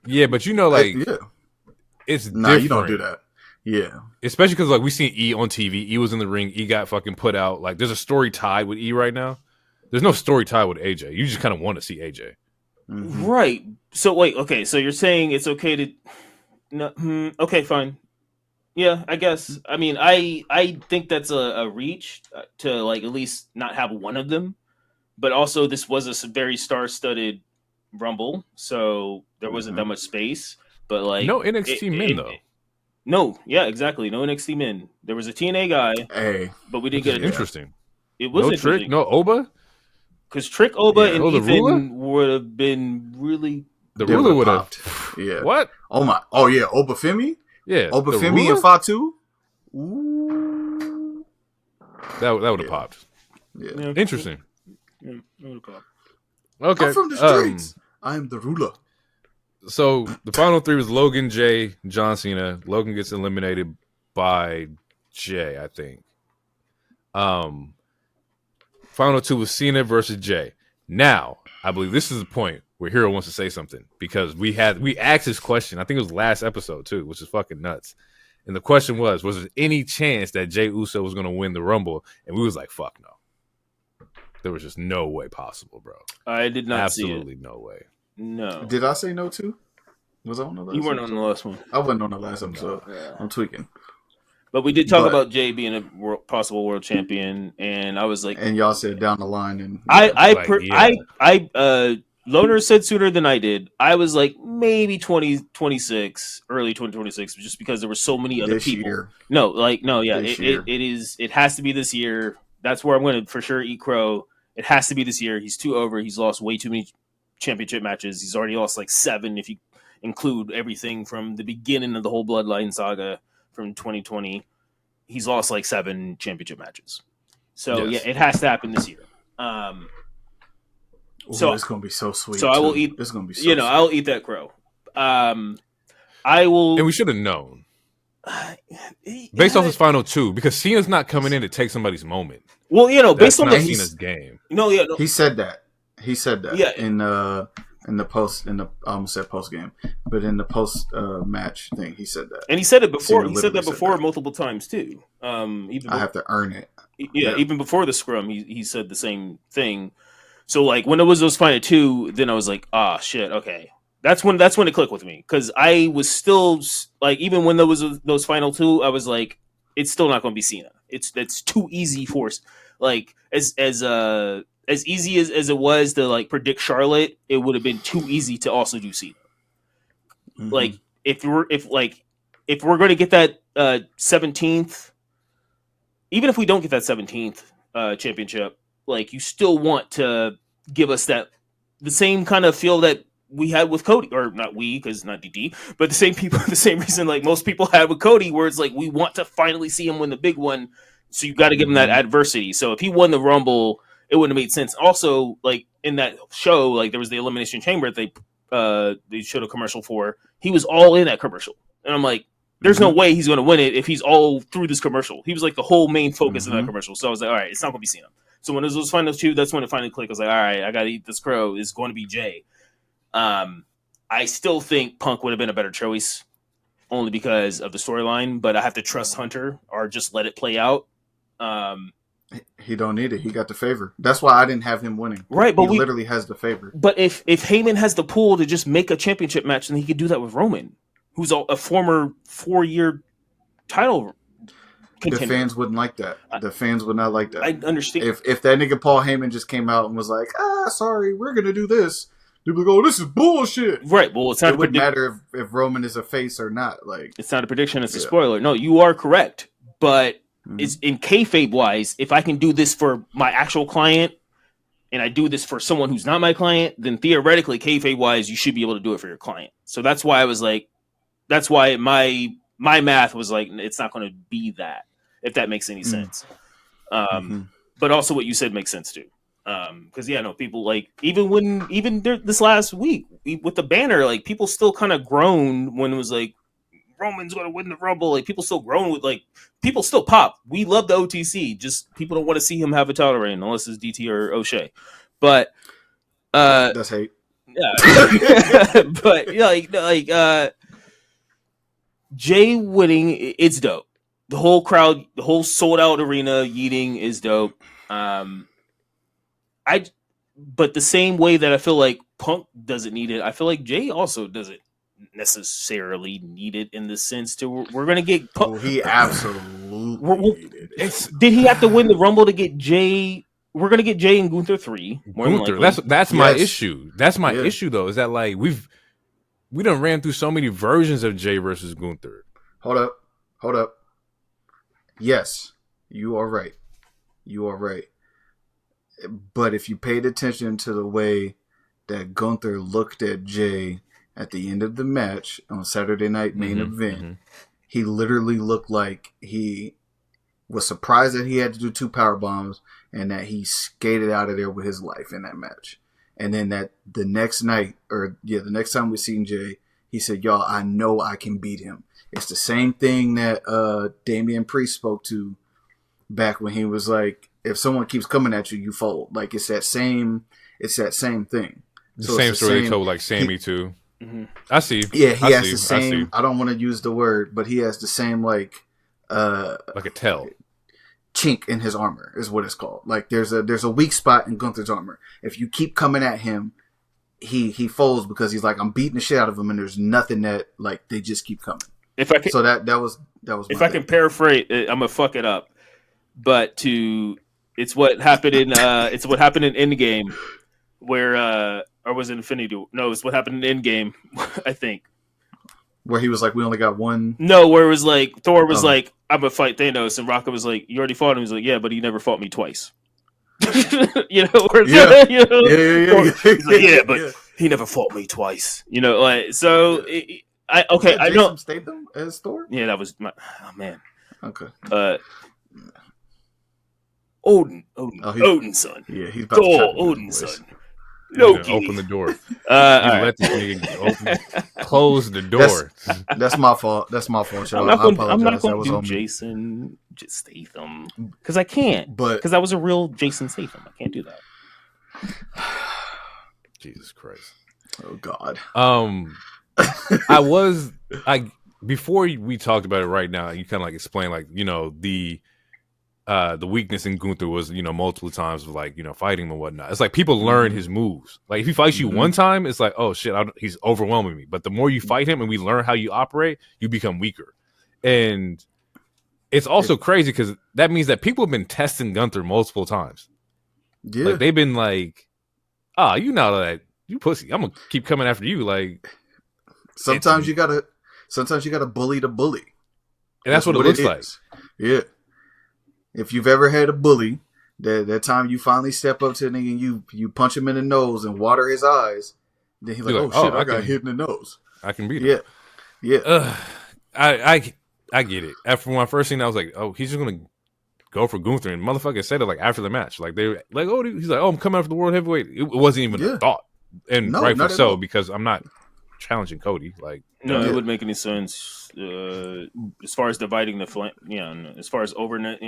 Yeah, but it's nah, different. you don't do that. Yeah. Especially because like we seen E on TV. E was in the ring. E got fucking put out. Like there's a story tied with E right now. There's no story tied with AJ. You just kind of want to see AJ. Mm-hmm. Right. So wait. Okay. So you're saying it's okay to? No. Okay. Fine. Yeah. I guess. I mean, I think that's a reach to like at least not have one of them. But also, this was a very star-studded Rumble, so there wasn't that much space. But like, no NXT men though. No, yeah, exactly. No NXT men. There was a TNA guy, but we didn't get it. Interesting. It was no interesting. Trick, no Oba. Because Trick, Oba, and the Ethan would have been really. The ruler would have. Yeah. What? Oh my. Oh yeah. Obafemi. Yeah. Obafemi and Fatu. Ooh. That would have popped. Yeah. Interesting. Yeah, that would have popped. Okay. I'm from the streets. I am the ruler. So the final three was Logan, Jey, John Cena. Logan gets eliminated by Jey, I think. Final two was Cena versus Jey. Now, I believe this is the point where Hero wants to say something because we asked this question. I think it was last episode too, which is fucking nuts. And the question was there any chance that Jey Uso was going to win the Rumble? And we was like, fuck no. There was just no way possible, bro. I did not see it. Absolutely no way. No. Did I say no too? Was I on the last? You weren't episode? on the last one. I wasn't on the last episode. Yeah. I'm tweaking. But we did talk about Jey being a possible world champion, and I was like, and y'all said down the line, and Loner said sooner than I did. I was like maybe 2026, early 2026, just because there were so many other people. Year. It has to be this year. That's where I'm going to for sure eat crow. It has to be this year. He's too over. He's lost way too many championship matches. He's already lost like 7 if you include everything from the beginning of the whole Bloodline saga from 2020. He's lost like 7 championship matches. So yeah, it has to happen this year. So it's gonna be so sweet. So I will eat. It's gonna be so. Sweet. I'll eat that crow. I will. And we should have known. Based off his final two, because Cena's not coming in to take somebody's moment. Well, based on Cena's game. No. He said that. Yeah. In the I almost said post game, but in the post match thing, he said that. And he said it before. Cena he said that before multiple times too. Even I have to earn it. Yeah, even before the scrum, he said the same thing. So like when it was those final two, then I was like, ah, shit, okay. That's when it clicked with me, because I was still like, even when there was those final two, I was like, it's still not going to be Cena. It's too easy for like as easy as it was to like predict Charlotte, it would have been too easy to also do Cena. Mm-hmm. Like if we're going to get that 17th, even if we don't get that 17th championship, like you still want to give us the same kind of feel that we had with Cody, or not we, because not DD, but the same people, the same reason like most people had with Cody, where it's like we want to finally see him win the big one, so you got to give him that adversity. So if he won the Rumble, it wouldn't have made sense. Also, like in that show, like there was the Elimination Chamber that they showed a commercial for. He was all in that commercial, and I'm like, there's no way he's going to win it if he's all through this commercial. He was like the whole main focus of that commercial. So I was like, all right, it's not going to be Cena. So when it was those final two, that's when it finally clicked. I was like, all right, I got to eat this crow. It's going to be Jey. I still think Punk would have been a better choice, only because of the storyline, but I have to trust Hunter or just let it play out. He don't need it. He got the favor. That's why I didn't have him winning. Right, but he literally has the favor. But if Heyman has the pull to just make a championship match, then he could do that with Roman, who's a former 4-year title contender. The fans wouldn't like that. The fans would not like that. I understand. If that nigga Paul Heyman just came out and was like, sorry, we're going to do this. They'd be like, oh, this is bullshit. Right. Well, it's not. It wouldn't matter if Roman is a face or not. Like, it's not a prediction. It's a spoiler. No, you are correct. But it's in kayfabe wise, if I can do this for my actual client and I do this for someone who's not my client, then theoretically, kayfabe wise, you should be able to do it for your client. So that's why I was like, that's why my math was like, it's not going to be that, if that makes any sense. But also what you said makes sense too. Because people like even this last week with the banner, like people still kind of groan when it was like Roman's going to win the Rumble. Like people still groan with like people still pop. We love the OTC, just people don't want to see him have a title reign unless it's DT or O'Shea. But that's hate. Yeah, but Jey winning, it's dope. The whole crowd, the whole sold out arena yeeting is dope. But the same way that I feel like Punk doesn't need it, I feel like Jey also doesn't necessarily need it in the sense to we're gonna get Punk. Oh, he absolutely needed it. Did he have to win the Rumble to get Jey? We're gonna get Jey and Gunther 3. Gunther, that's my issue. That's my issue though. Is that like we done ran through so many versions of Jey versus Gunther. Hold up. Yes, you are right. But if you paid attention to the way that Gunther looked at Jey at the end of the match on Saturday Night Main Event, he literally looked like he was surprised that he had to do 2 power bombs and that he skated out of there with his life in that match. And then that the next night, the next time we seen Jey, he said, "Y'all, I know I can beat him." It's the same thing that Damian Priest spoke to back when he was like, if someone keeps coming at you, you fold. Like it's that same thing. The same story they told like Sammy too. Mm-hmm. I see. Yeah, he has the same. I don't want to use the word, but he has the same like a tell chink in his armor is what it's called. Like there's a weak spot in Gunther's armor. If you keep coming at him, he folds because he's like, I'm beating the shit out of him, and there's nothing that like they just keep coming. If I can, so that was. If I can paraphrase, I'm gonna fuck it up, but it's what happened in Endgame, where or was it Infinity? No, it's what happened in Endgame, I think. Where he was like, we only got one. No, where it was like Thor was like, I'm gonna fight Thanos, and Rocket was like, you already fought him. He was like, yeah, but he never fought me twice. You know, yeah. He's like, yeah, but he never fought me twice. You know, like so. I know. Jason Statham as Thor. Yeah, that was my. Oh man. Okay. Odin's son. Yeah, he's about to Odin's son. Loki. Open the door. Let this nigga close the door. That's my fault. I'm not going to do Jason Statham because I can't. Because that was a real Jason Statham. I can't do that. Jesus Christ. Oh God. Before we talked about it right now, you kind of like explained like, you know, the weakness in Gunther was, you know, multiple times of like, you know, fighting him and whatnot. It's like people learn his moves. Like if he fights you one time, it's like, oh shit, he's overwhelming me. But the more you fight him and we learn how you operate, you become weaker. And it's also crazy because that means that people have been testing Gunther multiple times. Yeah. Like they've been like, you know that you pussy. I'm gonna keep coming after you. Like sometimes you gotta bully the bully. And that's what it looks like. Yeah. If you've ever had a bully, that time you finally step up to the nigga and you punch him in the nose and water his eyes, then he's like, oh shit, I got hit in the nose. I can beat him. Yeah. I get it. After when I first seen it, I was like, oh, he's just gonna go for Gunther, and motherfucker said it like after the match. Like they were like, oh, he's like, oh, I'm coming after the world heavyweight. It wasn't even a thought. And rightfully so, because I'm not challenging Cody. Like no, it wouldn't make any sense. As far as dividing the flank, as far as overnet,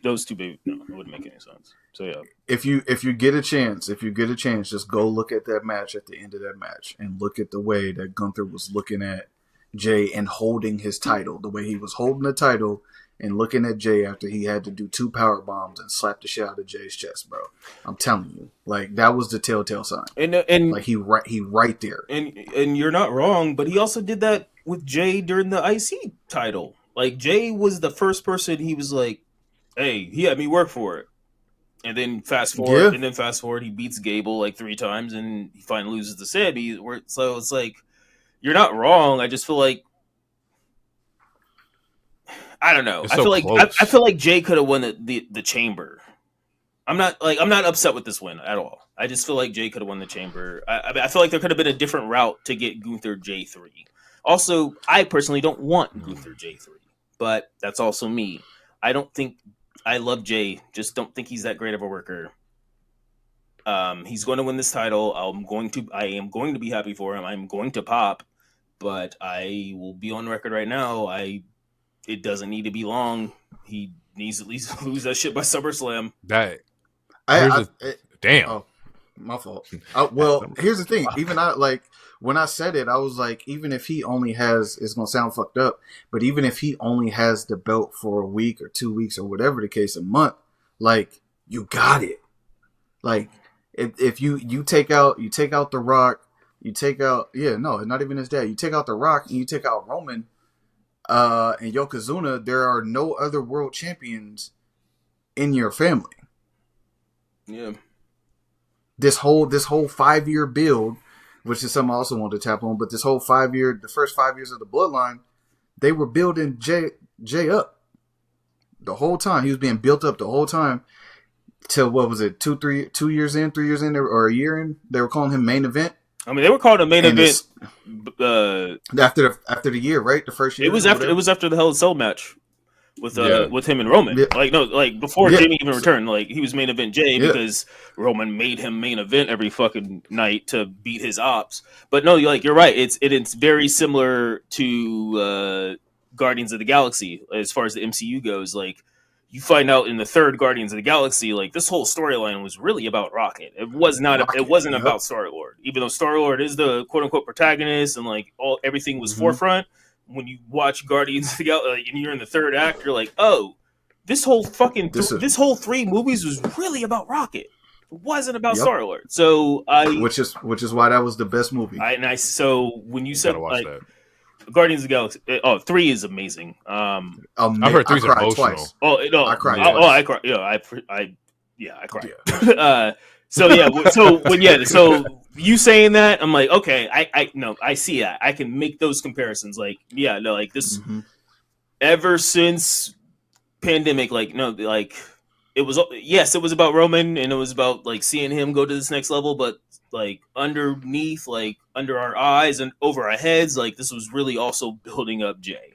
those two big, no, it wouldn't make any sense. So yeah, if you get a chance, just go look at that match at the end of that match and look at the way that Gunther was looking at Jey and holding his title, the way he was holding the title and looking at Jey after he had to do 2 power bombs and slap the shit out of Jey's chest, bro. I'm telling you, like that was the telltale sign. And like he right there. And you're not wrong, but he also did that with Jey during the IC title. Like Jey was the first person he was like, hey, he had me work for it. And then fast forward, he beats Gable like 3 times and he finally loses to Sammy. So it's like, you're not wrong. I just feel like, I don't know. I feel like Jey could have won the chamber. I'm not upset with this win at all. I just feel like Jey could have won the chamber. I feel like there could have been a different route to get Gunther J3. Also, I personally don't want Gunther J3, but that's also me. I love Jey, just don't think he's that great of a worker. He's going to win this title. I am going to be happy for him. I'm going to pop, but I will be on record right now. It doesn't need to be long. He needs at least lose that shit by SummerSlam. Damn. My fault. Well, here's the thing. Even when I said it, I was like, even if he only has, it's gonna sound fucked up, but even if he only has the belt for a week or 2 weeks or whatever the case, a month, like you got it. Like if you take out The Rock, you take out not even his dad. You take out The Rock and you take out Roman, and Yokozuna. There are no other world champions in your family. Yeah. This whole 5-year build, which is something I also wanted to tap on, but this whole the first 5 years of the bloodline, they were building Jey up the whole time. He was being built up the whole time till what was it, 3 years in, or a year in? They were calling him Main Event. I mean, they were calling him Main Event after the year, right? The first year. It was after the Hell in a Cell match with him and Roman. Yeah. Before Jamie even returned, he was Main Event Jey because Roman made him main event every fucking night to beat his ops. But no, you're right. It's very similar to Guardians of the Galaxy as far as the MCU goes. You find out in the third Guardians of the Galaxy, this whole storyline was really about Rocket. It wasn't about Star-Lord, even though Star-Lord is the quote unquote protagonist and everything was forefront. When you watch Guardians of the Galaxy and you're in the third act, you're like, oh, this whole 3 movies was really about Rocket. It wasn't about Star-Lord. So which is why that was the best movie. So when you said Guardians of the Galaxy, 3 is amazing. I've heard 3's emotional. Twice. Oh no, I cried. I cried. I cried. Yeah. So you saying that, I'm like, okay, I see that. I can make those comparisons. This ever since pandemic, it was about Roman and it was about seeing him go to this next level, but underneath, under our eyes and over our heads, this was really also building up Jey.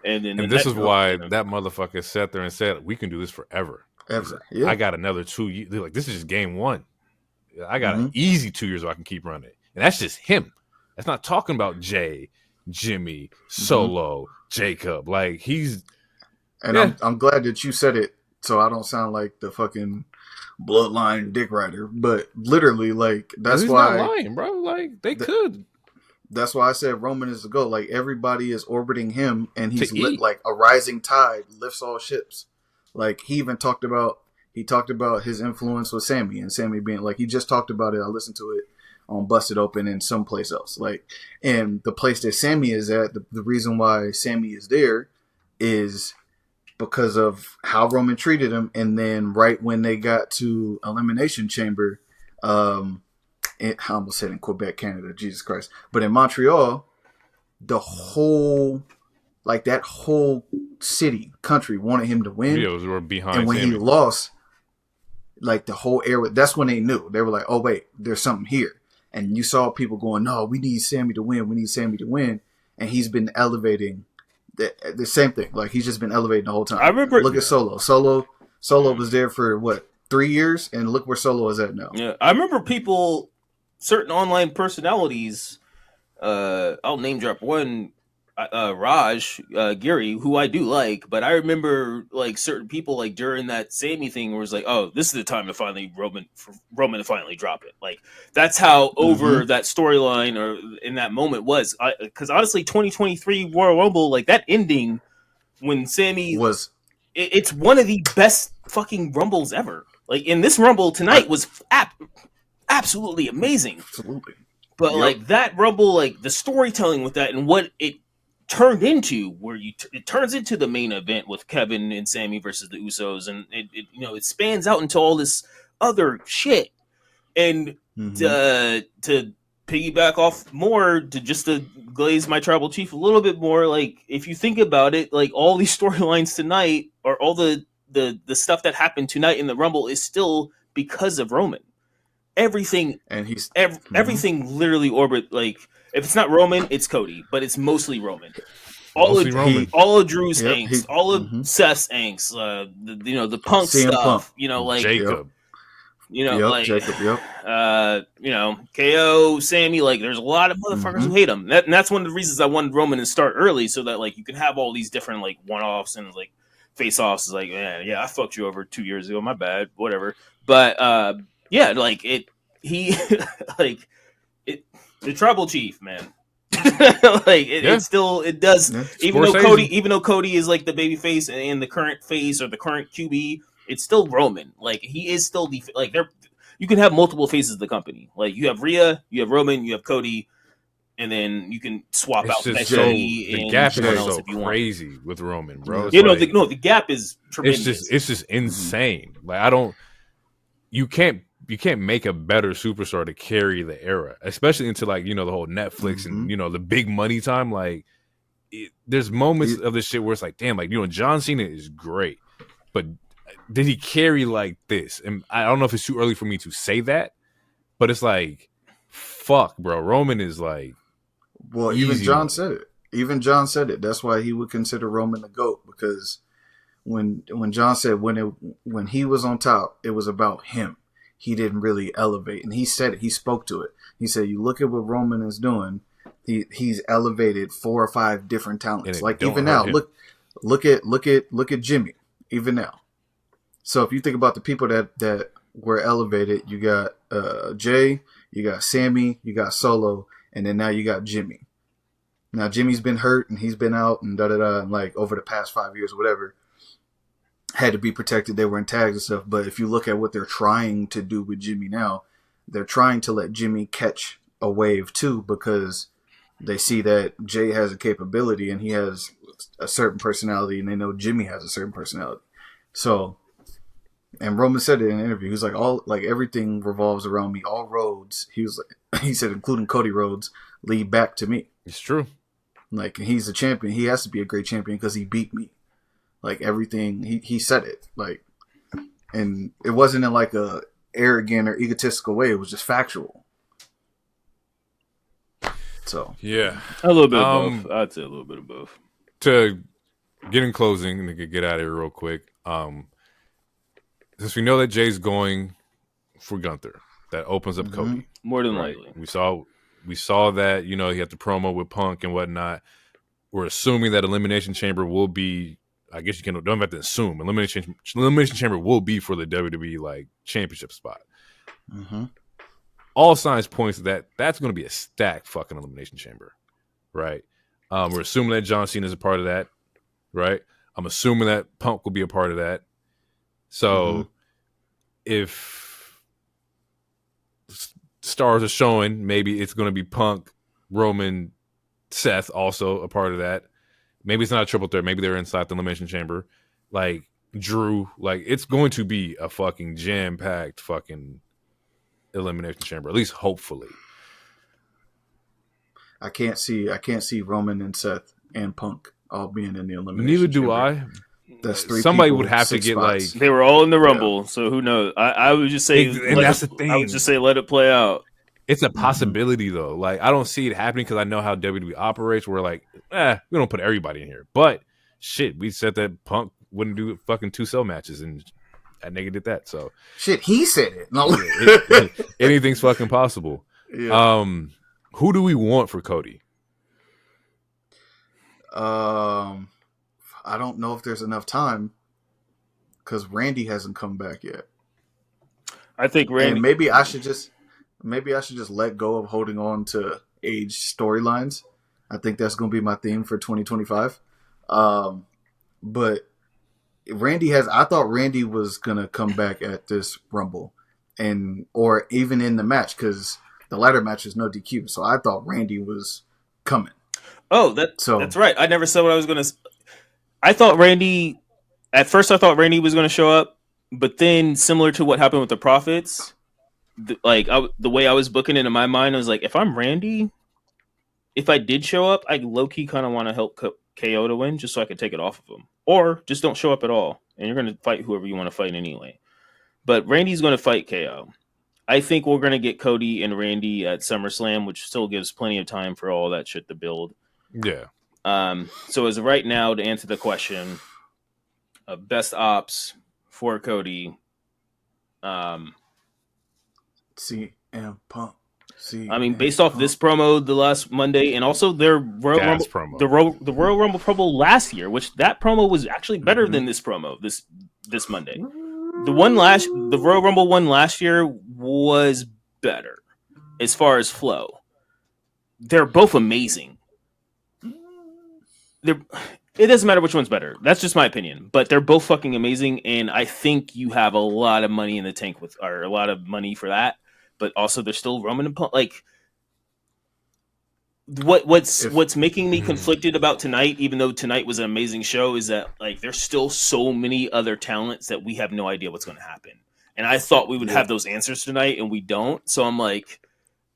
And this is why that motherfucker sat there and said, we can do this forever. Yeah. I got another 2 years. They're like, this is just game 1. I got an easy 2 years where I can keep running. And that's just him. That's not talking about Jey, Jimmy, Solo, Jacob. He's... And I'm glad that you said it so I don't sound like the fucking bloodline dick rider. But literally, that's he's why... He's not lying, bro. They could. That's why I said Roman is the GOAT. Everybody is orbiting him, and he's lit like a rising tide lifts all ships. He even talked about his influence with Sammy, and Sammy being he just talked about it. I listened to it on Busted Open and someplace else. And the place that Sammy is at, the reason why Sammy is there is because of how Roman treated him. And then right when they got to Elimination Chamber, I almost said in Quebec, Canada, Jesus Christ, but in Montreal, the whole that whole country wanted him to win. Videos were behind, and when Sammy. he lost, the whole area, that's when they knew. They were like, oh wait, there's something here. And you saw people going, no, we need Sammy to win. We need Sammy to win. And he's been elevating the same thing. He's just been elevating the whole time. I remember. Look at Solo. Solo was there for 3 years, and look where Solo is at now. Yeah, I remember certain online personalities. I'll name drop one. Raj Giri, who I do like, but I remember certain people during that Sammy thing was oh, this is the time to finally Roman to finally drop it. That's how over that storyline or in that moment was. Because honestly, 2023 Royal Rumble, that ending when Sammy was, it's one of the best fucking Rumbles ever. In this Rumble tonight was absolutely amazing. Absolutely. But that Rumble, the storytelling with that and what it turned into, where it turns into the main event with Kevin and Sammy versus the Usos, and it spans out into all this other shit. And to piggyback off more, to glaze my tribal chief a little bit more, if you think about it, all these storylines tonight, or all the stuff that happened tonight in the Rumble, is still because of Roman. Everything, and everything literally orbit if it's not Roman, it's Cody, but it's mostly Roman. All of Drew's angst, all of Seth's angst, the Punk CM stuff, Punk. Jacob. Jacob, KO, Sammy, there's a lot of motherfuckers who hate him. And that's one of the reasons I wanted Roman to start early, so that you can have all these different one-offs and face-offs. Man, yeah, I fucked you over 2 years ago, my bad, whatever. But it he like the tribal chief, man. It still does. Yeah. Even though Cody is like the baby face and the current face or the current QB, it's still Roman. Like he is still you can have multiple faces of the company. Like you have Rhea, you have Roman, you have Cody, and then you can swap out Becky the and gap is else so if you want. crazy with Roman, bro. The gap is tremendous. It's just insane. Like you can't make a better superstar to carry the era, especially into like, the whole Netflix and, the big money time. Like there's moments of this shit where it's like, damn, like, John Cena is great, but did he carry like this? And I don't know if it's too early for me to say that, but it's like, fuck, bro. Roman is like, well, even John said it. Even John said it. That's why he would consider Roman the GOAT, because when John said when he was on top, it was about him. He didn't really elevate, and he said it. He spoke to it. He said, "You look at what Roman is doing. He's elevated 4 or 5 different talents. Like even now, look at Jimmy. Even now. So if you think about the people that were elevated, you got Jey, you got Sammy, you got Solo, and then now you got Jimmy. Now Jimmy's been hurt and he's been out and and like over the past 5 years or whatever. Had to be protected. They were in tags and stuff. But if you look at what they're trying to do with Jimmy now, they're trying to let Jimmy catch a wave too, because they see that Jey has a capability and he has a certain personality, and they know Jimmy has a certain personality. So, and Roman said it in an interview. He was like, everything revolves around me. All roads, he said, including Cody Rhodes, lead back to me. It's true. Like, he's a champion. He has to be a great champion because he beat me. Like, everything, he said it. Like, and it wasn't in like a arrogant or egotistical way. It was just factual. So yeah, a little bit of both. I'd say a little bit of both. To get in closing and get out of here real quick. Since we know that Jay's going for Gunther, that opens up Cody. More than likely. We saw that, he had the promo with Punk and whatnot. We're assuming that Elimination Chamber will be, I guess you don't have to assume, Elimination Chamber will be for the WWE like championship spot. All signs points to that's going to be a stacked fucking Elimination Chamber, right? We're assuming that John Cena is a part of that, right? I'm assuming that Punk will be a part of that. So if stars are showing, maybe it's going to be Punk, Roman, Seth also a part of that. Maybe it's not a triple threat. Maybe they're inside the Elimination Chamber. Like Drew, like it's going to be a fucking jam-packed fucking Elimination Chamber, at least hopefully. I can't see Roman and Seth and Punk all being in the Elimination Neither do Chamber. I. That's 3 Somebody people, would have to 6 get spots. like they were all in the Rumble, so who knows? I would just say, and that's the thing. I would just say let it play out. It's a possibility though. Like I don't see it happening because I know how WWE operates. We're like, we don't put everybody in here. But shit, we said that Punk wouldn't do fucking 2 cell matches, and that nigga did that. So shit, he said it. No, anything's fucking possible. Yeah. Who do we want for Cody? I don't know if there's enough time because Randy hasn't come back yet. I think Randy. And maybe I should just let go of holding on to age storylines. I think that's going to be my theme for 2025. But I thought Randy was going to come back at this Rumble or even in the match, because the ladder match is no DQ. So I thought Randy was coming. Oh, that's right. I never said what I was going to. I thought Randy. At first, I thought Randy was going to show up, but then similar to what happened with the Profits, the way I was booking it in my mind, I was like, if I'm Randy, if I did show up, I low key kind of want to help KO to win, just so I could take it off of him, or just don't show up at all, and you're going to fight whoever you want to fight anyway. But Randy's going to fight KO. I think we're going to get Cody and Randy at SummerSlam, which still gives plenty of time for all that shit to build. Yeah. So as of right now, to answer the question of best ops for Cody, CM Punk. I mean, based off this promo the last Monday, and also their Royal Rumble, promo. the Royal Rumble promo last year, which that promo was actually better than this promo this Monday. The Royal Rumble one last year was better as far as flow. They're both amazing. It doesn't matter which one's better. That's just my opinion. But they're both fucking amazing, and I think you have a lot of money in the tank or a lot of money for that. But also, there's still Roman and Punk. Like, what's making me conflicted about tonight, even though tonight was an amazing show, is that like there's still so many other talents that we have no idea what's going to happen. And I thought we would have those answers tonight, and we don't. So I'm like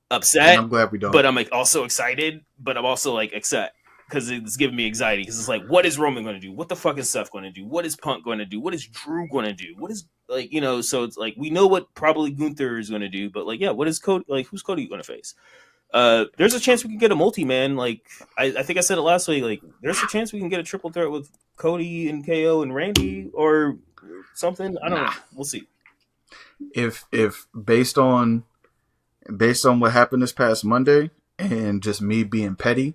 upset. And I'm glad we don't. But I'm like also excited. But I'm also like upset. Because it's giving me anxiety. Because it's like, what is Roman going to do? What the fuck is Seth going to do? What is Punk going to do? What is Drew going to do? What is like, you know? So it's like we know what probably Gunther is going to do, but like, yeah, what is Cody? Like, who's Cody going to face? There's a chance we can get a multi-man. Like I think I said it last week. Like, there's a chance we can get a triple threat with Cody and KO and Randy or something. I don't know. We'll see. If based on what happened this past Monday and just me being petty.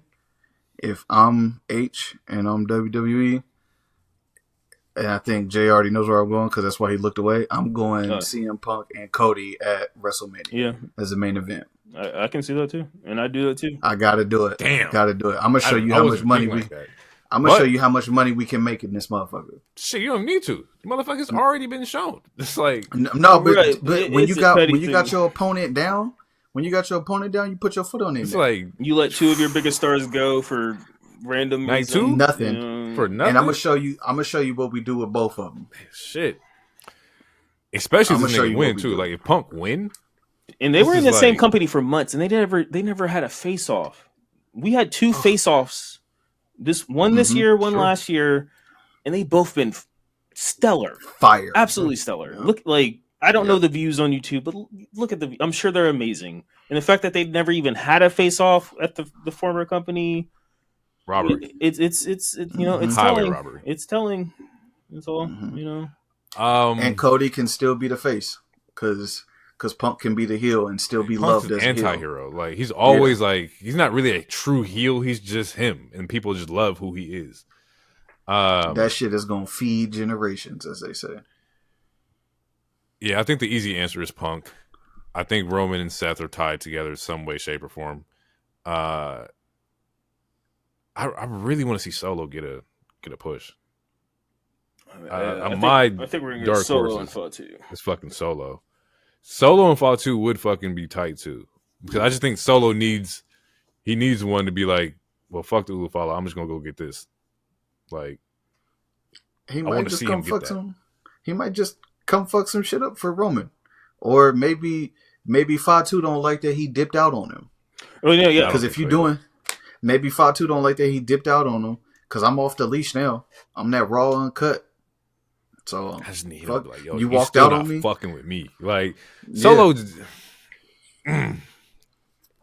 If I'm H and I'm WWE, and I think Jay already knows where I'm going because that's why he looked away, I'm going CM Punk and Cody at WrestleMania as the main event. I can see that too, and I do that too. I gotta do it. Damn, gotta do it. I'm gonna show you how much money I'm gonna show you how much money we can make in this motherfucker. Shit, you don't need to. The motherfucker's already been shown. It's like no, but when you got your opponent down. When you got your opponent down, you put your foot on it. It's like you let two of your biggest stars go for random night two, nothing for nothing. And I'm gonna show you what we do with both of them. Shit, especially if they win too. Like if Punk win, and they were in the same company for months, and they never had a face off. We had two face offs. This year, one last year, and they both been stellar, fire, absolutely stellar. Yeah. Look like. I don't know the views on YouTube, but look at I'm sure they're amazing. And the fact that they've never even had a face-off at the former company, robbery. It's you know it's highway telling. Robbery. It's telling. That's all you know. And Cody can still be the face because Punk can be the heel and still be loved as anti-hero. Like he's always like he's not really a true heel. He's just him, and people just love who he is. That shit is gonna feed generations, as they say. Yeah, I think the easy answer is Punk. I think Roman and Seth are tied together in some way, shape, or form. I really want to see Solo get a push. I think we're gonna get Solo and Fatu. It's fucking Solo. Solo and Fatu would fucking be tight too, because I just think Solo needs one to be like, well, fuck the Ulufala. I'm just gonna go get this. Like, he might just come fuck some. He might just come fuck some shit up for Roman, or maybe Fatu don't like that he dipped out on him. Oh yeah. Because if you doing, maybe Fatu don't like that he dipped out on him. Because I'm off the leash now. I'm that raw uncut. So I just need him to be like, yo, you walked out on me, fucking with me. Like Solo. I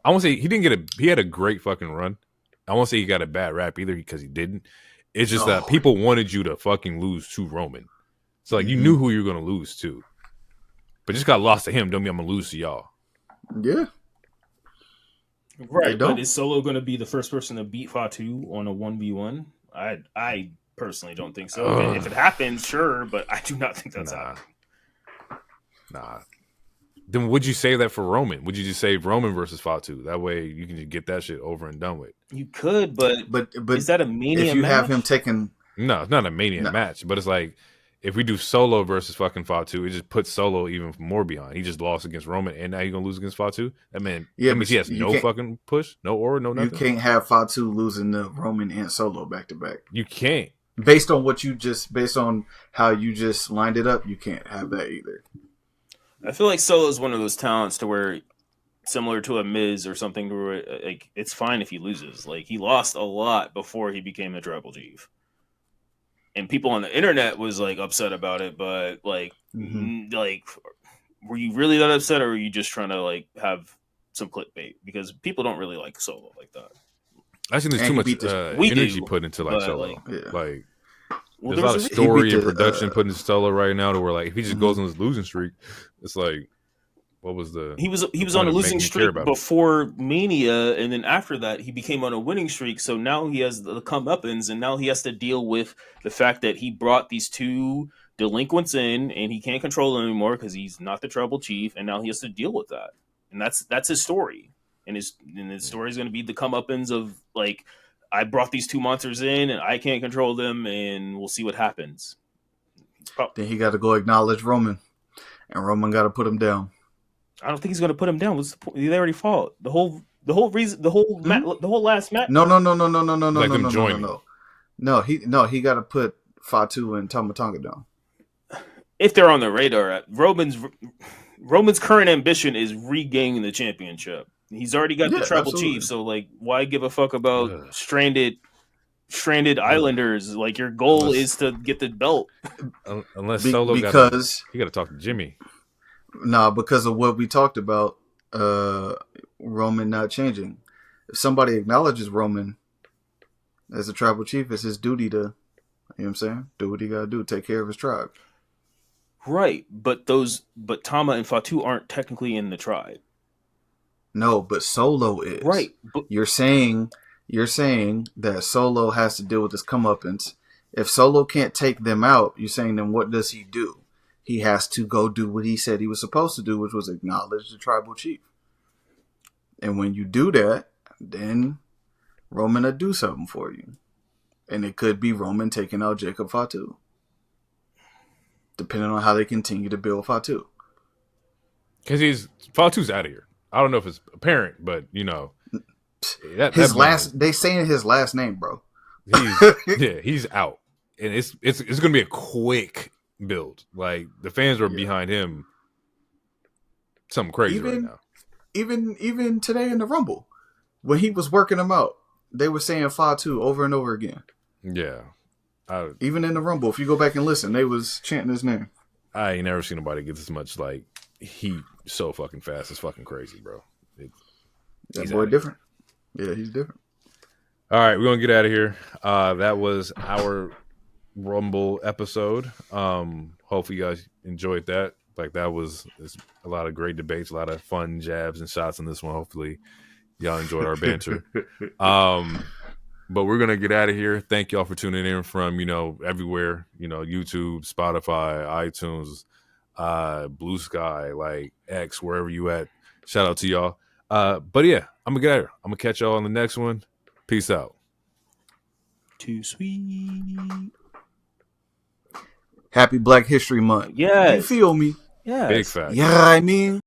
won't say he didn't get he had a great fucking run. I won't say he got a bad rap either because he didn't. It's just that people wanted you to fucking lose to Roman. So, like, you knew who you were going to lose to. But just got lost to him. Don't mean I'm going to lose to y'all. Yeah. Right. But is Solo going to be the first person to beat Fatu on a 1v1? I personally don't think so. If it happens, sure. But I do not think that's happening. Nah. Then would you save that for Roman? Would you just save Roman versus Fatu? That way you can just get that shit over and done with. You could, but is that a Mania if you match? have him taking... No, it's not a Mania match. But it's like... If we do Solo versus fucking Fatu, it just puts Solo even more behind. He just lost against Roman, and now he's gonna lose against Fatu. That man, that means he has no fucking push, no aura, no nothing. You can't have Fatu losing to Roman and Solo back to back. You can't. Based on how you just lined it up, you can't have that either. I feel like Solo is one of those talents to where, similar to a Miz or something, where like it's fine if he loses. Like he lost a lot before he became the Tribal Chief. And people on the internet was like upset about it, but like, like, were you really that upset, or were you just trying to like have some clickbait? Because people don't really like Solo like that. I think there's too much energy put into like Solo. Like, there's a lot of story and production put into Solo right now to where like if he just goes on this losing streak, it's like, what was the? He was on a losing streak before Mania, and then after that he became on a winning streak. So now he has the comeuppance, and now he has to deal with the fact that he brought these two delinquents in, and he can't control them anymore because he's not the Tribal Chief, and now he has to deal with that. and that's his story. And his story is going to be the comeuppance of like, I brought these two monsters in and I can't control them, and we'll see what happens. Then he got to go acknowledge Roman, and Roman got to put him down. I don't think he's going to put him down. What's the point? They already fought. The whole last match. No. Like them joining. No, he got to put Fatu and Tama Tonga down. If they're on the radar, Roman's current ambition is regaining the championship. He's already got the tribal chief, so like, why give a fuck about stranded islanders? Like, your goal is to get the belt. Unless Solo because you got to talk to Jimmy. Nah, because of what we talked about, Roman not changing. If somebody acknowledges Roman as a tribal chief, it's his duty to, you know what I'm saying, do what he got to do, take care of his tribe. Right, but Tama and Fatu aren't technically in the tribe. No, but Solo is. Right. But you're saying that Solo has to deal with this comeuppance. If Solo can't take them out, you're saying then what does he do? He has to go do what he said he was supposed to do, which was acknowledge the tribal chief. And when you do that, then Roman will do something for you. And it could be Roman taking out Jacob Fatu, depending on how they continue to build Fatu. Because Fatu's out of here. I don't know if it's apparent, but you know, they saying his last name, bro. He's out, and it's going to be a quick build. Like, the fans are behind him. Something crazy right now. Even today in the Rumble, when he was working them out, they were saying Fatu over and over again. Yeah. Even in the Rumble, if you go back and listen, they was chanting his name. I ain't never seen nobody get this much like heat so fucking fast. It's fucking crazy, bro. That boy different. Yeah, he's different. All right, we're gonna get out of here. That was our Rumble episode. Hopefully you guys enjoyed that. Like, it's a lot of great debates, a lot of fun jabs and shots in this one. Hopefully y'all enjoyed our banter. But we're going to get out of here. Thank y'all for tuning in from, everywhere, YouTube, Spotify, iTunes, Blue Sky, like X, wherever you at. Shout out to y'all. But yeah, I'm going to get out of here. I'm going to catch y'all on the next one. Peace out. Too sweet. Happy Black History Month. Yeah. You feel me? Yeah. Big fact. Yeah, I mean.